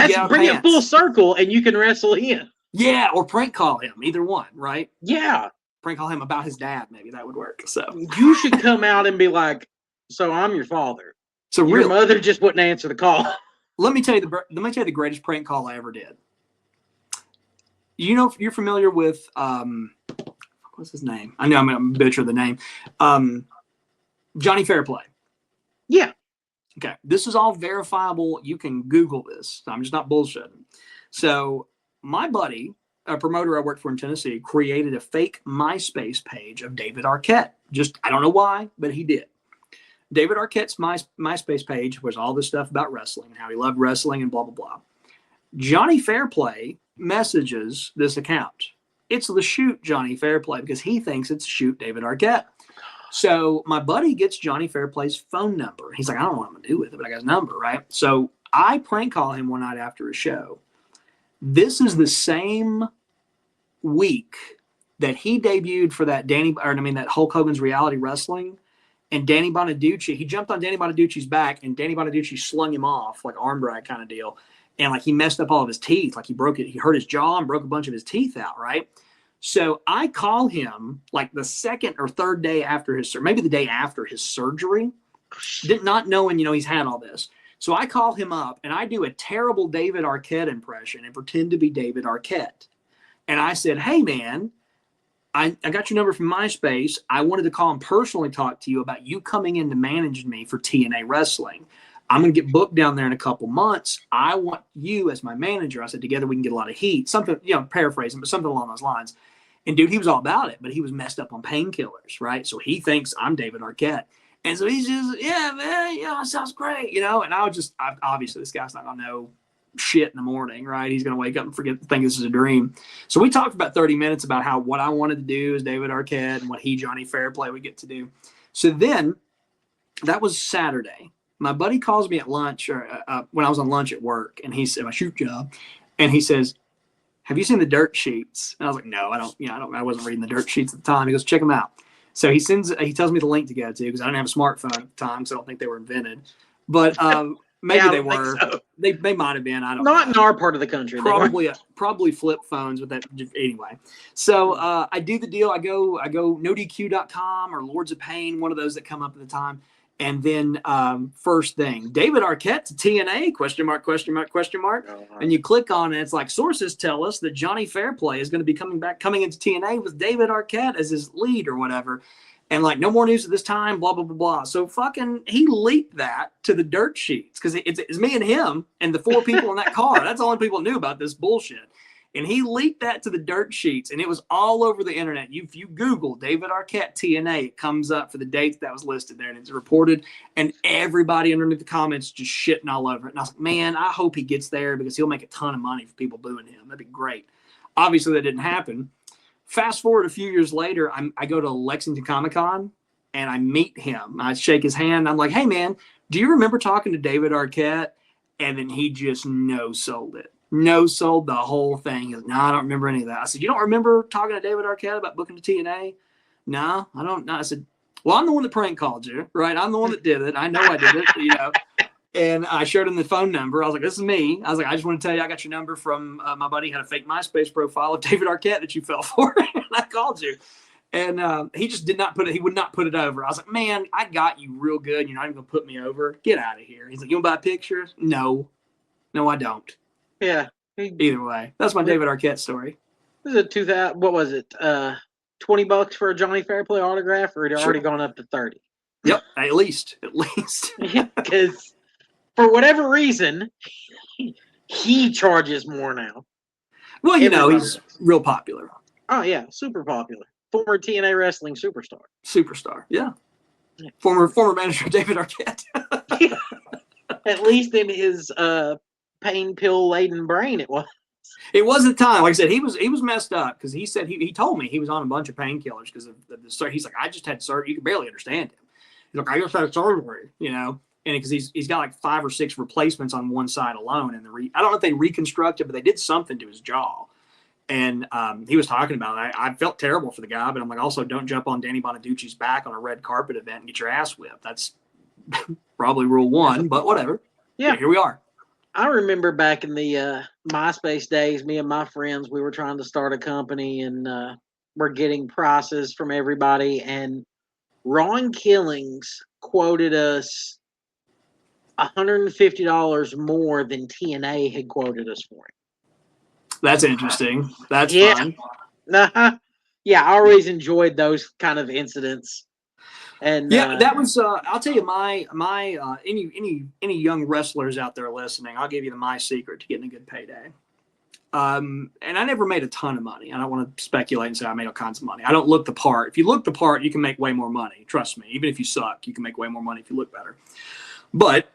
that's bring it full circle, and you can wrestle him. Yeah, or prank call him. Either one, right? Yeah. Prank call him about his dad. Maybe that would work. So you should come out and be like, "So I'm your father." So your mother just wouldn't answer the call. Let me tell you the greatest prank call I ever did. You know, you're familiar with what's his name? I know I'm gonna butcher the name. Johnny Fairplay. Yeah. Okay. This is all verifiable. You can Google this. I'm just not bullshitting. So my buddy, a promoter I worked for in Tennessee, created a fake MySpace page of David Arquette. I don't know why, but he did. David Arquette's MySpace page was all this stuff about wrestling, how he loved wrestling and blah, blah, blah. Johnny Fairplay messages this account. It's the shoot Johnny Fairplay because he thinks it's shoot David Arquette. So my buddy gets Johnny Fairplay's phone number. He's like, I don't know what I'm going to do with it, but I got his number, right? So I prank call him one night after a show. This is the same week that he debuted for that Hulk Hogan's Reality Wrestling, And Danny Bonaducci, he jumped on Danny Bonaducci's back, and Danny Bonaducci slung him off, like arm drag kind of deal. And like he messed up all of his teeth. Like he hurt his jaw and broke a bunch of his teeth out, right? So I call him like the second or third day after maybe the day after his surgery, not knowing, he's had all this. So I call him up and I do a terrible David Arquette impression and pretend to be David Arquette. And I said, hey man, I got your number from MySpace. I wanted to call and personally talk to you about you coming in to manage me for TNA Wrestling. I'm going to get booked down there in a couple months. I want you as my manager. I said, together we can get a lot of heat. Something, paraphrasing, but something along those lines. And dude, he was all about it, but he was messed up on painkillers, right? So he thinks I'm David Arquette. And so he's just, yeah, man, that sounds great, And I was obviously this guy's not going to know shit in the morning, right? He's going to wake up and think this is a dream. So we talked for about 30 minutes about what I wanted to do as David Arquette and what Johnny Fairplay would get to do. So then that was Saturday. My buddy calls me at lunch or when I was on lunch at work, and he said, my shoot job. And he says, have you seen the dirt sheets? And I was like, no, I wasn't reading the dirt sheets at the time. He goes, check them out. So he tells me the link to go to, because I didn't have a smartphone at the time, so I don't think they were invented. But maybe they were. So. They might have been. I don't know. Not in our part of the country. Probably flip phones with that. Anyway, so I do the deal. I go nodq.com or Lords of Pain, one of those that come up at the time. And then first thing, David Arquette to TNA, question mark. And you click on it. It's like, sources tell us that Johnny Fairplay is going to be coming into TNA with David Arquette as his lead or whatever. And like, no more news at this time, blah, blah, blah, blah. So he leaked that to the dirt sheets, because it's me and him and the 4 people in that car. That's the only people knew about this bullshit. And he leaked that to the dirt sheets, and it was all over the internet. If you Google David Arquette TNA, it comes up for the dates that was listed there, and it's reported. And everybody underneath the comments just shitting all over it. And I was like, man, I hope he gets there, because he'll make a ton of money for people booing him. That'd be great. Obviously, that didn't happen. Fast forward a few years later, I go to Lexington Comic-Con, and I meet him. I shake his hand. I'm like, hey, man, do you remember talking to David Arquette? And then he just no-sold it. No-sold the whole thing. He goes, no, I don't remember any of that. I said, you don't remember talking to David Arquette about booking to TNA? No, I don't know. I said, well, I'm the one that prank called you, right? I'm the one that did it. I know I did it, And I showed him the phone number. I was like, this is me. I was like, I just want to tell you, I got your number from my buddy had a fake MySpace profile of David Arquette that you fell for. And I called you. And he just did not he would not put it over. I was like, man, I got you real good. You're not even going to put me over. Get out of here. He's like, you want to buy pictures? No, I don't. Yeah. Either way, that's my David Arquette story. This is a 2000. What was it? $20 for a Johnny Fairplay autograph, or it had already gone up to 30? Yep, at least. Because for whatever reason, he charges more now. Well, he's real popular. Oh yeah, super popular. Former TNA wrestling superstar. Yeah. Former manager David Arquette. At least in his pain pill laden brain, it was. It was at the time. Like I said, he was messed up, because he said he told me he was on a bunch of painkillers because of the surgery. He's like, I just had surgery. You can barely understand him. He's like, I just had surgery, and because he's got like 5 or 6 replacements on one side alone, and I don't know if they reconstructed, but they did something to his jaw. And he was talking about it. I felt terrible for the guy, but I'm like, also don't jump on Danny Bonaducci's back on a red carpet event and get your ass whipped. That's probably rule 1, but whatever. Yeah, here we are. I remember back in the MySpace days, me and my friends, we were trying to start a company, and we're getting prices from everybody. And Ron Killings quoted us $150 more than TNA had quoted us for him. That's interesting. That's fun. Yeah, I always enjoyed those kind of incidents. And that was I'll tell you my any young wrestlers out there listening, I'll give you my secret to getting a good payday. And I never made a ton of money. I don't want to speculate and say I made all kinds of money. I don't look the part. If you look the part, you can make way more money. Trust me. Even if you suck, you can make way more money if you look better. But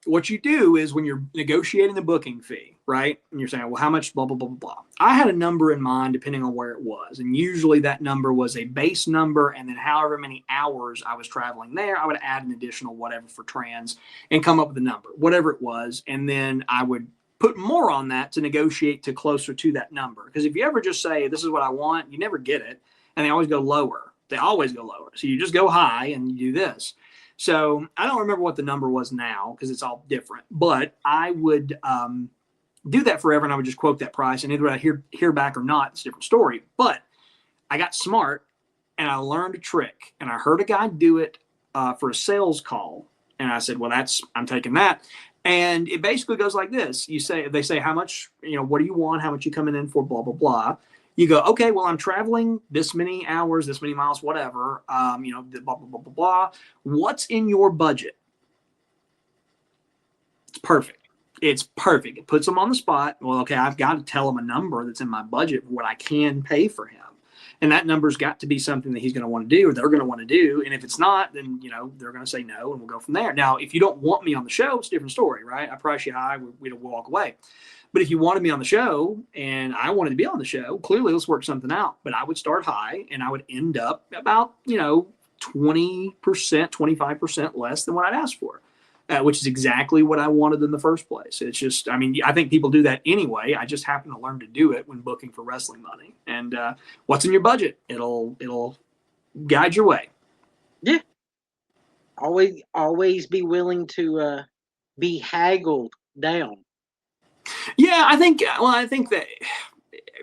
what you do is when you're negotiating the booking fee, right? And you're saying, well, how much, blah, blah, blah, blah, blah. I had a number in mind depending on where it was. And usually that number was a base number. And then however many hours I was traveling there, I would add an additional whatever for trans and come up with a number, whatever it was. And then I would put more on that to negotiate to closer to that number. Because if you ever just say, this is what I want, you never get it. And they always go lower. They always go lower. So you just go high and you do this. So I don't remember what the number was now because it's all different. But I would do that forever, and I would just quote that price. And either I hear back or not, it's a different story. But I got smart, and I learned a trick. And I heard a guy do it for a sales call. And I said, well, I'm taking that. And it basically goes like this. They say, how much, what do you want? How much you coming in for? Blah, blah, blah. You go, okay, well, I'm traveling this many hours, this many miles, whatever, blah, blah, blah, blah, blah. What's in your budget? It's perfect. It's perfect. It puts them on the spot. Well, okay, I've got to tell him a number that's in my budget for what I can pay for him. And that number's got to be something that he's going to want to do or they're going to want to do. And if it's not, then, they're going to say no and we'll go from there. Now, if you don't want me on the show, it's a different story, right? I price you high, we'll walk away. But if you wanted me on the show and I wanted to be on the show, clearly let's work something out. But I would start high and I would end up about, 20%, 25% less than what I'd asked for. Which is exactly what I wanted in the first place. It's just, I think people do that anyway. I just happen to learn to do it when booking for wrestling money. And what's in your budget? It'll guide your way. Yeah. Always be willing to be haggled down. Yeah, I think that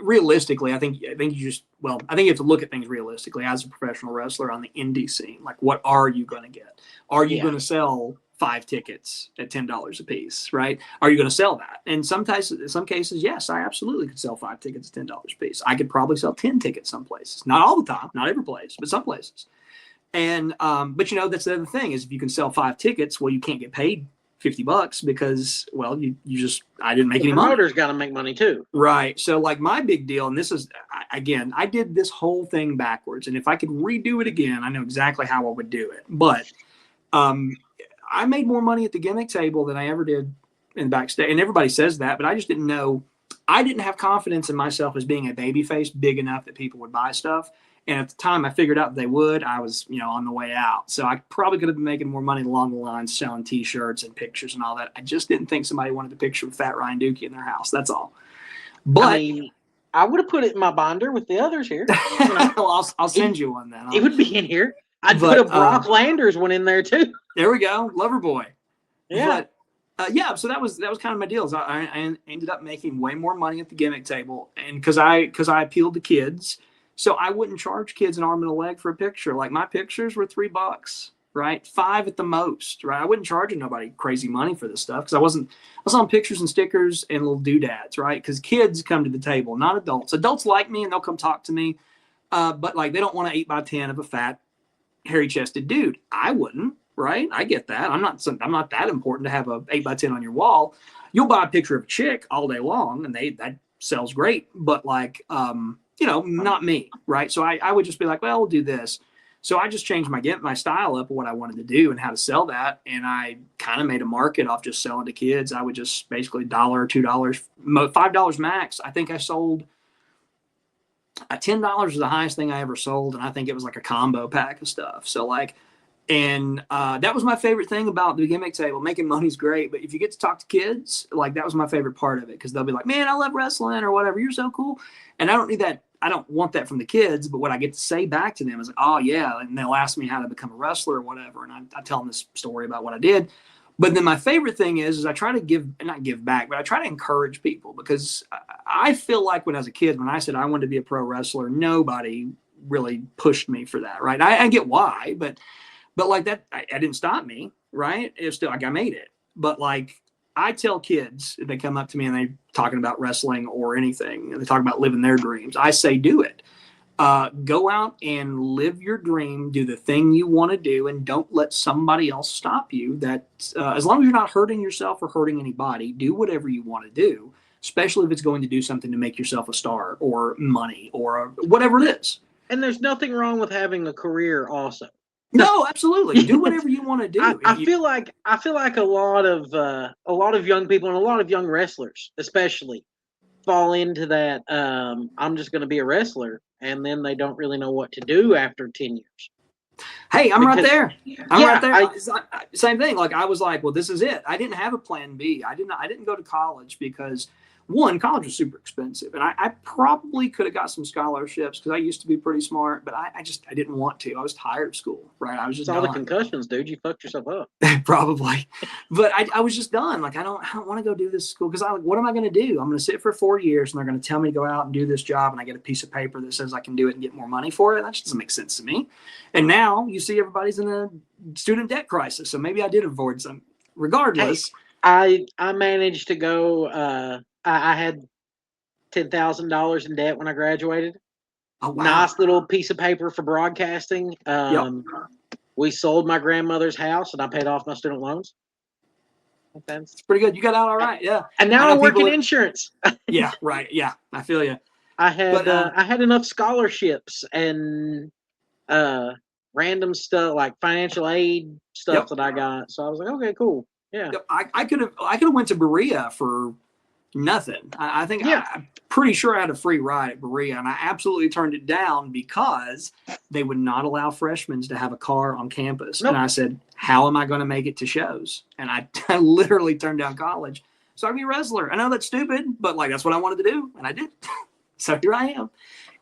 realistically, I think you have to look at things realistically as a professional wrestler on the indie scene. Like, what are you going to get? Are you going to sell 5 tickets at $10 a piece, right? Are you going to sell that? And some cases, yes, I absolutely could sell 5 tickets at $10 a piece. I could probably sell 10 tickets some places. Not all the time, not every place, but some places. And, but that's the other thing is if you can sell 5 tickets, well, you can't get paid $50 because, well, I didn't make any money. The promoter's got to make money too. Right. So like my big deal, and this is, again, I did this whole thing backwards. And if I could redo it again, I know exactly how I would do it. But, I made more money at the gimmick table than I ever did in backstage. And everybody says that, but I just didn't know. I didn't have confidence in myself as being a babyface big enough that people would buy stuff. And at the time I figured out they would, I was, on the way out. So I probably could have been making more money along the lines selling T-shirts and pictures and all that. I just didn't think somebody wanted a picture of Fat Ryan Dookie in their house. That's all. But I would have put it in my binder with the others here. Well, I'll send you one then. It would be in here. I'd put a Brock Landers one in there too. There we go, Loverboy. Yeah, but so that was kind of my deal. I ended up making way more money at the gimmick table, and because I appealed to kids, so I wouldn't charge kids an arm and a leg for a picture. Like my pictures were $3, right? 5 at the most, right? I wouldn't charge nobody crazy money for this stuff because I was on pictures and stickers and little doodads, right? Because kids come to the table, not adults. Adults like me and they'll come talk to me, but like they don't want an 8x10 of a fat, hairy-chested dude. I wouldn't, right? I get that. I'm not that important to have a 8x10 on your wall. You'll buy a picture of a chick all day long, and that sells great. But like, not me, right? So I would just be like, well, we'll do this. So I just changed my style up of what I wanted to do and how to sell that, and I kind of made a market off just selling to kids. I would just basically $1 or $2, $5 max. I think I sold. $10 was the highest thing I ever sold, and I think it was like a combo pack of stuff. So like, and that was my favorite thing about the gimmick table. Making money's great, but if you get to talk to kids, like that was my favorite part of it because they'll be like, "Man, I love wrestling" or whatever. You're so cool, and I don't need that. I don't want that from the kids, but what I get to say back to them is like, "Oh yeah," and they'll ask me how to become a wrestler or whatever, and I tell them this story about what I did. But then my favorite thing is I try to not give back, but I try to encourage people because I feel like when I was a kid, when I said I wanted to be a pro wrestler, nobody really pushed me for that, right? I get why, but like that, I didn't stop me, right? It's still like I made it. But like I tell kids, if they come up to me and they're talking about wrestling or anything, and they talk about living their dreams, I say do it. Go out and live your dream, do the thing you want to do, and don't let somebody else stop you. That as long as you're not hurting yourself or hurting anybody, do whatever you want to do, especially if it's going to do something to make yourself a star or money or whatever it is. And there's nothing wrong with having a career also. No, absolutely. Do whatever you want to do. I feel like a lot of young people and a lot of young wrestlers especially fall into that I'm just going to be a wrestler, and then they don't really know what to do after 10 years. Hey, I'm right there. I'm right there. Same thing. Like I was like, well, this is it. I didn't have a plan B. I didn't go to college because one, college was super expensive, and I probably could have got some scholarships because I used to be pretty smart, but I didn't want to. I was tired of school, right? I was just It's all the done. concussions, dude. You fucked yourself up. Probably, but I was just done. Like I don't want to go do this school because what am I going to do? I'm going to sit for 4 years, and they're going to tell me to go out and do this job, and I get a piece of paper that says I can do it and get more money for it. That just doesn't make sense to me. And now you see everybody's in a student debt crisis, so maybe I did avoid some. Regardless, I managed to go. I had $10,000 in debt when I graduated. oh wow, Nice little piece of paper for broadcasting. We sold my grandmother's house, and I paid off my student loans. it's pretty good. You got out all right, yeah. And now I I know work in people insurance. Yeah, right. Yeah, I feel you. I had But, I had enough scholarships and random stuff like financial aid stuff Yep. that I got. So I was like, okay, cool. Yeah. Yep, I could have went to Berea for nothing. I think Yeah. I'm pretty sure I had a free ride at Berea, and I absolutely turned it down because they would not allow freshmen to have a car on campus. Nope. And I said, how am I going to make it to shows? And I literally turned down college. So I'd be a wrestler. I know that's stupid, but like that's what I wanted to do, and I did. So here I am.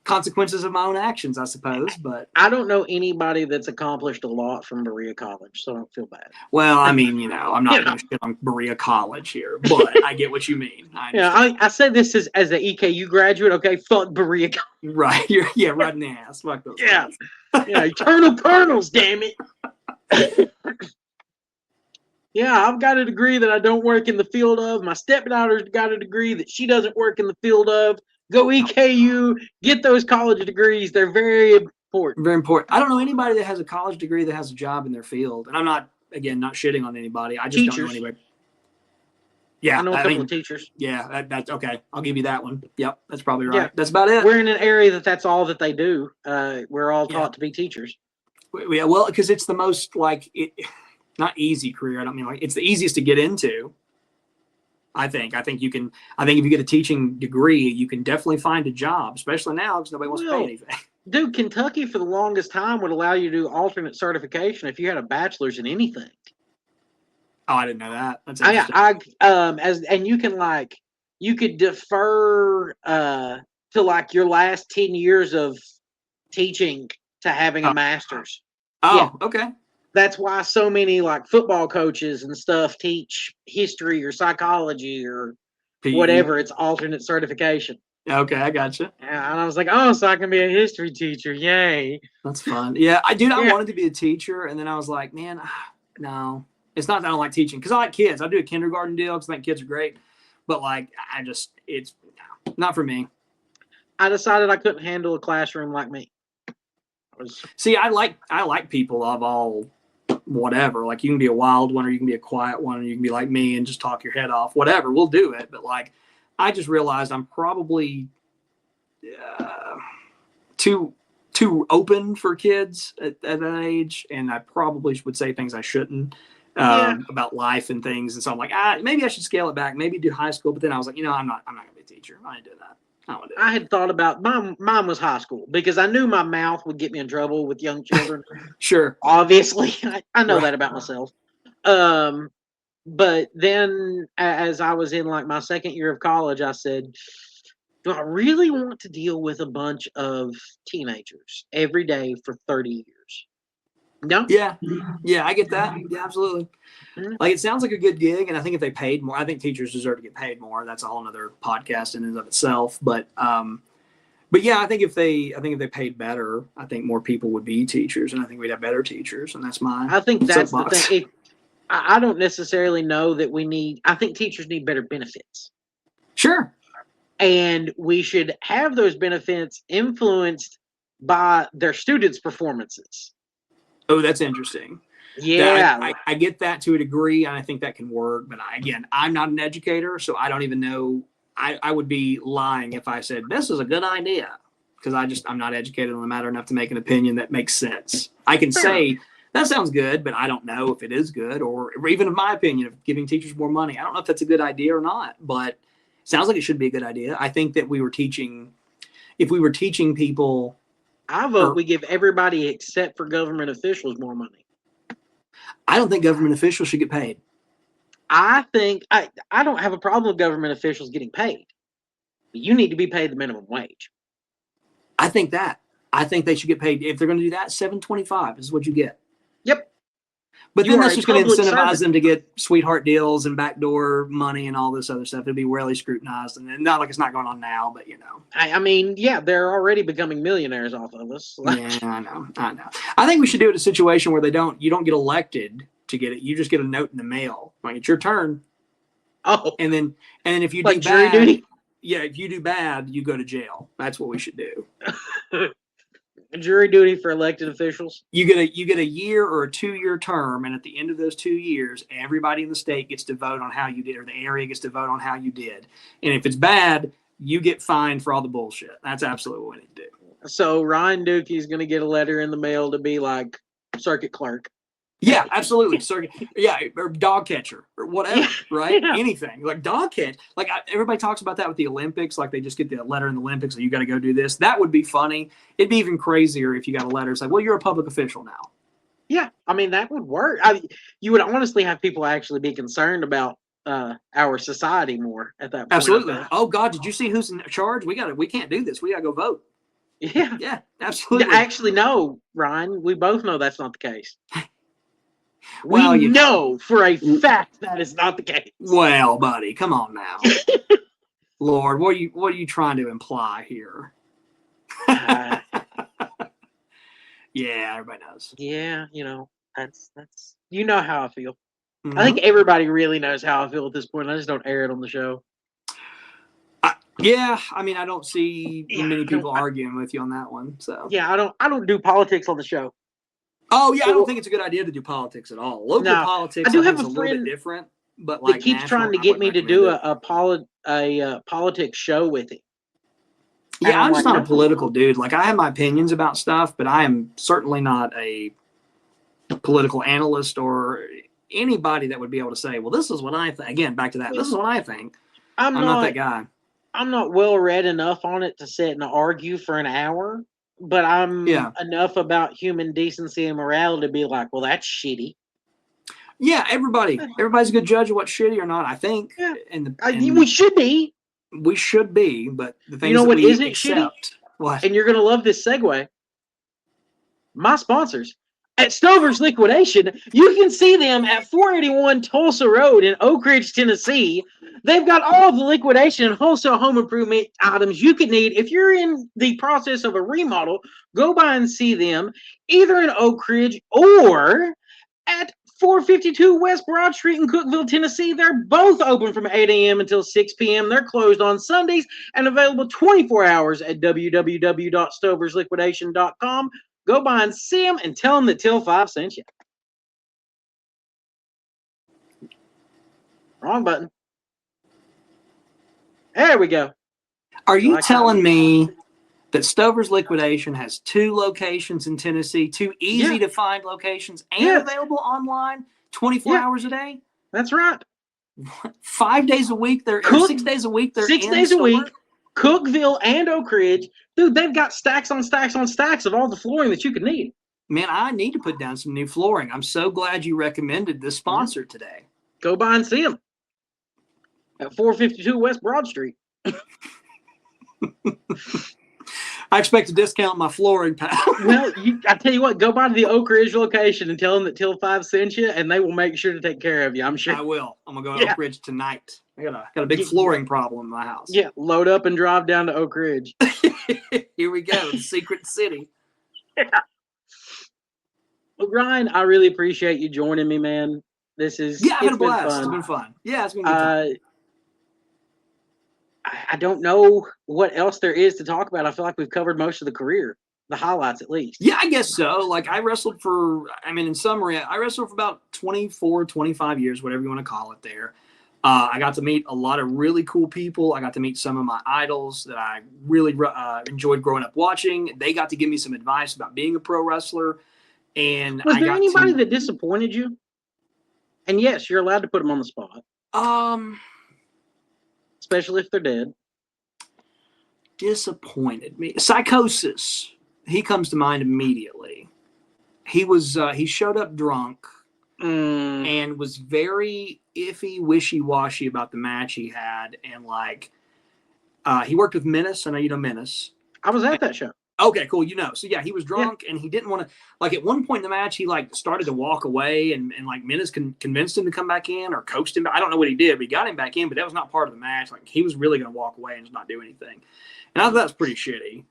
Consequences of my own actions, I suppose. But I don't know anybody that's accomplished a lot from Berea College, so I don't feel bad. well, I mean, I'm not going to shit on Berea College here, but I get what you mean. I say this as an EKU graduate. Okay, fuck Berea College. Right. You're right in the ass. Fuck those Yeah. guys. Yeah, eternal kernels, damn it. Yeah, I've got a degree that I don't work in the field of. My stepdaughter's got a degree that she doesn't work in the field of. Go EKU, get those college degrees. They're very important. Very important. I don't know anybody that has a college degree that has a job in their field. And I'm not shitting on anybody. I just don't know Teachers. anybody. Yeah. I know a couple mean, of teachers. yeah, that's okay. I'll give you that one. Yep. That's probably right. Yeah. That's about it. We're in an area that's all that they do. We're all taught to be teachers. Yeah. Well, because it's the most not easy career. I don't mean like it's the easiest to get into. I think if you get a teaching degree, you can definitely find a job, especially now because nobody wants to pay anything. Dude, Kentucky for the longest time would allow you to do alternate certification if you had a bachelor's in anything. Oh, I didn't know that. That's interesting. And you could defer to like your last 10 years of teaching to having a master's. Oh, okay. That's why so many like football coaches and stuff teach history or psychology or whatever. It's alternate certification. Okay, I gotcha. And I was like, oh, so I can be a history teacher. Yay. That's fun. Yeah, I wanted to be a teacher, and then I was like, man, no. It's not that I don't like teaching, because I like kids. I do a kindergarten deal because I think kids are great. But like, it's not for me. I decided I couldn't handle a classroom like me. See, I like people of all whatever. Like you can be a wild one, or you can be a quiet one, or you can be like me and just talk your head off. Whatever, we'll do it. But like, I just realized I'm probably too open for kids at that age, and I probably would say things I shouldn't about life and things. And so I'm like, maybe I should scale it back. Maybe do high school. But then I was like, I'm not gonna be a teacher. I ain't doing that. I had thought about mine was high school because I knew my mouth would get me in trouble with young children. Sure. Obviously, I know that about myself. But then as I was in like my second year of college, I said, do I really want to deal with a bunch of teenagers every day for 30 years? No. Yeah, I get that. Yeah, absolutely. Like it sounds like a good gig, and I think if they paid more, I think teachers deserve to get paid more. That's a whole other podcast in and of itself. But yeah, I think if they paid better, I think more people would be teachers, and I think we'd have better teachers. And that's my. I think that's the thing. I don't necessarily know that we need. I think teachers need better benefits. Sure. And we should have those benefits influenced by their students' performances. Oh, that's interesting. Yeah. I get that to a degree, and I think that can work. But I'm not an educator, so I don't even know. I would be lying if I said this is a good idea, because I'm not educated on the matter enough to make an opinion that makes sense. I can say that sounds good, but I don't know if it is good, or even in my opinion of giving teachers more money. I don't know if that's a good idea or not, but it sounds like it should be a good idea. I think that if we were teaching people. I vote we give everybody except for government officials more money. I don't think government officials should get paid. I think I don't have a problem with government officials getting paid. You need to be paid the minimum wage. I think they should get paid. If they're going to do that, $7.25 is what you get. Yep. But You then are that's a just going to public incentivize servant. them to get sweetheart deals and backdoor money and all this other stuff. It'll be really scrutinized, and not like it's not going on now, but I mean, yeah, they're already becoming millionaires off of us. Yeah, I know. I think we should do it in a situation where you don't get elected to get it. You just get a note in the mail. Like, it's your turn. Oh, And then if you like do jury bad, duty? yeah, if you do bad, you go to jail. That's what we should do. Jury duty for elected officials. You get a year or a 2-year term, and at the end of those 2 years, everybody in the state gets to vote on how you did, or the area gets to vote on how you did. And if it's bad, you get fined for all the bullshit. That's absolutely what we need to do. So Ryan Dookie is going to get a letter in the mail to be like circuit clerk. Yeah, absolutely. Yeah, or dog catcher or whatever, Yeah, right? yeah. Anything like dog catch. Like everybody talks about that with the Olympics. Like they just get the letter in the Olympics, so you got to go do this. That would be funny. It'd be even crazier if you got a letter. It's like, well, you're a public official now. Yeah, I mean that would work. You would honestly have people actually be concerned about our society more at that point. Absolutely. Oh God, did you see who's in charge? We can't do this. We got to go vote. Yeah. Yeah, absolutely. Actually, no, Ryan. We both know that's not the case. Well, we know for a fact that is not the case. Well, buddy, come on now. Lord, what are you trying to imply here? Uh, Yeah, everybody knows. Yeah, that's you know how I feel. Mhm. I think everybody really knows how I feel at this point. I just don't air it on the show. Yeah, I mean, I don't see Yeah, many I don't- people arguing with you on that one. So Yeah, I don't do politics on the show. Oh yeah, I Well, don't think it's a good idea to do politics at all. Local No, politics, I do think, have is a a little bit friend different, but That like keeps national, trying to I get wouldn't me to do recommend it. a politics show with him. Yeah, and I'm I'm just like, not a no. political dude. Like I have my opinions about stuff, but I am certainly not a political analyst or anybody that would be able to say, "Well, this is what I think." Again, back to that. This is what I think. I'm I'm not that guy. I'm not well read enough on it to sit and argue for an hour, but I'm Yeah. enough about human decency and morality to be like, well, that's shitty. Yeah, everybody's a good judge of what's shitty or not. I think, Yeah. and We should be, we should be, but the things know that what we isn't shitty? accept. What? and you're gonna love this segue. My sponsors at Stover's Liquidation, you can see them at 481 Tulsa Road in Oak Ridge, Tennessee. They've got all the liquidation and wholesale home improvement items you could need. If you're in the process of a remodel, go by and see them either in Oak Ridge or at 452 West Broad Street in Cookeville, Tennessee. They're both open from 8 a.m. until 6 p.m. They're closed on Sundays and available 24 hours at www.stoversliquidation.com. Go by and see them and tell them that Till 5 sent you. Wrong button. There we go. Are you Like telling me that Stover's Liquidation has 2 locations in Tennessee, 2 easy to find locations, and Yes. available online 24 Yeah. hours a day? That's right. 5 days a week, or Cook- 6 days a week, they're 6 in days a store? week. Cookeville and Oak Ridge. Dude, they've got stacks on stacks on stacks of all the flooring that you could need. Man, I need to put down some new flooring. I'm so glad you recommended this sponsor today. Go by and see them at 452 West Broad Street. I expect to discount my flooring, pal. Well, I tell you what, go by to the Oak Ridge location and tell them that Till 5 sent you, and they will make sure to take care of you, I'm sure. I will. I'm gonna go to Yeah. Oak Ridge tonight. I got a big flooring problem in my house. Yeah, load up and drive down to Oak Ridge. Here we go, the secret city. Well, Ryan, I really appreciate you joining me, man. This is Yeah, I've had a it's been blast. fun. It's been fun. Yeah, it's been a good time. I don't know what else there is to talk about. I feel like we've covered most of the career, the highlights at least. Yeah, I guess so. Like I wrestled in summary, I wrestled for about 24, 25 years, whatever you want to call it there. I got to meet a lot of really cool people. I got to meet some of my idols that I really enjoyed growing up watching. They got to give me some advice about being a pro wrestler. And Was there anybody that disappointed you? And yes, you're allowed to put them on the spot, especially if they're dead. Disappointed me. Psychosis. He comes to mind immediately. He showed up drunk and was very iffy, wishy-washy about the match he had. And He worked with Menace. I know you know Menace. I was at that show. Okay, cool. So yeah, he was drunk and he didn't want to, like at one point in the match, he like started to walk away and like Menace convinced him to come back in or coaxed him. I don't know what he did, but he got him back in, but that was not part of the match. Like he was really going to walk away and just not do anything. And I thought that was pretty shitty.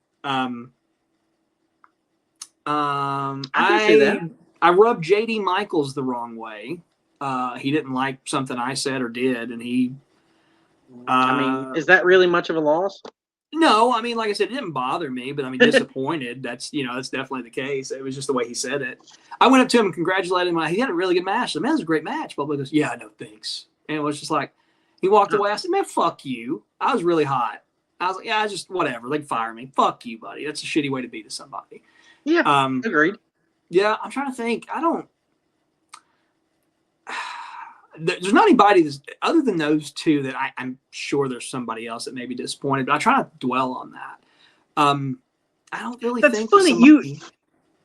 I rubbed JD Michaels the wrong way. He didn't like something I said or did. And he, I mean, is that really much of a loss? No, I mean, like I said, it didn't bother me, but I mean, disappointed. That's definitely the case. It was just the way he said it. I went up to him and congratulated him. He had a really good match. The man was a great match. But he goes, yeah, no, thanks. And it was just like, he walked away. I said, man, fuck you. I was really hot. I was like, yeah, just whatever. They can fire me. Fuck you, buddy. That's a shitty way to be to somebody. Yeah, agreed. Yeah, I'm trying to think. There's not anybody that's, other than those two that I'm sure there's somebody else that may be disappointed, but I try not to dwell on that. I don't really think that's funny.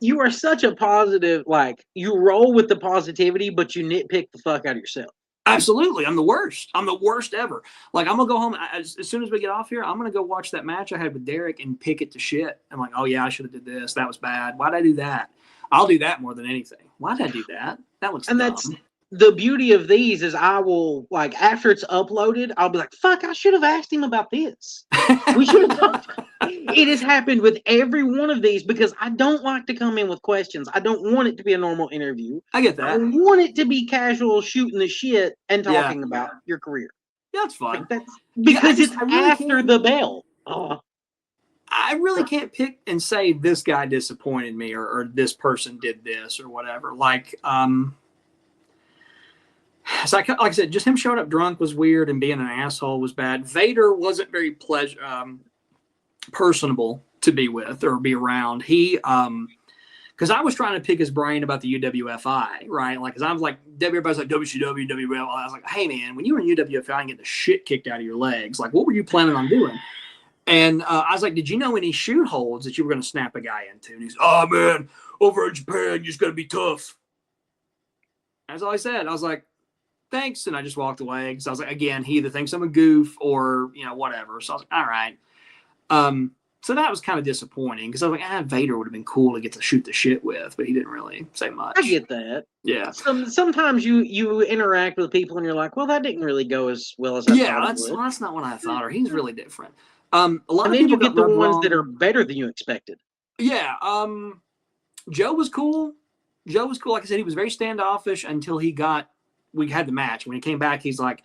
You are such a positive, like you roll with the positivity, but you nitpick the fuck out of yourself. Absolutely. I'm the worst. I'm the worst ever. Like I'm going to go home as soon as we get off here, I'm going to go watch that match I had with Derek and pick it to shit. I'm like, oh yeah, I should have did this. That was bad. Why'd I do that? I'll do that more than anything. Why'd I do that? That looks dumb. That's the beauty of these is I will, like, after it's uploaded, I'll be like, fuck, I should have asked him about this. We should have done it. Has happened with every one of these because I don't like to come in with questions. I don't want it to be a normal interview. I get that. I want it to be casual, shooting the shit and talking about your career. Yeah, that's fine. Like because it's really after the bell. I really can't pick and say this guy disappointed me or this person did this or whatever. like I said, just him showing up drunk was weird and being an asshole was bad. Vader wasn't very personable to be with or be around. He, because I was trying to pick his brain about the UWFI, right? Like, because I was like, everybody's like WCW, WWL. I was like, hey man, when you were in UWFI and get the shit kicked out of your legs, like, what were you planning on doing? And I was like, did you know any shoot holds that you were going to snap a guy into? And he's, oh man, over in Japan, you just got to be tough. That's all I said. I was like, thanks. And I just walked away because I was like, again, he either thinks I'm a goof or, whatever. So I was like, all right. So that was kind of disappointing because I was like, Vader would have been cool to get to shoot the shit with, but he didn't really say much. I get that. Yeah. Sometimes you interact with people and you're like, well, that didn't really go as well as I thought it would. That's not what I thought. Or he's really different. A lot and of then people you get the ones wrong. that are better than you expected. Yeah. Joe was cool. Like I said, he was very standoffish until we had the match. When he came back, he's like,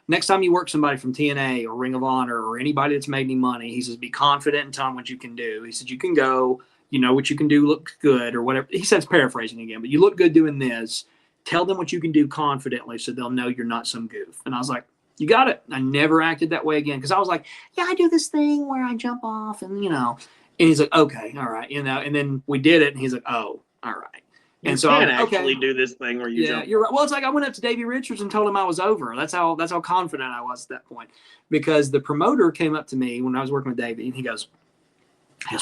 next time you work somebody from TNA or Ring of Honor or anybody that's made any money, he says, be confident and tell them what you can do. He said, you can go, you know what you can do, look good or whatever. He says, paraphrasing again, but you look good doing this. Tell them what you can do confidently so they'll know you're not some goof. And I was like, you got it. I never acted that way again. Because I was like, yeah, I do this thing where I jump off and, And he's like, okay, all right. And then we did it. And he's like, oh, all right. And so I actually do this thing where you jump. You're right. Well, it's like I went up to Davey Richards and told him I was over. That's how confident I was at that point. Because the promoter came up to me when I was working with Davey, and he goes,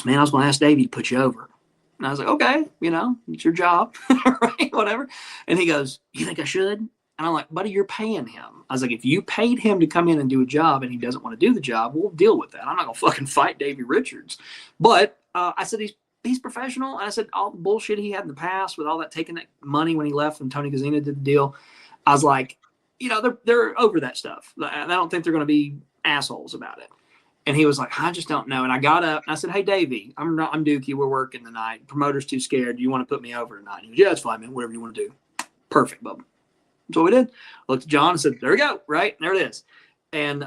man, I was going to ask Davey to put you over. And I was like, okay, it's your job, right? Whatever. And he goes, you think I should? And I'm like, buddy, you're paying him. I was like, if you paid him to come in and do a job and he doesn't want to do the job, we'll deal with that. I'm not going to fucking fight Davey Richards. But I said, he's professional. And I said, all the bullshit he had in the past with all that taking that money when he left when Tony Kozina did the deal, I was like, they're over that stuff. I don't think they're going to be assholes about it. And he was like, I just don't know. And I got up and I said, hey, Davey, I'm Dookie. We're working tonight. Promoter's too scared. Do you want to put me over tonight? He goes, yeah, it's fine, man. Whatever you want to do. Perfect, Bubba. That's what we did. I looked at John and said, there we go. Right. And there it is. And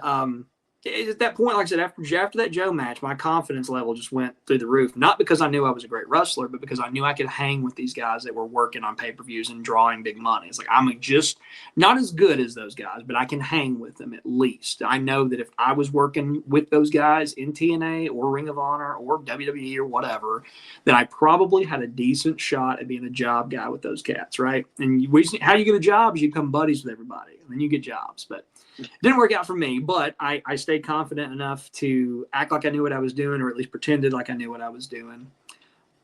at that point, like I said, after that Joe match, my confidence level just went through the roof. Not because I knew I was a great wrestler, but because I knew I could hang with these guys that were working on pay-per-views and drawing big money. It's like, I'm just not as good as those guys, but I can hang with them at least. I know that if I was working with those guys in TNA or Ring of Honor or WWE or whatever, that I probably had a decent shot at being a job guy with those cats, right? And how you get a job is you become buddies with everybody, and then you get jobs. But it didn't work out for me, but I stayed confident enough to act like I knew what I was doing, or at least pretended like I knew what I was doing.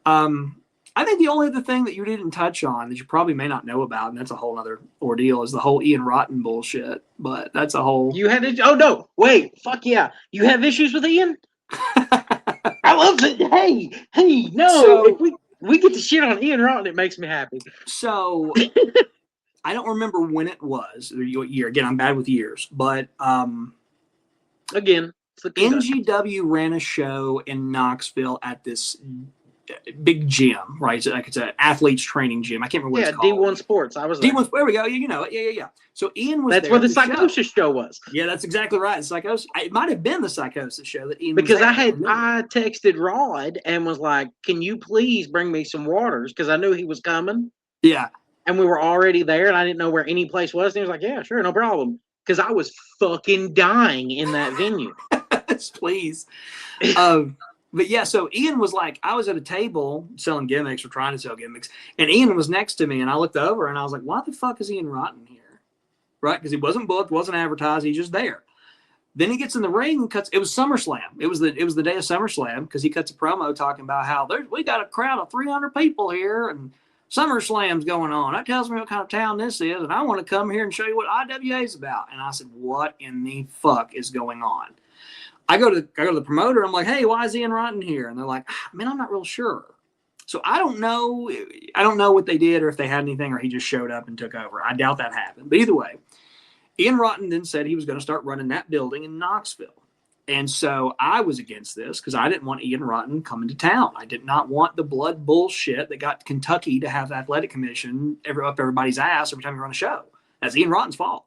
And I think the only other thing that you didn't touch on that you probably may not know about, and that's a whole other ordeal, is the whole Ian Rotten bullshit. But that's a whole. You had it? Oh no! Wait, fuck yeah! You have issues with Ian? I love it. Hey, no! So- if we get to shit on Ian Rotten, it makes me happy. So I don't remember when it was, or what year. Again, I'm bad with years, but Again, it's the conductor. NGW ran a show in Knoxville at this big gym, right? So like it's an athlete's training gym. I can't remember what Yeah, it's called. D1 Sports. I was there. D1. There we go. You know it. Yeah. So Ian was That's there where the at show. Psychosis show was. Yeah, that's exactly right. Psychosis. It might have been the Psychosis show that Ian Because was I at. I texted Rod and was like, "Can you please bring me some waters?" Because I knew he was coming, Yeah. and we were already there, and I didn't know where any place was. And he was like, "Yeah, sure, no problem." Because I was fucking dying in that venue. Please. But yeah, so Ian was like, I was at a table selling gimmicks or trying to sell gimmicks, and Ian was next to me, and I looked over and I was like, why the fuck is Ian Rotten here? Right? Because he wasn't booked, wasn't advertised, he's just there. Then he gets in the ring and cuts. It was SummerSlam. It was the day of SummerSlam because he cuts a promo talking about how we got a crowd of 300 people here and SummerSlam's going on. That tells me what kind of town this is, and I want to come here and show you what IWA is about. And I said, what in the fuck is going on? I go to the promoter. I'm like, hey, why is Ian Rotten here? And they're like, man, I'm not real sure. So I don't know. I don't know what they did or if they had anything or he just showed up and took over. I doubt that happened. But either way, Ian Rotten then said he was going to start running that building in Knoxville. And so I was against this because I didn't want Ian Rotten coming to town. I did not want the blood bullshit that got Kentucky to have the athletic commission up everybody's ass every time you run a show. That's Ian Rotten's fault.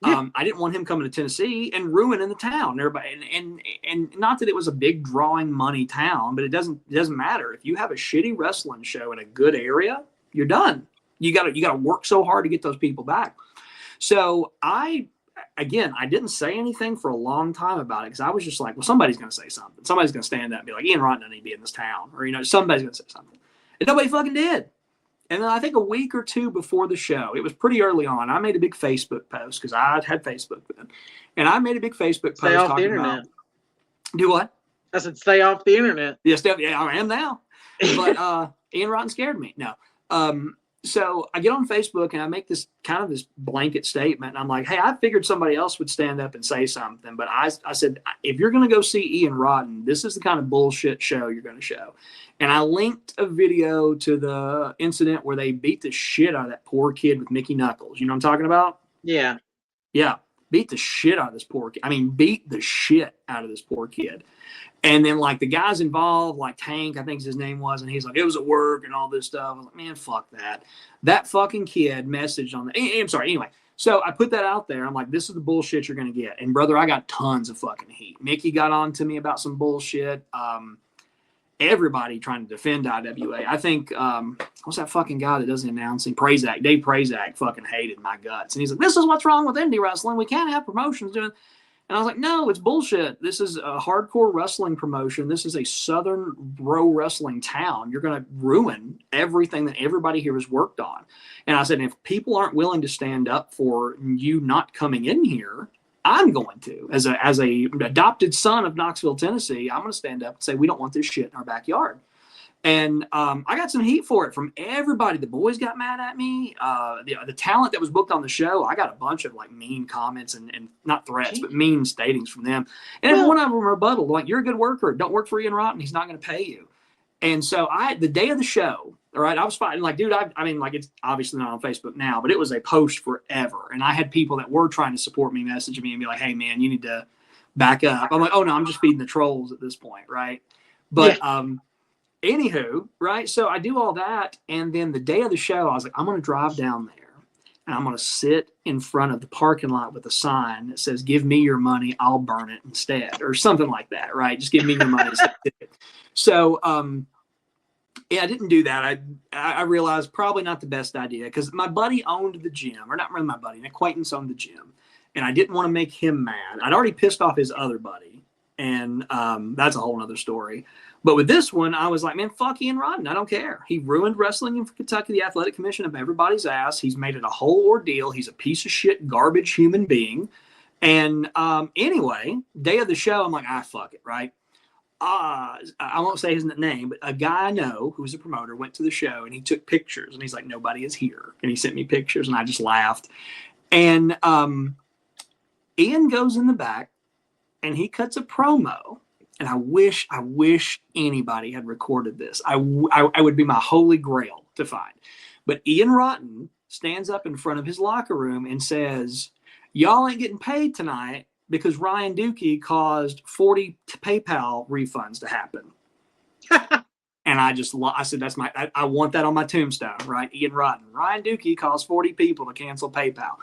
Yeah. I didn't want him coming to Tennessee and ruining the town. Everybody, and not that it was a big drawing money town, but it doesn't matter. If you have a shitty wrestling show in a good area, you're done. You gotta work so hard to get those people back. So I didn't say anything for a long time about it because I was just like, well, somebody's gonna say something. Somebody's gonna stand up and be like, Ian Rotten doesn't need to be in this town, or somebody's gonna say something. And nobody fucking did. And then I think a week or two before the show, it was pretty early on, I made a big Facebook post because I had Facebook then. And I made a big Facebook post off the talking internet. about. Do what? I said, stay off the internet. Yes, yeah, I am now. But Ian Rotten scared me. No. So I get on Facebook and I make this kind of this blanket statement. And I'm like, hey, I figured somebody else would stand up and say something. But I said, if you're going to go see Ian Rotten, this is the kind of bullshit show you're going to show. And I linked a video to the incident where they beat the shit out of that poor kid with Mickey Knuckles. You know what I'm talking about? Yeah. Yeah. Beat the shit out of this poor kid. I mean, beat the shit out of this poor kid. And then, like, the guys involved, like Tank, I think his name was, and he's like, it was at work and all this stuff. I was like, man, fuck that. That fucking kid messaged on the – I'm sorry. Anyway, so I put that out there. I'm like, this is the bullshit you're going to get. And, brother, I got tons of fucking heat. Mickey got on to me about some bullshit. Everybody trying to defend IWA. I think what's that fucking guy that does the announcing? Prazak. Dave Prazak fucking hated my guts. And he's like, this is what's wrong with indie wrestling. We can't have promotions doing – and I was like, no, it's bullshit. This is a hardcore wrestling promotion. This is a Southern pro wrestling town. You're going to ruin everything that everybody here has worked on. And I said, if people aren't willing to stand up for you not coming in here, I'm going to. As a adopted son of Knoxville, Tennessee, I'm going to stand up and say, we don't want this shit in our backyard. And I got some heat for it from everybody. The boys got mad at me. The talent that was booked on the show, I got a bunch of like mean comments and not threats, but mean statings from them. And every one of them rebutted, like, you're a good worker. Don't work for Ian Rotten. He's not going to pay you. And so the day of the show, all right, I was fighting. Like, dude, I mean, like, it's obviously not on Facebook now, but it was a post forever. And I had people that were trying to support me message me and be like, hey, man, you need to back up. I'm like, oh, no, I'm just feeding the trolls at this point, right? But anywho, right? So I do all that. And then the day of the show, I was like, I'm going to drive down there and I'm going to sit in front of the parking lot with a sign that says, give me your money, I'll burn it instead, or something like that, right? Just give me your money. So, yeah, I didn't do that. I realized probably not the best idea because my buddy owned the gym, or not really my buddy, an acquaintance owned the gym. And I didn't want to make him mad. I'd already pissed off his other buddy. And that's a whole other story. But with this one, I was like, man, fuck Ian Rotten. I don't care. He ruined wrestling in Kentucky, the athletic commission, of everybody's ass. He's made it a whole ordeal. He's a piece of shit, garbage human being. And anyway, day of the show, I'm like, fuck it, right? I won't say his name, but a guy I know who's a promoter went to the show and he took pictures and he's like, nobody is here. And he sent me pictures and I just laughed. And Ian goes in the back and he cuts a promo. And I wish anybody had recorded this. I would be my holy grail to find. But Ian Rotten stands up in front of his locker room and says, y'all ain't getting paid tonight because Ryan Dookie caused 40 PayPal refunds to happen. And I said, I want that on my tombstone, right? Ian Rotten. Ryan Dookie caused 40 people to cancel PayPal.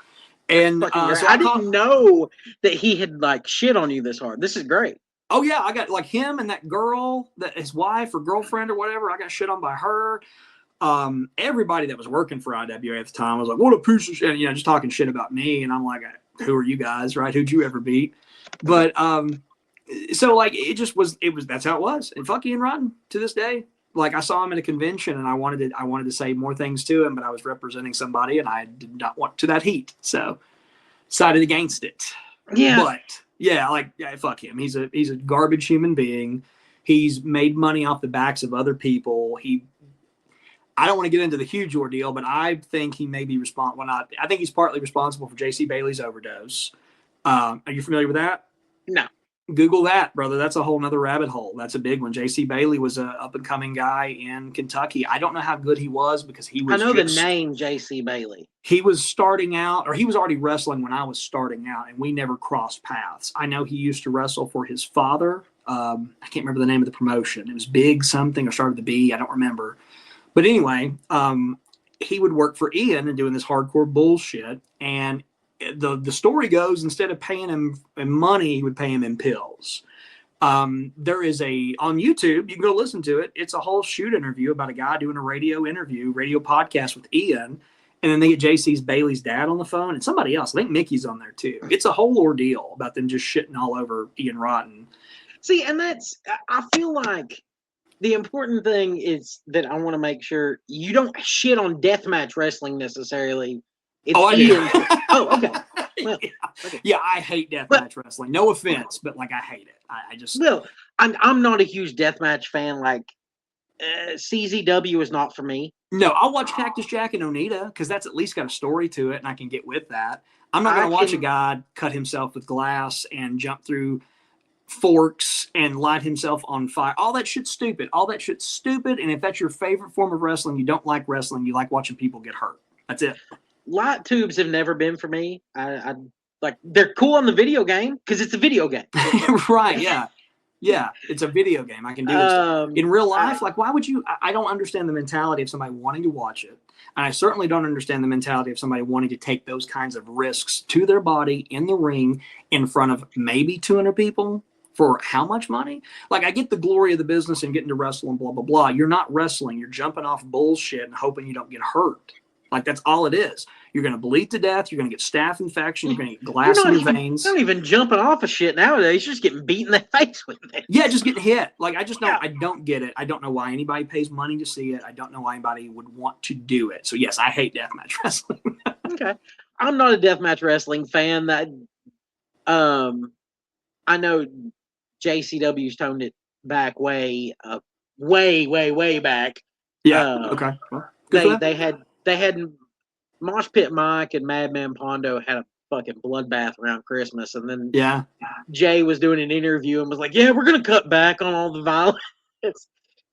And so I didn't know that he had like shit on you this hard. This is great. Oh yeah, I got like him and that girl, that his wife or girlfriend or whatever. I got shit on by her. Everybody that was working for IWA at the time was like, "What a piece of shit," just talking shit about me. And I'm like, "Who are you guys, right? Who'd you ever beat?" But so like that's how it was. And fuck Ian Rotten to this day. Like I saw him at a convention and I wanted to say more things to him, but I was representing somebody and I did not want to that heat, so sided against it. Yeah, but. Yeah, fuck him. He's a garbage human being. He's made money off the backs of other people. I don't want to get into the huge ordeal, but I think he may be responsible. I think he's partly responsible for J.C. Bailey's overdose. Are you familiar with that? No. Google that, brother. That's a whole nother rabbit hole. That's a big one. J.C. Bailey was a up-and-coming guy in Kentucky. I don't know how good he was because he was I know the name J.C. Bailey. He was starting out, or he was already wrestling when I was starting out, and we never crossed paths. I know he used to wrestle for his father. I can't remember the name of the promotion. It was Big something or started with the B. I don't remember. But anyway, he would work for Ian and doing this hardcore bullshit, and the story goes, instead of paying him in money, he would pay him in pills. There is on YouTube, you can go listen to it. It's a whole shoot interview about a guy doing a radio podcast with Ian. And then they get J.C. Bailey's dad on the phone and somebody else. I think Mickey's on there too. It's a whole ordeal about them just shitting all over Ian Rotten. See, and I feel like the important thing is that I want to make sure you don't shit on deathmatch wrestling necessarily. I do. Oh, okay. Well, okay. Yeah, I hate deathmatch wrestling. No offense, but I hate it. I just. Well, I'm not a huge deathmatch fan. Like, CZW is not for me. No, I'll watch Cactus Jack and Onita because that's at least got a story to it, and I can get with that. I'm not going to watch a guy cut himself with glass and jump through forks and light himself on fire. All that shit's stupid. And if that's your favorite form of wrestling, you don't like wrestling. You like watching people get hurt. That's it. Light tubes have never been for me. I like they're cool on the video game because it's a video game. Right? Yeah. Yeah, it's a video game. I can do this. In real life, why would you? I don't understand the mentality of somebody wanting to watch it. And I certainly don't understand the mentality of somebody wanting to take those kinds of risks to their body in the ring in front of maybe 200 people for how much money? Like, I get the glory of the business and getting to wrestle and blah, blah, blah. You're not wrestling. You're jumping off bullshit and hoping you don't get hurt. Like, that's all it is. You're going to bleed to death. You're going to get staph infection. You're going to get glass in your veins. You're not even jumping off of shit nowadays. You're just getting beat in the face with it. Yeah, just getting hit. Like, I don't get it. I don't know why anybody pays money to see it. I don't know why anybody would want to do it. So, yes, I hate deathmatch wrestling. Okay. I'm not a deathmatch wrestling fan. That I know JCW's toned it back way back. Yeah, okay. Well, they had Mosh Pit Mike and Madman Pondo had a fucking bloodbath around Christmas, and then Jay was doing an interview and was like, "Yeah, we're gonna cut back on all the violence."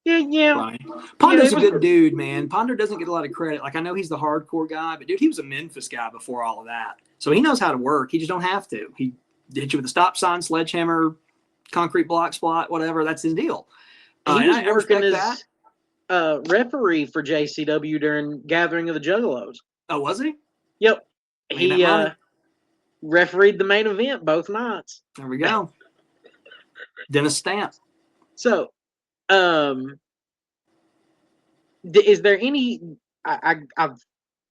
Yeah. Right. Pondo's a good dude, man. Pondo doesn't get a lot of credit. Like, I know he's the hardcore guy, but dude, he was a Memphis guy before all of that, so he knows how to work. He just don't have to. He hit you with a stop sign, sledgehammer, concrete block spot, whatever. That's his deal. He was working as referee for JCW during Gathering of the Juggalos. Oh, was he? Yep. He refereed the main event both nights. There we go. Dennis Stamp. So, is there any? I've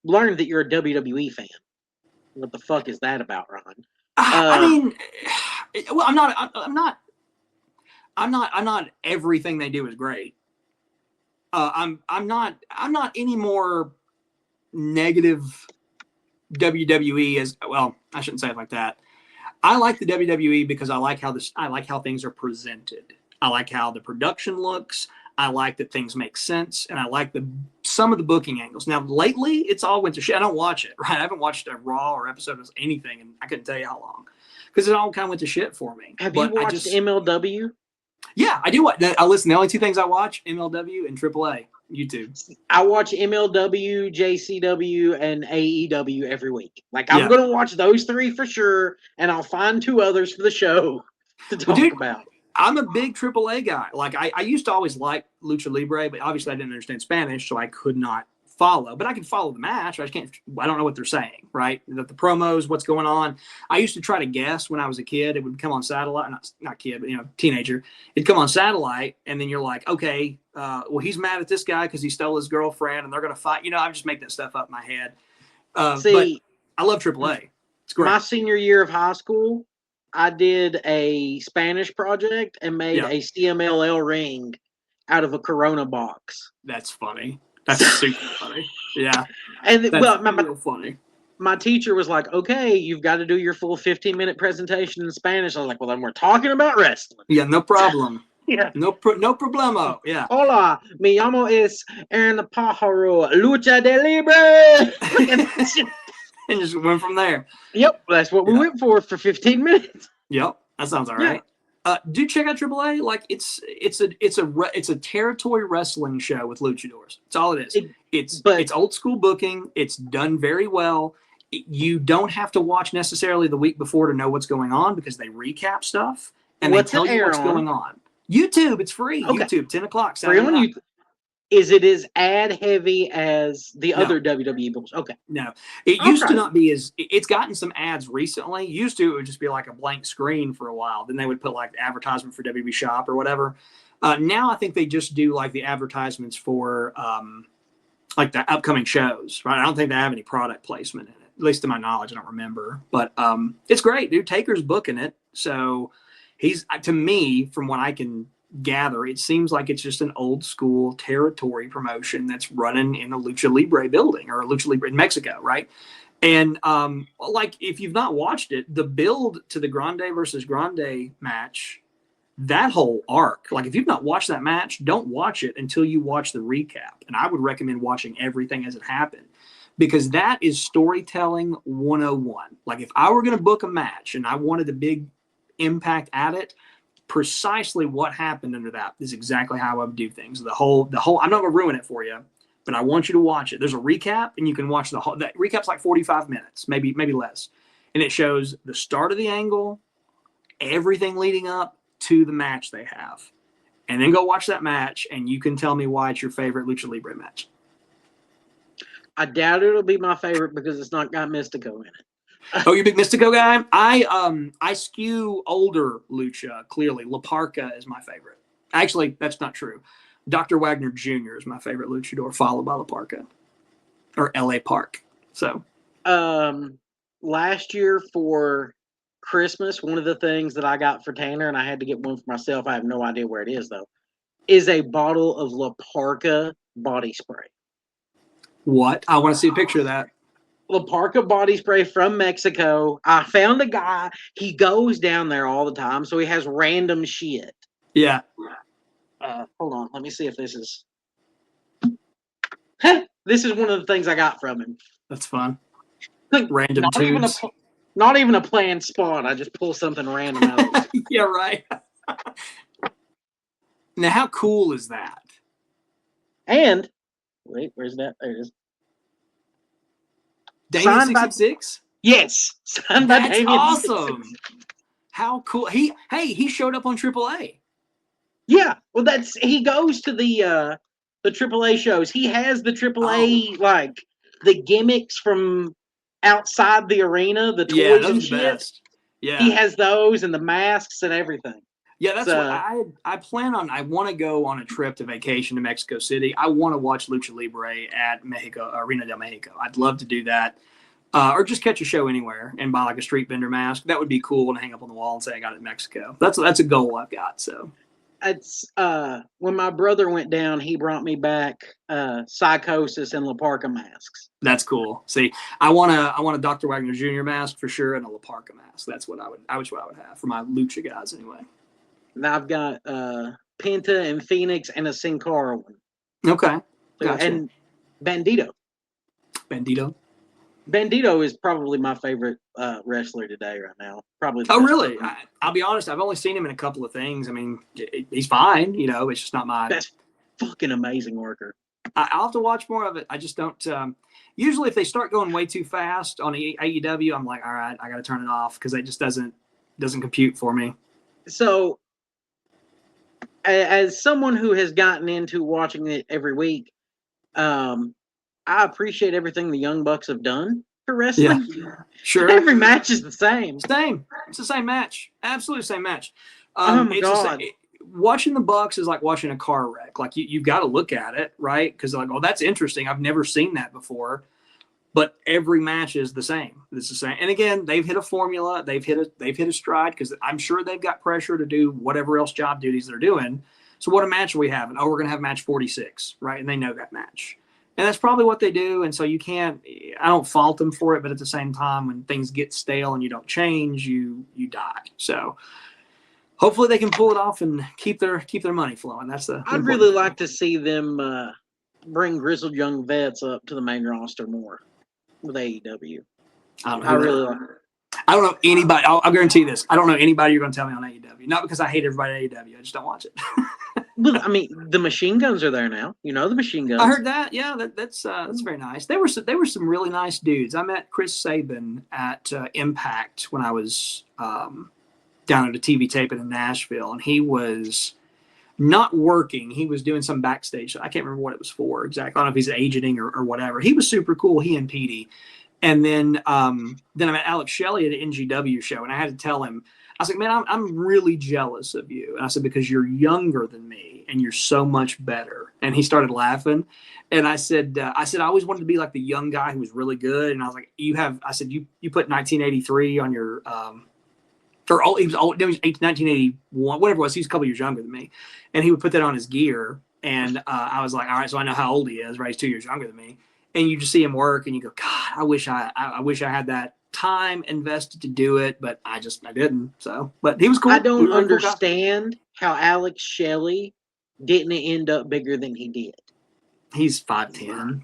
learned that you're a WWE fan. What the fuck is that about, Ron? I mean, well, I'm not. Everything they do is great. I'm not any more negative WWE as well. I shouldn't say it like that. I like the WWE because I like how things are presented. I like how the production looks. I like that things make sense, and I like some of the booking angles. Now, lately, it's all went to shit. I don't watch it, right? I haven't watched a Raw or episode of anything, and I couldn't tell you how long, because it all kind of went to shit for me. Have you watched MLW? Yeah, I do. I listen. The only two things I watch: MLW and AAA YouTube. I watch MLW, JCW, and AEW every week. Like, I'm going to watch those three for sure, and I'll find two others for the show to talk about. I'm a big AAA guy. Like, I used to always like Lucha Libre, but obviously I didn't understand Spanish, so I could not follow. But I can follow the match. I don't know what they're saying, right? The promos, what's going on. I used to try to guess when I was a kid. It would come on satellite. Not kid, but, teenager. It'd come on satellite, and then you're like, okay, well, he's mad at this guy because he stole his girlfriend, and they're going to fight. I just make that stuff up in my head. But I love AAA. It's great. My senior year of high school, I did a Spanish project and made a CMLL ring out of a Corona box. That's funny. That's super funny. Yeah. And that's real funny. My teacher was like, okay, you've got to do your full 15-minute presentation in Spanish. I was like, well, then we're talking about wrestling. Yeah, no problem. Yeah. No problemo. Yeah. Hola, mi llamo es Aaron the Pájaro, lucha de libre. And just went from there. Yep, that's what we went for 15 minutes. Yep, that sounds all right. Do check out AAA. Like, it's a territory wrestling show with luchadors. That's all it is. It's old school booking. It's done very well. You don't have to watch necessarily the week before to know what's going on, because they recap stuff and they tell you what's going on. YouTube, it's free. Okay. YouTube, 10 o'clock. Free on YouTube. Is it as ad heavy as the other WWE books? Okay. No. It used to not be it's gotten some ads recently. Used to, it would just be like a blank screen for a while. Then they would put like advertisement for WWE Shop or whatever. Now I think they just do like the advertisements for like the upcoming shows, right? I don't think they have any product placement in it, at least to my knowledge. I don't remember. But it's great, dude. Taker's booking it. So he's, to me, from what I can gather, it seems like it's just an old school territory promotion that's running in a Lucha Libre building, or a Lucha Libre in Mexico, right? And like, if you've not watched it, the build to the Grande versus Grande match, that whole arc, like, if you've not watched that match, don't watch it until you watch the recap. And I would recommend watching everything as it happened, because that is storytelling 101. Like, if I were going to book a match and I wanted a big impact at it, precisely what happened under that is exactly how I would do things. The whole, I'm not going to ruin it for you, but I want you to watch it. There's a recap, and you can watch the whole, that recap's like 45 minutes, maybe less. And it shows the start of the angle, everything leading up to the match they have. And then go watch that match, and you can tell me why it's your favorite Lucha Libre match. I doubt it'll be my favorite because it's not got Mystico in it. Oh, you're a big Mystico guy? I skew older Lucha, clearly. La Parka is my favorite. Actually, that's not true. Dr. Wagner Jr. is my favorite luchador, followed by La Parka. Or L.A. Park. So. Last year for Christmas, one of the things that I got for Tanner, and I had to get one for myself, I have no idea where it is, though, is a bottle of La Parka body spray. What? I want to see a picture of that. La Parka body spray from Mexico. I found a guy. He goes down there all the time, so he has random shit. Yeah. Hold on. Let me see if this is. This is one of the things I got from him. That's fun. Random tunes. Not even a planned spot. I just pull something random out of it. Yeah, right. Now, how cool is that? And, wait, where's that? There it is. Damien 66? Yes. Signed by Damien. That's awesome. How cool. He showed up on AAA. Yeah. Well, he goes to the AAA shows. He has the AAA, like, the gimmicks from outside the arena, the toys and shit. Best. Yeah. He has those and the masks and everything. Yeah, that's what I plan on. I want to go on a trip to vacation to Mexico City. I want to watch Lucha Libre at Mexico, Arena del Mexico. I'd love to do that. Or just catch a show anywhere and buy like a street vendor mask. That would be cool to hang up on the wall and say I got it in Mexico. That's a goal I've got. So it's when my brother went down, he brought me back Psychosis and La Parka masks. That's cool. See, I want a Dr. Wagner Jr. mask for sure and a La Parka mask. That's what I would have for my Lucha guys anyway. And I've got Penta and Phoenix and a Sin Cara one. Okay. So, Gotcha. and Bandito. Bandito is probably my favorite wrestler today right now. Probably. Oh, really? I'll be honest. I've only seen him in a couple of things. I mean, he's fine. You know, it's just not my. That's fucking amazing worker. I'll have to watch more of it. I just don't. Usually, if they start going way too fast on AEW, I'm like, all right, I got to turn it off because it just doesn't compute for me. So, as someone who has gotten into watching it every week, I appreciate everything the Young Bucks have done for wrestling. Yeah, sure. Every match is the same. Same. It's the same match. Absolutely same match. Oh my God. Watching the Bucks is like watching a car wreck. Like you've got to look at it, right? Because like, oh, that's interesting. I've never seen that before. But every match is the same. It's the same. And again, they've hit a formula. They've hit a stride because I'm sure they've got pressure to do whatever else job duties they're doing. So what a match are we having? Oh, we're going to have match 46, right? And they know that match. And that's probably what they do. And so I don't fault them for it, but at the same time, when things get stale and you don't change, you die. So hopefully they can pull it off and keep their money flowing. I'd really like to see them bring grizzled young vets up to the main roster more with AEW. I don't know anybody. I'll guarantee this. I don't know anybody you're going to tell me on AEW. Not because I hate everybody at AEW. I just don't watch it. Well, I mean, the Machine Guns are there now. You know the Machine Guns. I heard that. Yeah, that's very nice. They were some really nice dudes. I met Chris Sabin at Impact when I was down at a TV taping in Nashville, and he was not working. He was doing some backstage. I can't remember what it was for exactly. I don't know if he's agenting or whatever. He was super cool. He and Petey. And then I met Alex Shelley at an NGW show, and I had to tell him, I was like, man, I'm really jealous of you. And I said, because you're younger than me and you're so much better. And he started laughing. And I said, I always wanted to be like the young guy who was really good. And I was like, you put 1983 on your, he was 1981, whatever it was. He's a couple years younger than me. And he would put that on his gear. And I was like, all right, so I know how old he is, right? He's 2 years younger than me. And you just see him work and you go, God, I wish I had that time invested to do it, but I didn't. So, but he was cool. I don't understand how Alex Shelley didn't end up bigger than he did. He's 5'10".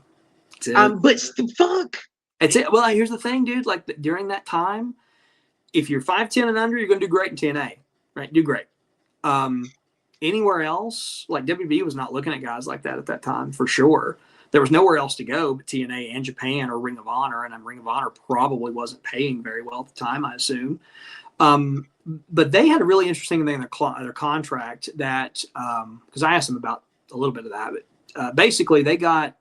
But fuck. It's it. Well, here's the thing, dude. Like during that time, if you're 5'10" and under, you're gonna do great in TNA, right? Do great. Anywhere else, like WWE was not looking at guys like that at that time for sure. There was nowhere else to go but TNA and Japan or Ring of Honor, and Ring of Honor probably wasn't paying very well at the time, I assume. But they had a really interesting thing in their contract that, because I asked them about a little bit of that, but basically they got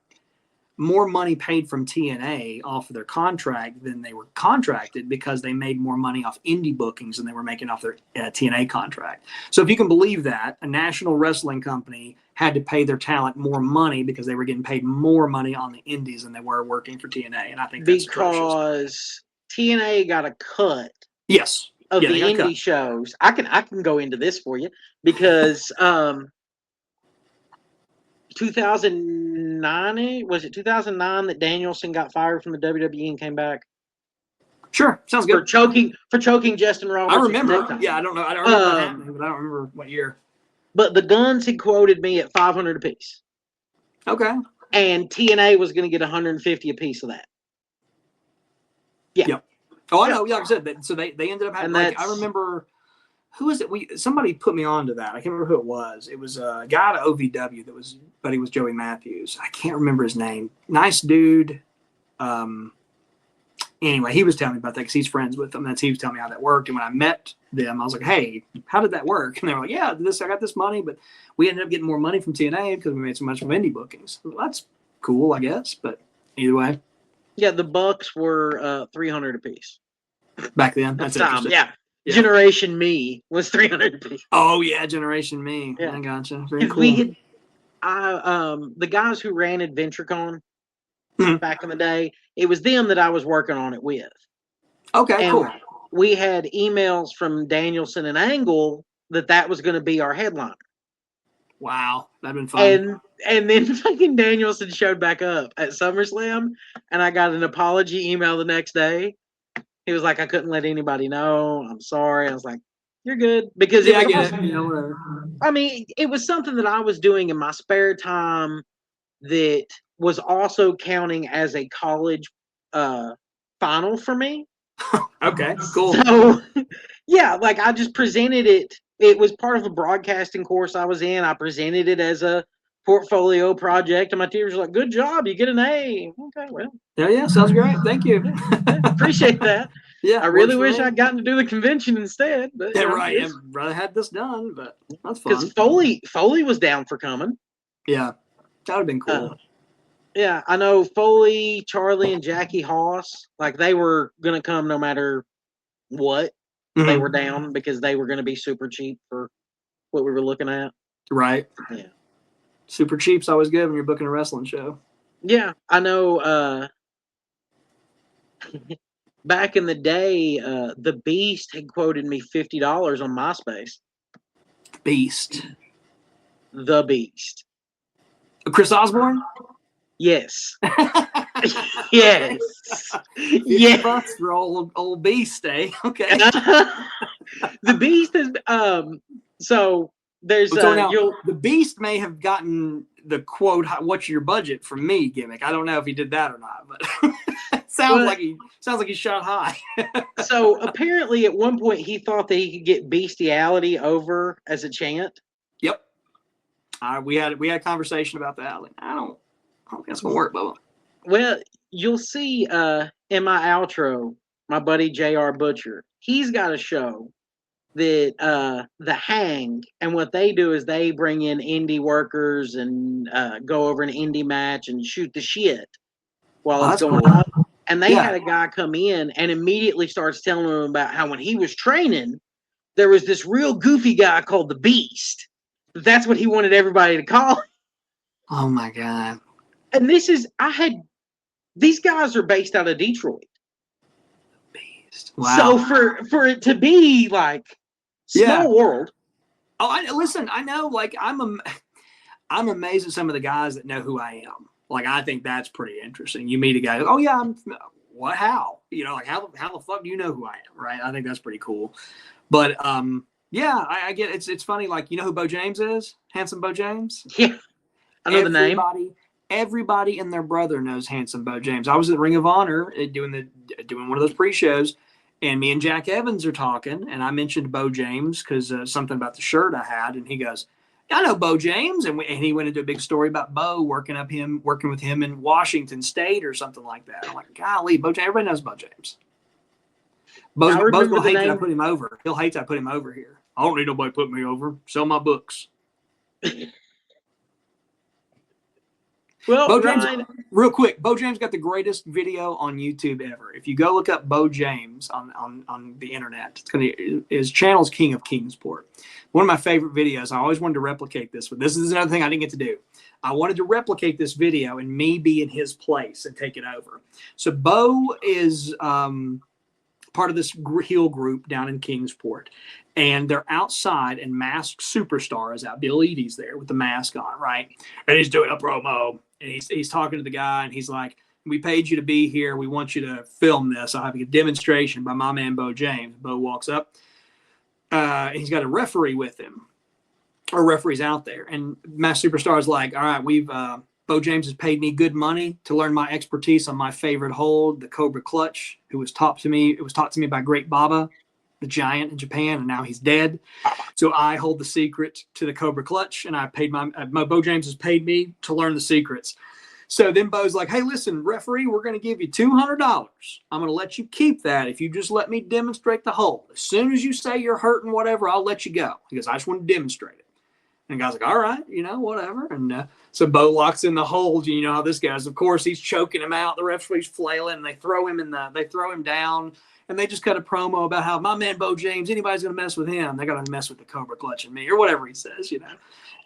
more money paid from TNA off of their contract than they were contracted because they made more money off indie bookings than they were making off their TNA contract. So if you can believe that, a national wrestling company had to pay their talent more money because they were getting paid more money on the indies than they were working for TNA. And I think that's because TNA got a cut. Yes. Of the indie shows. I can go into this for you because 2009, was it 2009 that Danielson got fired from the WWE and came back? Sure, sounds good. For choking Justin Roberts. I remember. Yeah, I don't know. I don't remember that happening, but I don't remember what year. But the Guns had quoted me at $500 apiece. Okay. And TNA was going to get $150 apiece of that. Yeah. Yep. Oh, I know. Yeah, like I said, so they ended up having. Like, I remember. Who was it? Somebody put me on to that. I can't remember who it was. It was a guy at OVW but he was Joey Matthews. I can't remember his name. Nice dude. Anyway, he was telling me about that because he's friends with them. He was telling me how that worked. And when I met them, I was like, hey, how did that work? And they were like, yeah, I got this money, but we ended up getting more money from TNA because we made so much from indie bookings. Well, that's cool, I guess. But either way. Yeah, the Bucks were $300 apiece. Back then? That's interesting. Yeah. Generation Me was $300 apiece. Oh, yeah, Generation Me. Yeah. I gotcha. Very cool. The guys who ran AdventureCon back in the day, it was them that I was working on it with. Okay, and cool. We had emails from Danielson and Angle that was going to be our headliner. Wow, that'd been fun. And then fucking Danielson showed back up at SummerSlam, and I got an apology email the next day. He was like, I couldn't let anybody know. I'm sorry. I was like, You're good because Yeah, I it was get also, it. You know, whatever. I mean, it was something that I was doing in my spare time that was also counting as a college final for me. Okay, cool. So, yeah, like I just presented it. It was part of a broadcasting course I was in. I presented it as a portfolio project, and my teachers were like, "Good job, you get an A." Okay, well, Yeah, sounds great. Thank you. yeah, appreciate that. Yeah, I really wish I'd gotten to do the convention instead, but Yeah, right. I'd rather had this done, but that's because fun. Foley was down for coming. Yeah, that would have been cool. Yeah, I know Foley, Charlie, and Jackie Haas, like they were gonna come no matter what. They were down because they were gonna be super cheap for what we were looking at. Right. Yeah. Super cheap's always good when you're booking a wrestling show. Yeah, I know back in the day, the Beast had quoted me $50 on MySpace. Beast. The Beast. Chris Osborne? Yes. Yes. Yeah. Bucks for old Beast, eh? Okay. The Beast is so there's the Beast may have gotten the quote "What's your budget?" from me gimmick. I don't know if he did that or not, but sounds like he shot high. So apparently, at one point, he thought that he could get bestiality over as a chant. Yep. We had a conversation about that. Like, I don't think that's gonna work, Bubba. Well, you'll see in my outro, my buddy J.R. Butcher, he's got a show that the Hang, and what they do is they bring in indie workers and go over an indie match and shoot the shit while it's going on. And they had a guy come in and immediately starts telling them about how when he was training, there was this real goofy guy called the Beast. That's what he wanted everybody to call him. Oh my God. And these guys are based out of Detroit. Beast. Wow. So for it to be like small world. Oh, I know. Like I'm amazed at some of the guys that know who I am. Like I think that's pretty interesting. You meet a guy, oh yeah, what? How? You know, like how the fuck do you know who I am? Right? I think that's pretty cool. But yeah, I get it's funny. Like you know who Bo James is? Handsome Bo James. Yeah, I know the name. Everybody and their brother knows Handsome Bo James. I was at Ring of Honor doing one of those pre-shows, and me and Jack Evans are talking, and I mentioned Bo James because something about the shirt I had, and he goes, "I know Bo James," and he went into a big story about Bo working with him in Washington State or something like that. I'm like, golly, Bo James. Everybody knows Bo James. Bo's gonna hate that I put him over. He'll hate that I put him over here. I don't need nobody putting me over. Sell my books. Well, Bo James, real quick, Bo James got the greatest video on YouTube ever. If you go look up Bo James on the internet, his channel's King of Kingsport. One of my favorite videos. I always wanted to replicate this, but this is another thing I didn't get to do. I wanted to replicate this video and me be in his place and take it over. So Bo is part of this heel group down in Kingsport, and they're outside, and Masked Superstar is out. Bill Eadie's there with the mask on, right? And he's doing a promo, and he's talking to the guy, and he's like, "We paid you to be here. We want you to film this. I'll have a demonstration by my man Bo James." Bo walks up. He's got a referee with him, or referee's out there, and Masked Superstar is like, "All right, Bo James has paid me good money to learn my expertise on my favorite hold, the Cobra Clutch, who was taught to me by Great Baba, the giant in Japan, and now he's dead. So I hold the secret to the Cobra Clutch, and I paid my Bo James has paid me to learn the secrets." So then Bo's like, "Hey, listen, referee, we're going to give you $200. I'm going to let you keep that if you just let me demonstrate the hold. As soon as you say you're hurting, whatever, I'll let you go." He goes, "I just want to demonstrate it." And the guy's like, "All right, whatever." And so Bo locks in the hold. You know how this guy's. Of course, he's choking him out. The referee's flailing. And they throw him down. And they just cut a promo about how my man Bo James, anybody's going to mess with him, they got to mess with the Cobra Clutch and me, or whatever he says,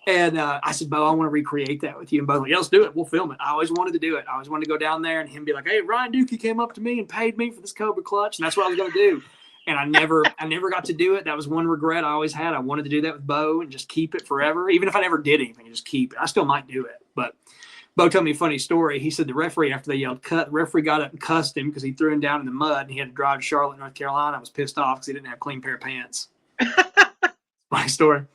And I said, "Bo, I want to recreate that with you." And Bo's like, "Yeah, let's do it. We'll film it." I always wanted to do it. I always wanted to go down there and him be like, "Hey, Ryan Dookie came up to me and paid me for this Cobra Clutch." And that's what I was going to do. And I never got to do it. That was one regret I always had. I wanted to do that with Bo and just keep it forever. Even if I never did anything, just keep it. I still might do it. But Bo told me a funny story. He said the referee, after they yelled cut, the referee got up and cussed him because he threw him down in the mud, and he had to drive to Charlotte, North Carolina. I was pissed off because he didn't have a clean pair of pants. My story.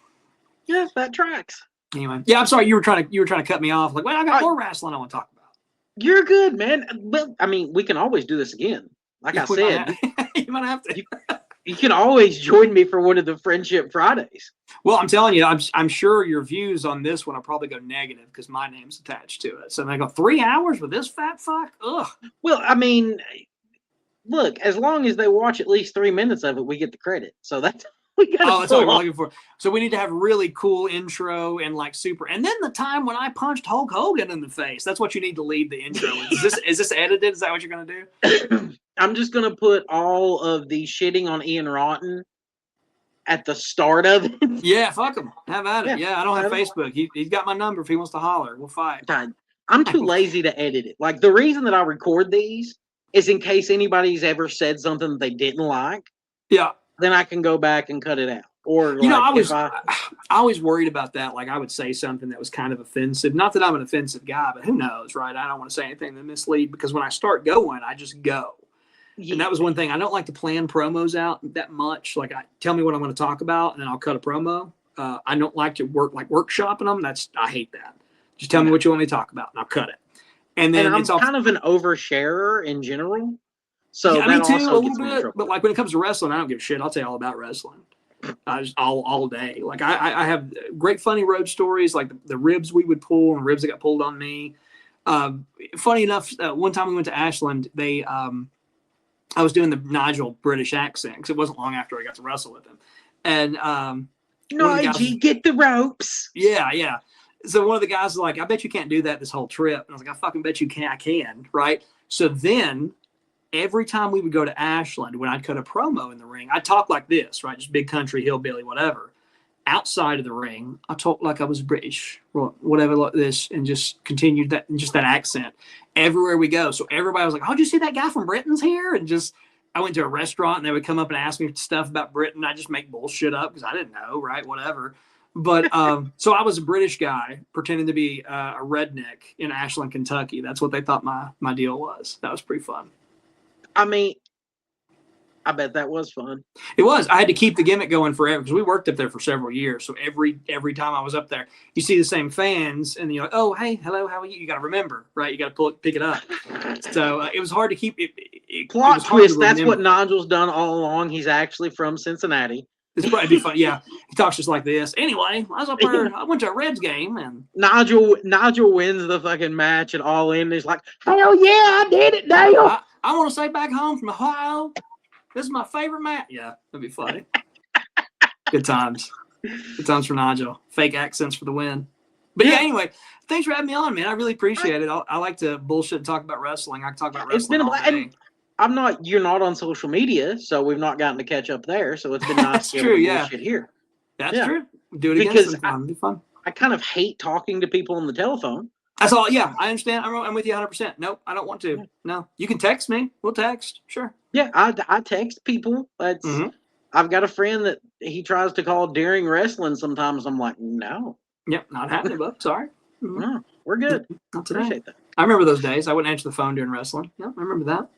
Yes, that tracks. Anyway, yeah, I'm sorry. You were trying to cut me off. Like, wait, I got more wrestling I want to talk about. You're good, man. Well, I mean, we can always do this again. Like I said, you might have to. You can always join me for one of the Friendship Fridays. Well, I'm telling you, I'm sure your views on this one will probably go negative because my name's attached to it. So they go 3 hours with this fat fuck. Ugh. Well, I mean, look, as long as they watch at least 3 minutes of it, we get the credit. So that's we got. Oh, that's what we're looking for. So we need to have really cool intro and like super. And then the time when I punched Hulk Hogan in the face. That's what you need to lead the intro. Is this edited? Is that what you're gonna do? I'm just gonna put all of the shitting on Ian Rotten at the start of it. Yeah, fuck him. Have at it. Yeah, I don't have Facebook. He's got my number if he wants to holler. We'll fight. God, I'm too lazy to edit it. Like the reason that I record these is in case anybody's ever said something that they didn't like. Yeah. Then I can go back and cut it out. Or you know, like I was worried about that. Like I would say something that was kind of offensive. Not that I'm an offensive guy, but who knows, right? I don't want to say anything that mislead because when I start going, I just go. Yeah. And that was one thing. I don't like to plan promos out that much. Like tell me what I'm going to talk about and then I'll cut a promo. I don't like to workshopping them. I hate that. Just tell me what you want me to talk about and I'll cut it. And then I'm kind of an oversharer in general. So yeah, that me too, also a little gets me in bit. trouble. But like when it comes to wrestling, I don't give a shit. I'll tell you all about wrestling. I just all day. Like I have great funny road stories, like the ribs we would pull and ribs that got pulled on me. Funny enough, one time we went to Ashland, I was doing the Nigel British accent because it wasn't long after I got to wrestle with him. And Nigel, get the ropes. Yeah. So one of the guys was like, I bet you can't do that this whole trip. And I was like, I fucking bet you can. I can, right? So then every time we would go to Ashland, when I'd cut a promo in the ring, I'd talk like this, right? Just big country, hillbilly, whatever. Outside of the ring, I talked like I was British, whatever, like this, and just continued that, just that accent everywhere we go. So everybody was like, "Oh, did you see that guy from Britain's here?" And just, I went to a restaurant and they would come up and ask me stuff about Britain. I just make bullshit up because I didn't know, right? Whatever. But so I was a British guy pretending to be a redneck in Ashland, Kentucky. That's what they thought my deal was. That was pretty fun. I mean, I bet that was fun. It was. I had to keep the gimmick going forever because we worked up there for several years. So every time I was up there, you see the same fans, and you're like, "Oh, hey, hello, how are you?" You got to remember, right? You got to pick it up. So it was hard to keep it. Plot twist. That's what Nigel's done all along. He's actually from Cincinnati. It's probably be fun. Yeah, he talks just like this. Anyway, I was up there. I went to a Reds game, and Nigel wins the fucking match at All In. He's like, "Hell yeah, I did it, Dale." I want to say back home from Ohio. This is my favorite match. Yeah, that'd be funny. Good times. Good times for Nigel. Fake accents for the win. But yeah, anyway, thanks for having me on, man. I really appreciate it. I like to bullshit and talk about wrestling. I can talk about wrestling all day. You're not on social media, so we've not gotten to catch up there. So it's been nice That's to true, bullshit here. That's true. Do it again sometime. It'll be fun. I kind of hate talking to people on the telephone. That's all. Yeah, I understand. I'm with you 100%. Nope, I don't want to. No, you can text me. We'll text. Sure. Yeah, I text people. I've got a friend that he tries to call during wrestling. Sometimes I'm like, no. Yep, not happening, bud. Sorry. No, we're good. Not today. Appreciate that. I remember those days. I wouldn't answer the phone during wrestling. Yeah, I remember that.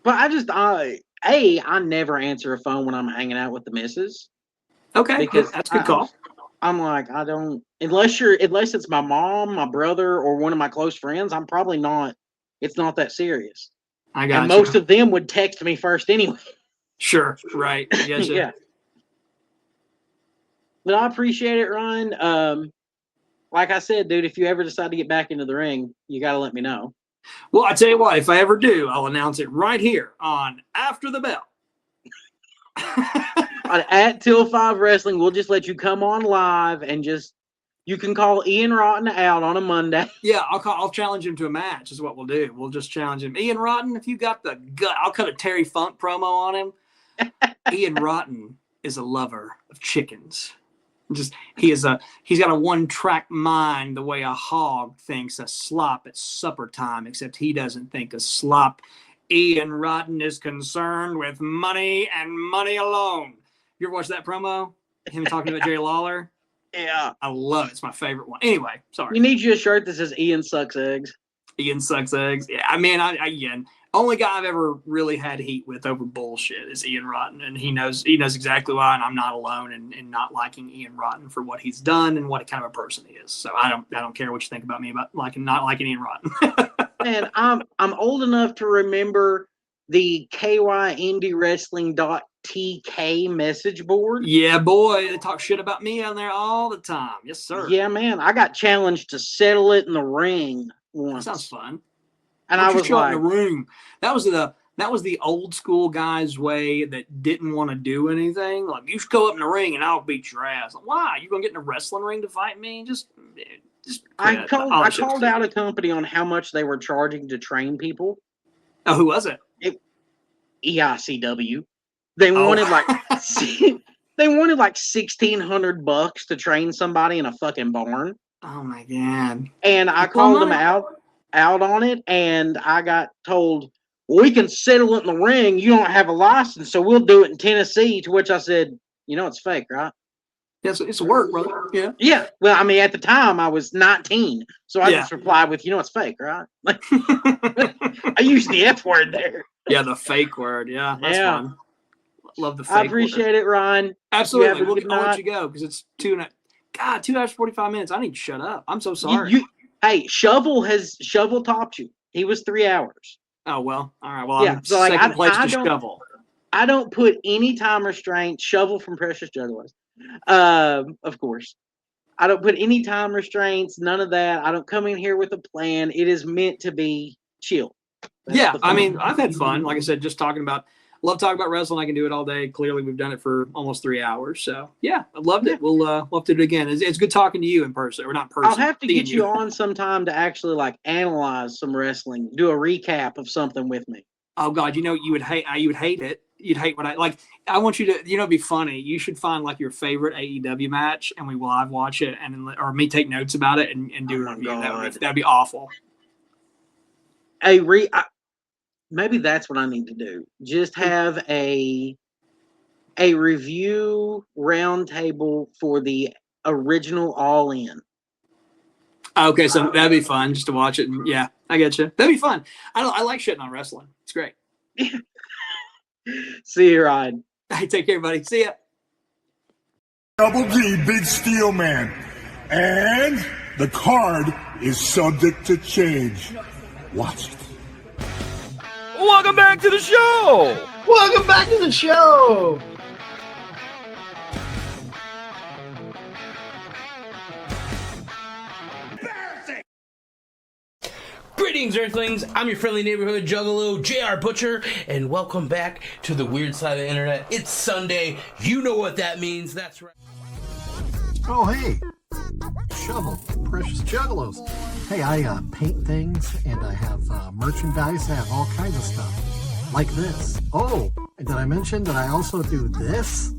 But I never answer a phone when I'm hanging out with the missus. Okay, because that's a good call. I'm like, I don't, unless it's my mom, my brother, or one of my close friends, I'm probably not, it's not that serious. I got and most of them would text me first anyway. Sure, right. Yeah. But I appreciate it, Ryan. Like I said, dude, if you ever decide to get back into the ring, you got to let me know. Well, I tell you what, if I ever do, I'll announce it right here on After the Bell. At Till 5 Wrestling, we'll just let you come on live and you can call Ian Rotten out on a Monday. Yeah, I'll challenge him to a match is what we'll do. We'll just challenge him. Ian Rotten, if you got the gut, I'll cut a Terry Funk promo on him. Ian Rotten is a lover of chickens. He's got a one-track mind the way a hog thinks a slop at supper time, except he doesn't think a slop. Ian Rotten is concerned with money and money alone. You ever watch that promo? Him talking about Jerry Lawler? Yeah. I love it. It's my favorite one. Anyway, sorry. You need you a shirt that says Ian sucks eggs. Ian sucks eggs. Yeah, I mean, Only guy I've ever really had heat with over bullshit is Ian Rotten, and he knows exactly why, and I'm not alone in not liking Ian Rotten for what he's done and what kind of a person he is. So I don't care what you think about me about not liking Ian Rotten. And I'm old enough to remember the KYIndieWrestling.tk message board. Yeah, boy, they talk shit about me on there all the time. Yes, sir. Yeah, man, I got challenged to settle it in the ring once. That sounds fun. And I I was like, in the ring. That was the old school guys' way that didn't want to do anything. Like, you should go up in the ring and I'll beat your ass. Like, why? You gonna get in a wrestling ring to fight me? Just I called out a company on how much they were charging to train people. Oh, who was it? EICW. They wanted like $1,600 to train somebody in a fucking barn. Oh my god! And I called them out on it, and I got told, well, we can settle it in the ring. You don't have a license, so we'll do it in Tennessee. To which I said, it's fake, right? Yes, it's work, brother. Yeah. Yeah. Well, I mean, at the time I was 19, so I just replied with, it's fake, right? Like, I used the F word there. Yeah, the fake word. Yeah, that's fun. Love the fake I appreciate it, Ryan. Absolutely. I'll let you go because it's 2 hours 45 minutes. I need to shut up. I'm so sorry. Hey, Shovel topped you. He was 3 hours. Oh, well. All right. Well, I'm so like, second place to Shovel. I don't put any time restraints. Shovel from Precious Juggalos. Of course. I don't put any time restraints, none of that. I don't come in here with a plan. It is meant to be chill. Yeah, I mean, I've had fun. Like I said, just love talking about wrestling. I can do it all day. Clearly, we've done it for almost 3 hours. So, yeah, I loved it. We'll have to do it again. It's good talking to you in person, or not in person. I'll have to get you on sometime to actually like analyze some wrestling, do a recap of something with me. Oh God, you would hate it. You'd hate what I like. I want you to, it'd be funny. You should find like your favorite AEW match, and we will live watch it, or me take notes about it and do a review. That'd be awful. Maybe that's what I need to do. Just have a review roundtable for the original All In. Okay, so that'd be fun just to watch it. And yeah, I get you. That'd be fun. I like shitting on wrestling. It's great. See you, Ryan. Hey, take care, buddy. See ya. Double D, Big Steel Man. And the card is subject to change. Watch it. Welcome back to the show! Welcome back to the show! Greetings, Earthlings! I'm your friendly neighborhood juggalo, JR Butcher, and welcome back to the weird side of the internet. It's Sunday. You know what that means. That's right. Oh, hey. Shovel, Precious Juggalos. Hey, I paint things, and I have merchandise. I have all kinds of stuff. Like this. Oh, did I mention that I also do this?